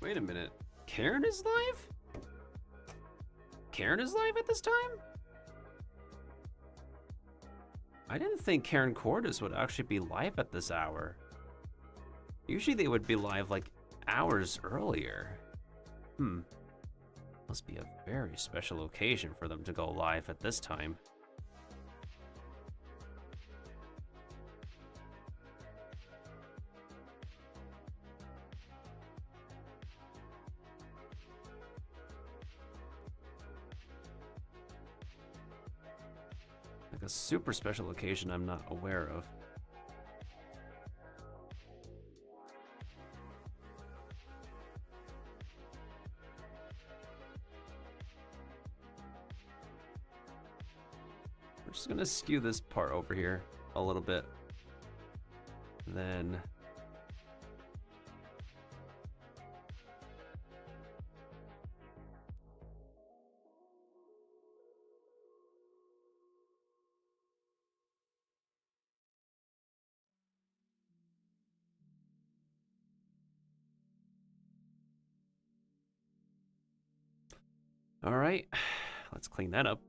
Wait a minute. Karen is live? Karen is live at this time? I didn't think Karen Cordes would actually be live at this hour. Usually they would be live like hours earlier. Must be a very special occasion for them to go live at this time. Like a super special occasion I'm not aware of. We're just gonna skew this part over here a little bit. Then all right, let's clean that up.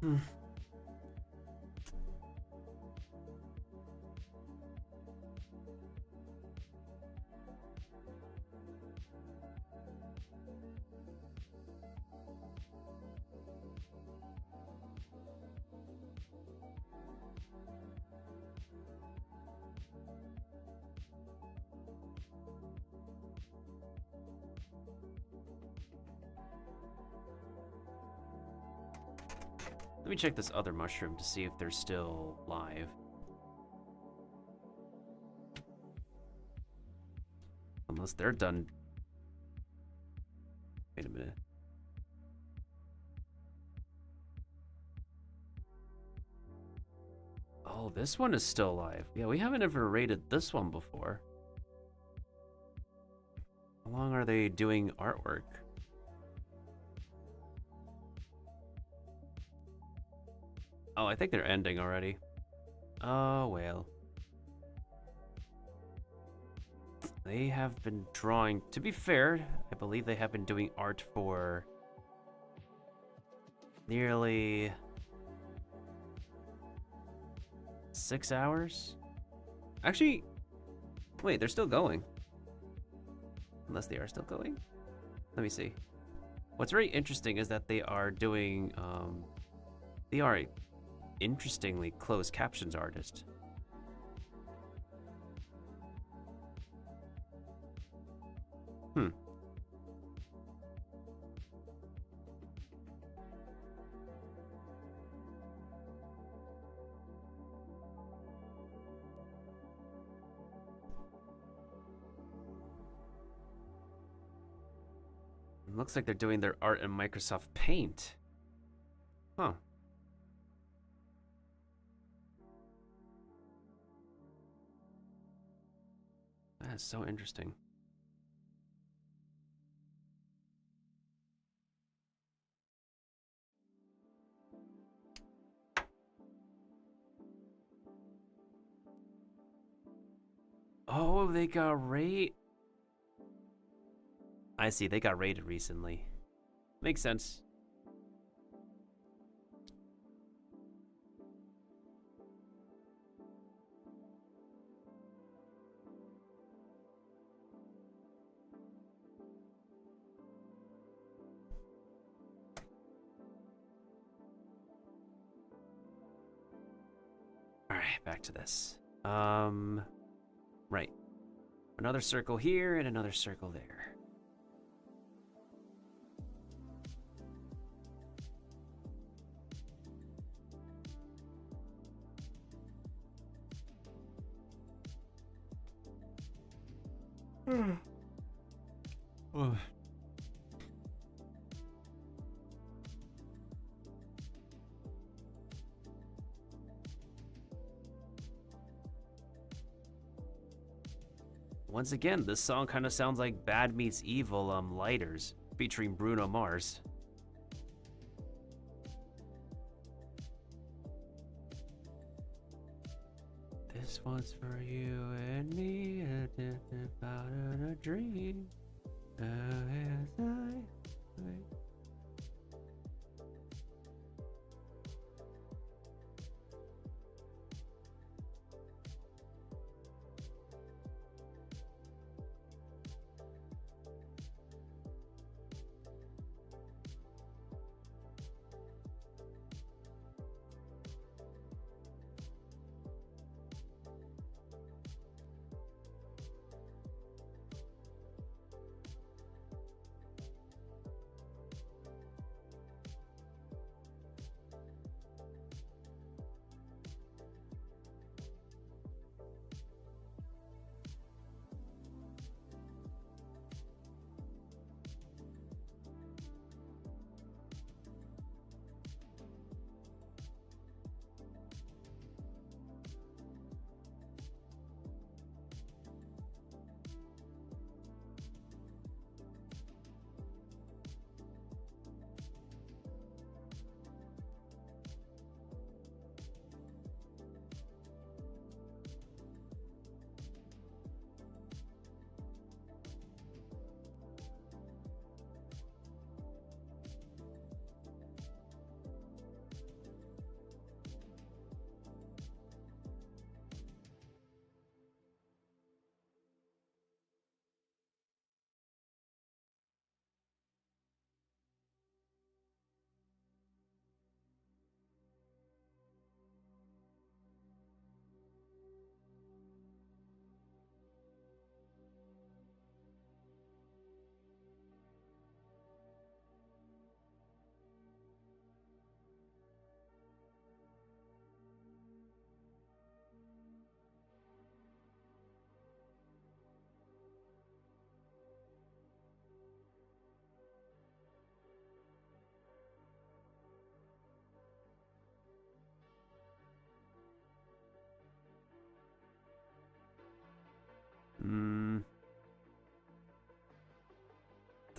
Hmm. Let me check this other mushroom to see if they're still live. Unless they're done. Wait a minute. Oh, this one is still alive. Yeah, we haven't ever rated this one before. How long are they doing artwork? Oh, I think they're ending already. Oh, well. They have been drawing, to be fair, I believe they have been doing art for nearly 6 hours? Actually, wait, they're still going. Unless they are still going. Let me see. What's very interesting is that they are doing, they are a interestingly closed captions artist. Hmm. It looks like they're doing their art in Microsoft Paint. Huh. That is so interesting. Oh, they got rated. I see, they got rated recently. Makes sense. Alright, back to this. Right. Another circle here and another circle there. Ugh. Once again, this song kind of sounds like Bad Meets Evil Lighters, featuring Bruno Mars. This one's for you and me, about a dream.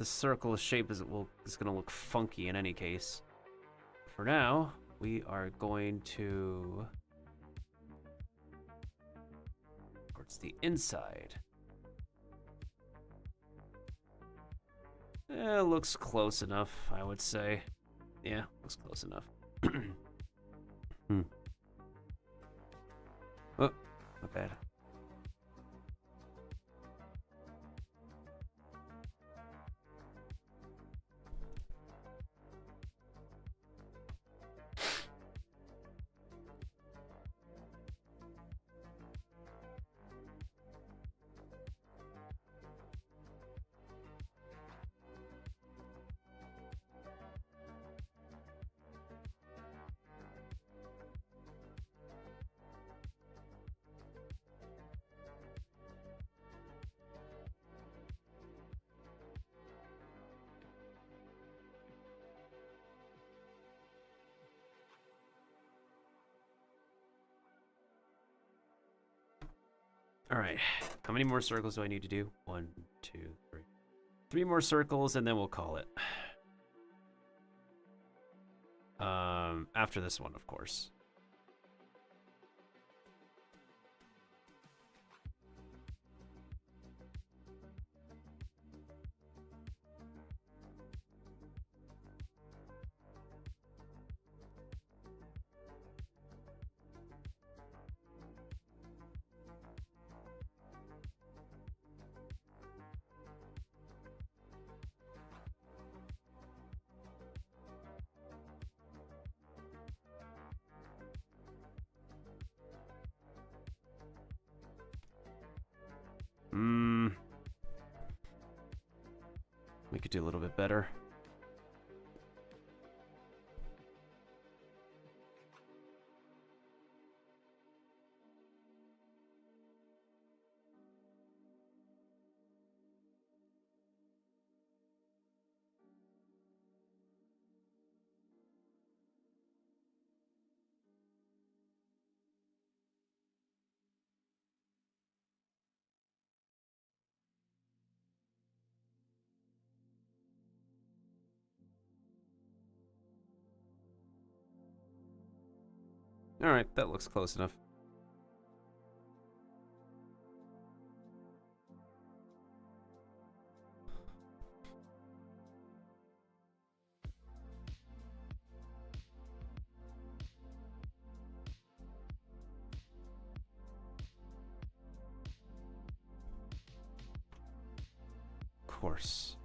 the circle shape is going to look funky in any case. For now, we are going to towards the inside. Looks close enough, I would say. Yeah, looks close enough. Oh, not bad. All right, how many more circles do I need to do? 1, 2, 3. 3 more circles, and then we'll call it. After this one, of course. We could do a little bit better. All right, that looks close enough. Of course.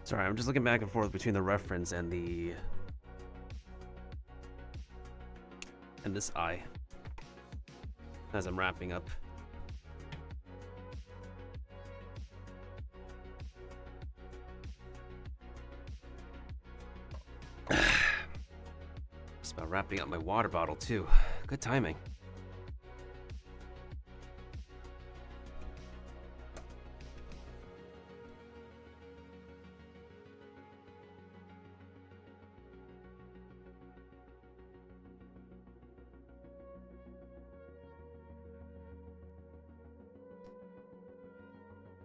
Sorry, I'm just looking back and forth between the reference and this eye as I'm wrapping up. Just about wrapping up my water bottle too. Good timing.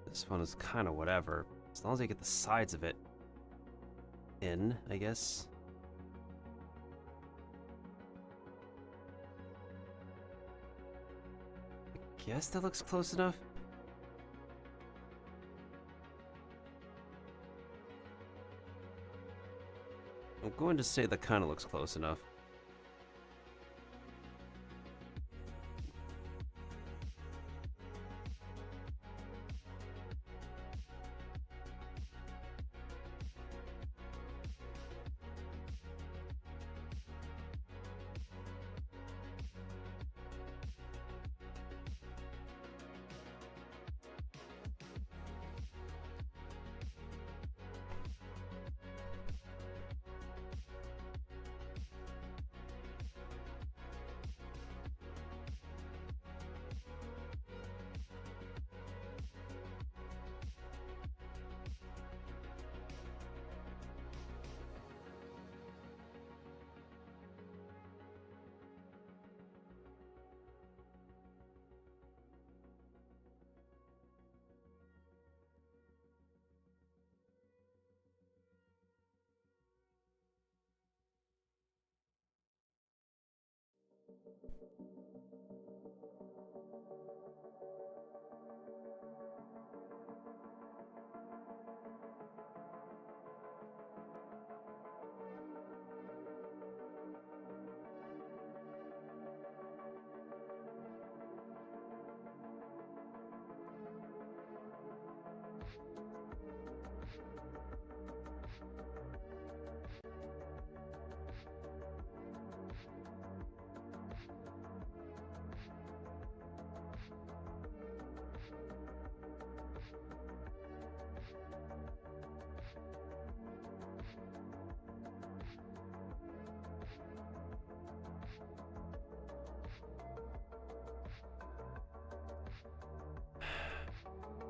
This one is kind of whatever, as long as I get the sides of it in, I guess. I guess that looks close enough. I'm going to say that kind of looks close enough.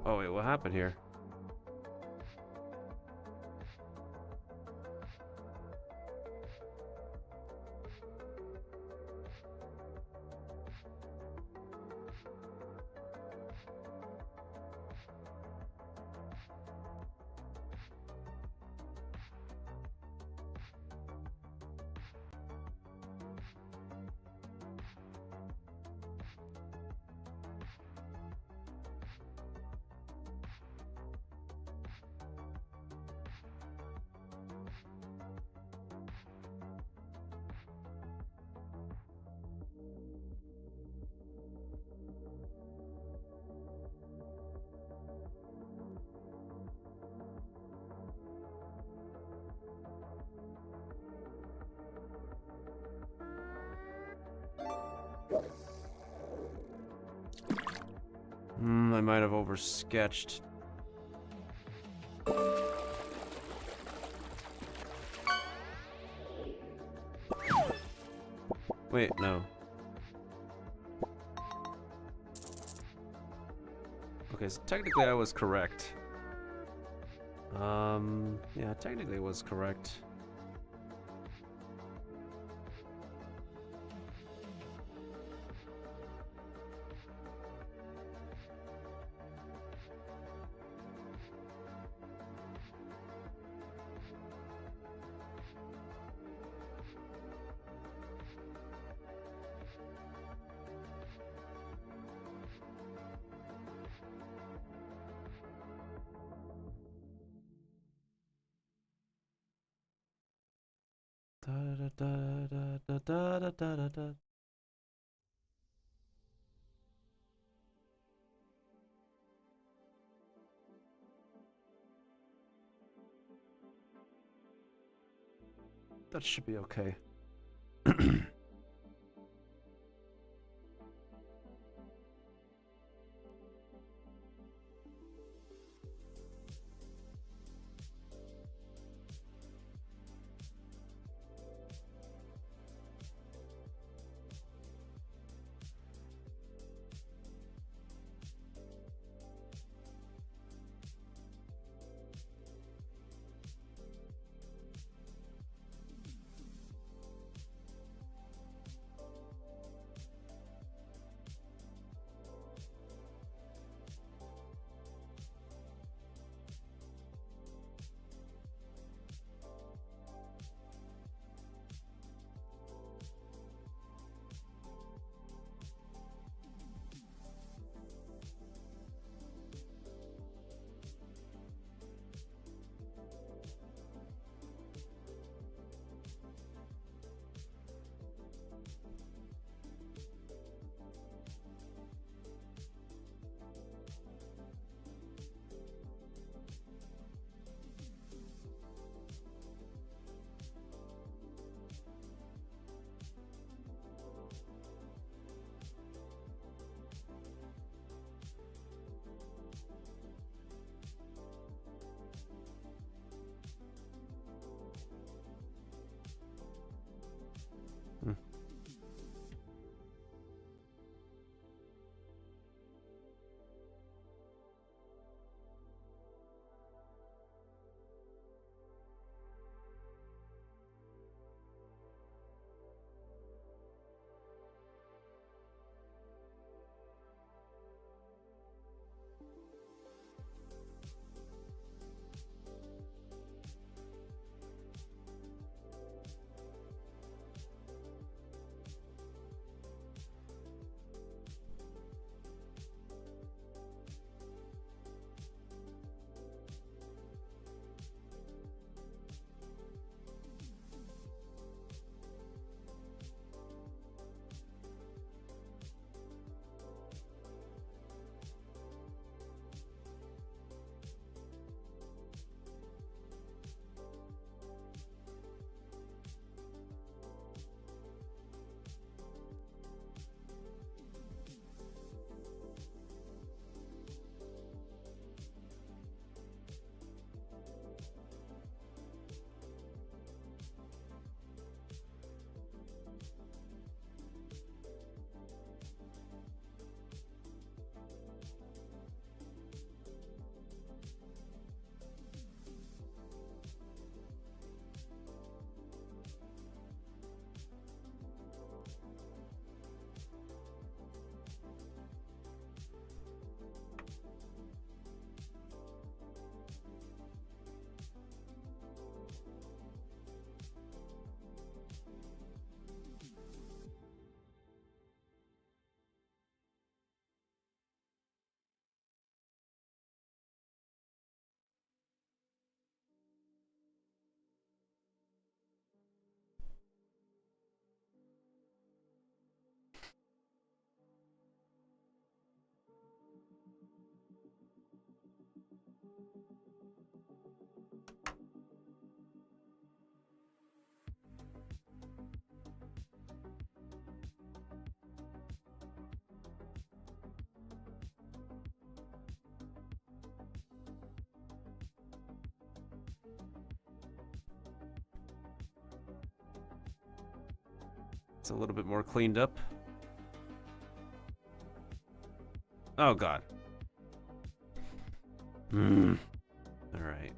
Oh wait, what happened here? might have oversketched. Wait, no. Okay, so technically I was correct. Yeah, technically it was correct. Da, da, da, da, da, da, da, da, da. That should be okay. It's a little bit more cleaned up. Oh god. Alright.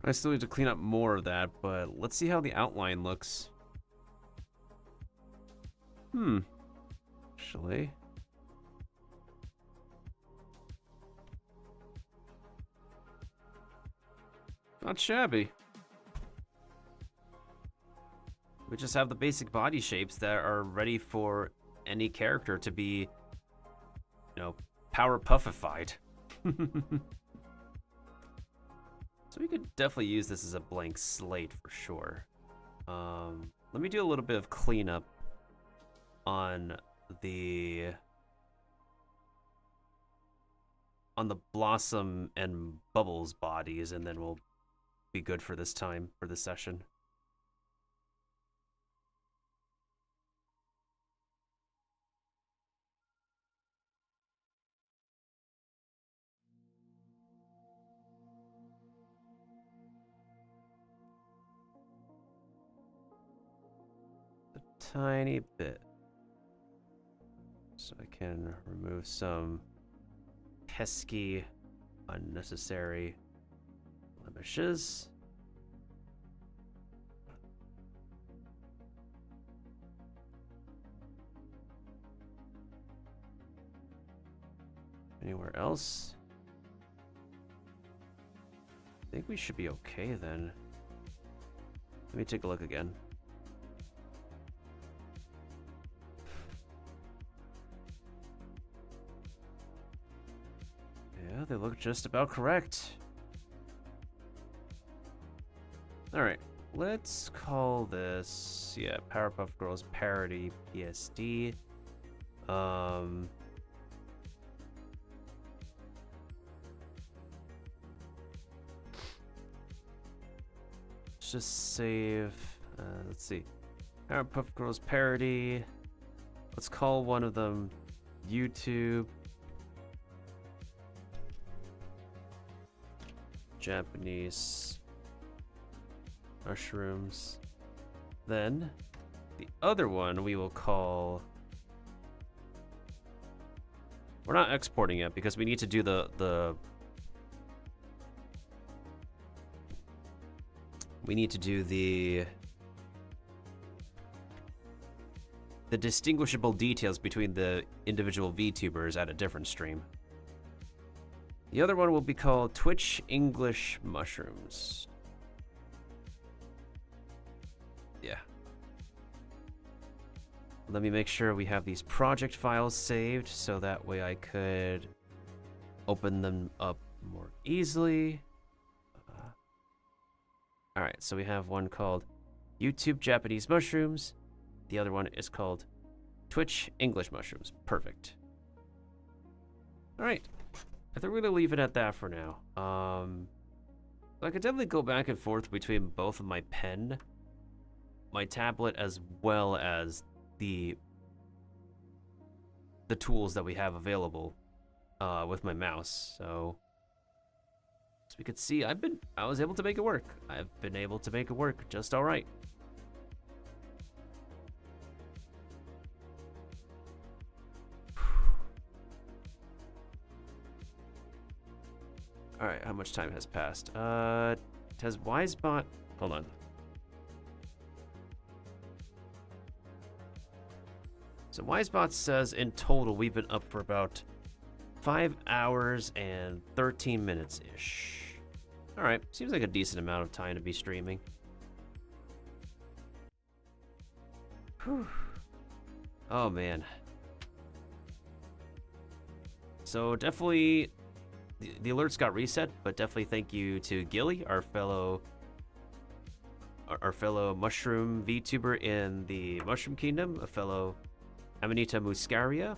I still need to clean up more of that, but let's see how the outline looks. Actually. Not shabby. We just have the basic body shapes that are ready for any character to be, you know, power puffified. So we could definitely use this as a blank slate for sure. Let me do a little bit of cleanup on the Blossom and Bubbles bodies, and then we'll be good for this time, for this session. A tiny bit. So I can remove some pesky, unnecessary blemishes. Anywhere else? I think we should be okay then. Let me take a look again. they look just about correct. Alright, let's call this, yeah, Powerpuff Girls Parody PSD. Let's just save, let's see, Powerpuff Girls Parody. Let's call one of them YouTube Japanese mushrooms. Then the other one we will call, we're not exporting it because we need to do the distinguishable details between the individual VTubers at a different stream. The other one will be called Twitch English Mushrooms. Yeah. Let me make sure we have these project files saved so that way I could open them up more easily. Alright, so we have one called YouTube Japanese Mushrooms. The other one is called Twitch English Mushrooms. Perfect. Alright. I think we're going to leave it at that for now. I could definitely go back and forth between both of my pen, my tablet, as well as the tools that we have available with my mouse. So as we could see, I was able to make it work. I've been able to make it work just all right. All right, how much time has passed? Has Wisebot, hold on. So Wisebot says in total we've been up for about 5 hours and 13 minutes-ish. All right, seems like a decent amount of time to be streaming. Whew. Oh man. So definitely, the alerts got reset, but definitely thank you to Gilly, our fellow mushroom VTuber in the Mushroom Kingdom, a fellow Amanita Muscaria,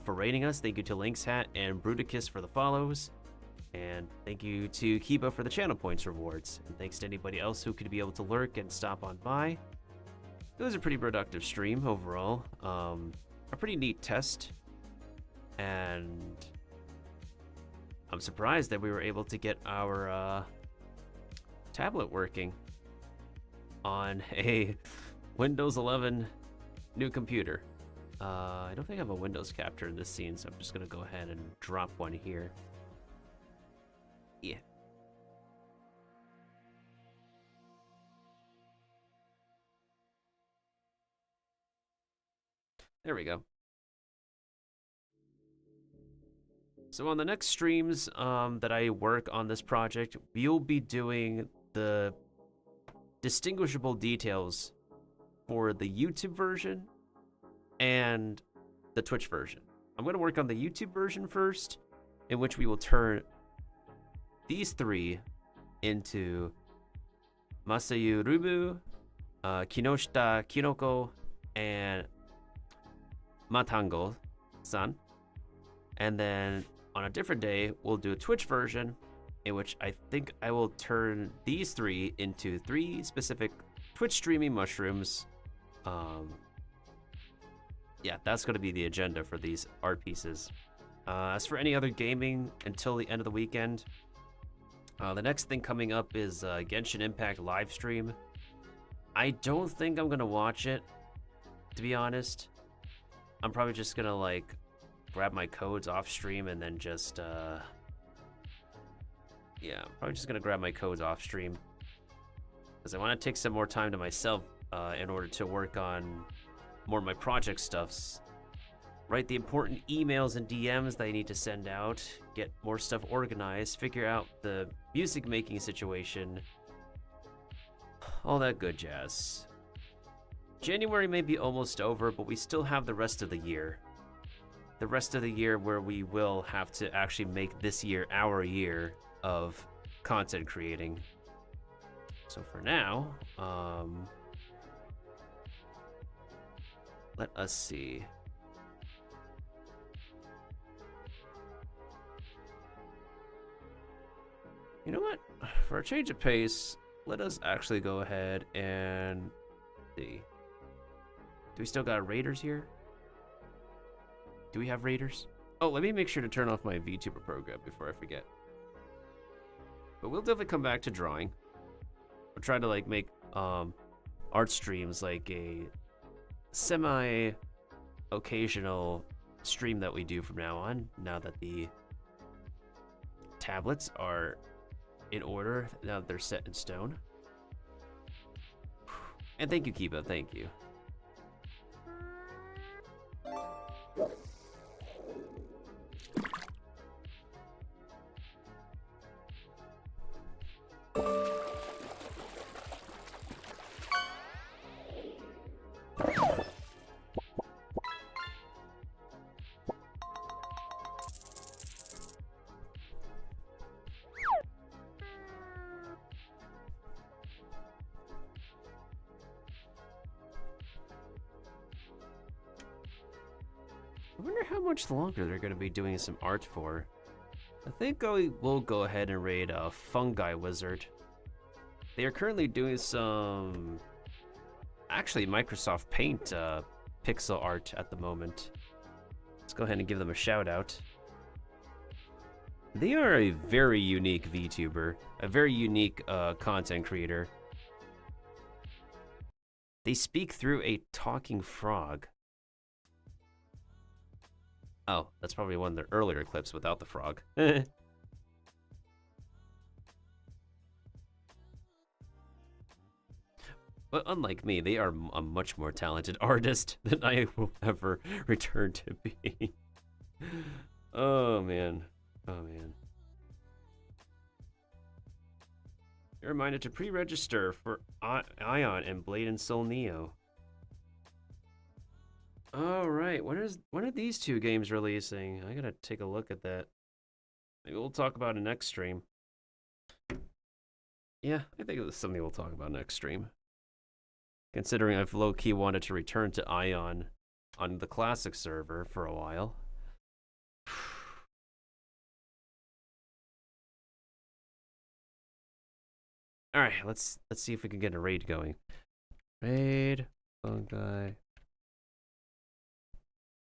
for rating us. Thank you to Lynx Hat and Bruticus for the follows. And thank you to Kiba for the channel points rewards. And thanks to anybody else who could be able to lurk and stop on by. It was a pretty productive stream overall. A pretty neat test. And I'm surprised that we were able to get our tablet working on a Windows 11 new computer. I don't think I have a Windows capture in this scene, so I'm just gonna go ahead and drop one here. Yeah. There we go. So on the next streams that I work on this project, we'll be doing the distinguishable details for the YouTube version and the Twitch version. I'm going to work on the YouTube version first, in which we will turn these three into Masayu Rubu, Kinoshita Kinoko, and Matango-san. And then on a different day, we'll do a Twitch version, in which I think I will turn these three into 3 specific Twitch streaming mushrooms. Yeah, that's going to be the agenda for these art pieces. As for any other gaming until the end of the weekend, the next thing coming up is Genshin Impact live stream. I don't think I'm going to watch it, to be honest. I'm probably just going to like grab my codes off stream and then just yeah, probably just gonna grab my codes off stream because I want to take some more time to myself in order to work on more of my project stuffs, write the important emails and DMs that I need to send out, get more stuff organized, figure out the music making situation, all that good jazz. January may be almost over, but we still have the rest of the year. the rest of the year where we will have to actually make this year our year of content creating. So for now, let us see. You know what? For a change of pace, let us actually go ahead and see. Do we still got raiders here? Do we have raiders? Oh, let me make sure to turn off my Vtuber program before I forget. But we'll definitely come back to drawing. We'll try to like make art streams like a semi-occasional stream that we do from now on, now that the tablets are in order, now that they're set in stone. And thank you, Kiba, thank you. I wonder how much longer they're going to be doing some art for. I think we'll go ahead and raid a Fungi Wizard. They are currently doing some, actually, Microsoft Paint pixel art at the moment. Let's go ahead and give them a shout out. They are a very unique VTuber, a very unique content creator. They speak through a talking frog. Oh, that's probably one of their earlier clips without the frog. But unlike me, they are a much more talented artist than I will ever return to be. Oh, man. Oh, man. You're reminded to pre-register for Ion and Blade and Soul Neo. All right, when are these two games releasing? I gotta take a look at that. Maybe we'll talk about it next stream. Yeah, I think it's something we'll talk about next stream. Considering I've low-key wanted to return to Ion on the classic server for a while. All right, let's see if we can get a raid going. Raid, Fungi.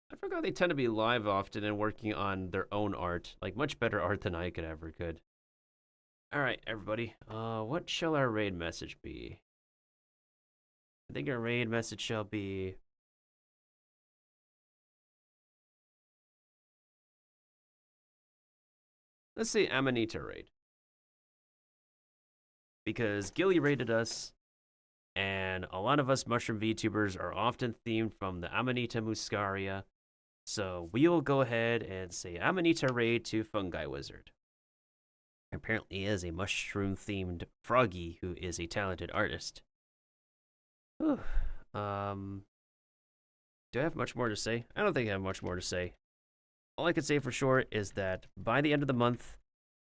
I forgot they tend to be live often and working on their own art, like much better art than I could. All right, everybody. What shall our raid message be? I think our raid message shall be... Let's say Amanita raid. Because Gilly raided us, and a lot of us mushroom VTubers are often themed from the Amanita Muscaria. So we'll go ahead and say Amanita raid to Fungi Wizard. Apparently is a mushroom-themed froggy who is a talented artist. Whew. Do I have much more to say? I don't think I have much more to say. All I can say for sure is that by the end of the month,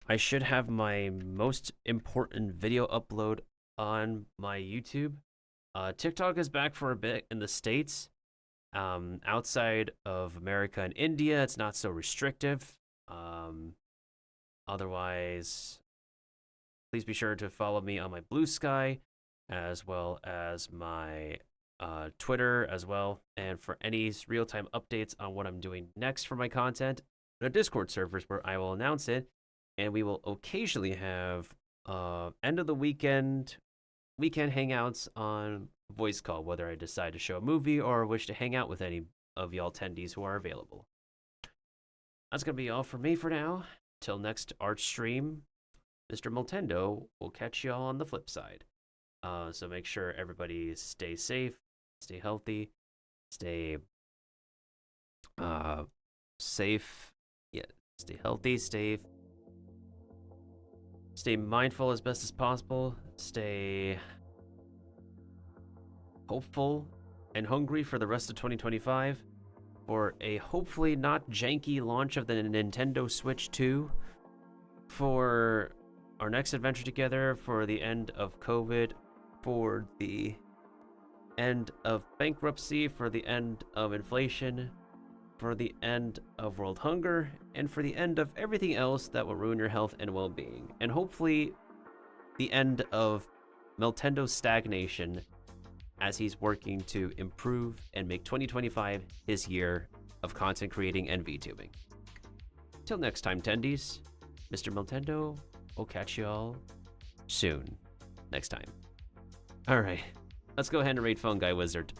I should have my most important video upload on my YouTube. TikTok is back for a bit in the States. Outside of America and India, it's not so restrictive. Otherwise, please be sure to follow me on my Blue Sky, as well as my Twitter as well. And for any real-time updates on what I'm doing next for my content, the Discord servers where I will announce it. And we will occasionally have end of the weekend hangouts on voice call, whether I decide to show a movie or wish to hang out with any of y'all attendees who are available. That's gonna be all for me for now. Till next art stream, Mr. Miltendo will catch y'all on the flip side. So make sure everybody stay safe, stay healthy, stay safe. Yeah, stay healthy, stay mindful as best as possible, stay hopeful and hungry for the rest of 2025, for a hopefully not janky launch of the Nintendo Switch 2, for our next adventure together, for the end of COVID, for the end of bankruptcy, for the end of inflation, for the end of world hunger, and for the end of everything else that will ruin your health and well-being. And hopefully the end of Miltendo's stagnation as he's working to improve and make 2025 his year of content creating and VTubing. Till next time, tendies, Mr. Miltendo will catch y'all soon. Next time. All right, let's go ahead and raid Phone Guy Wizard.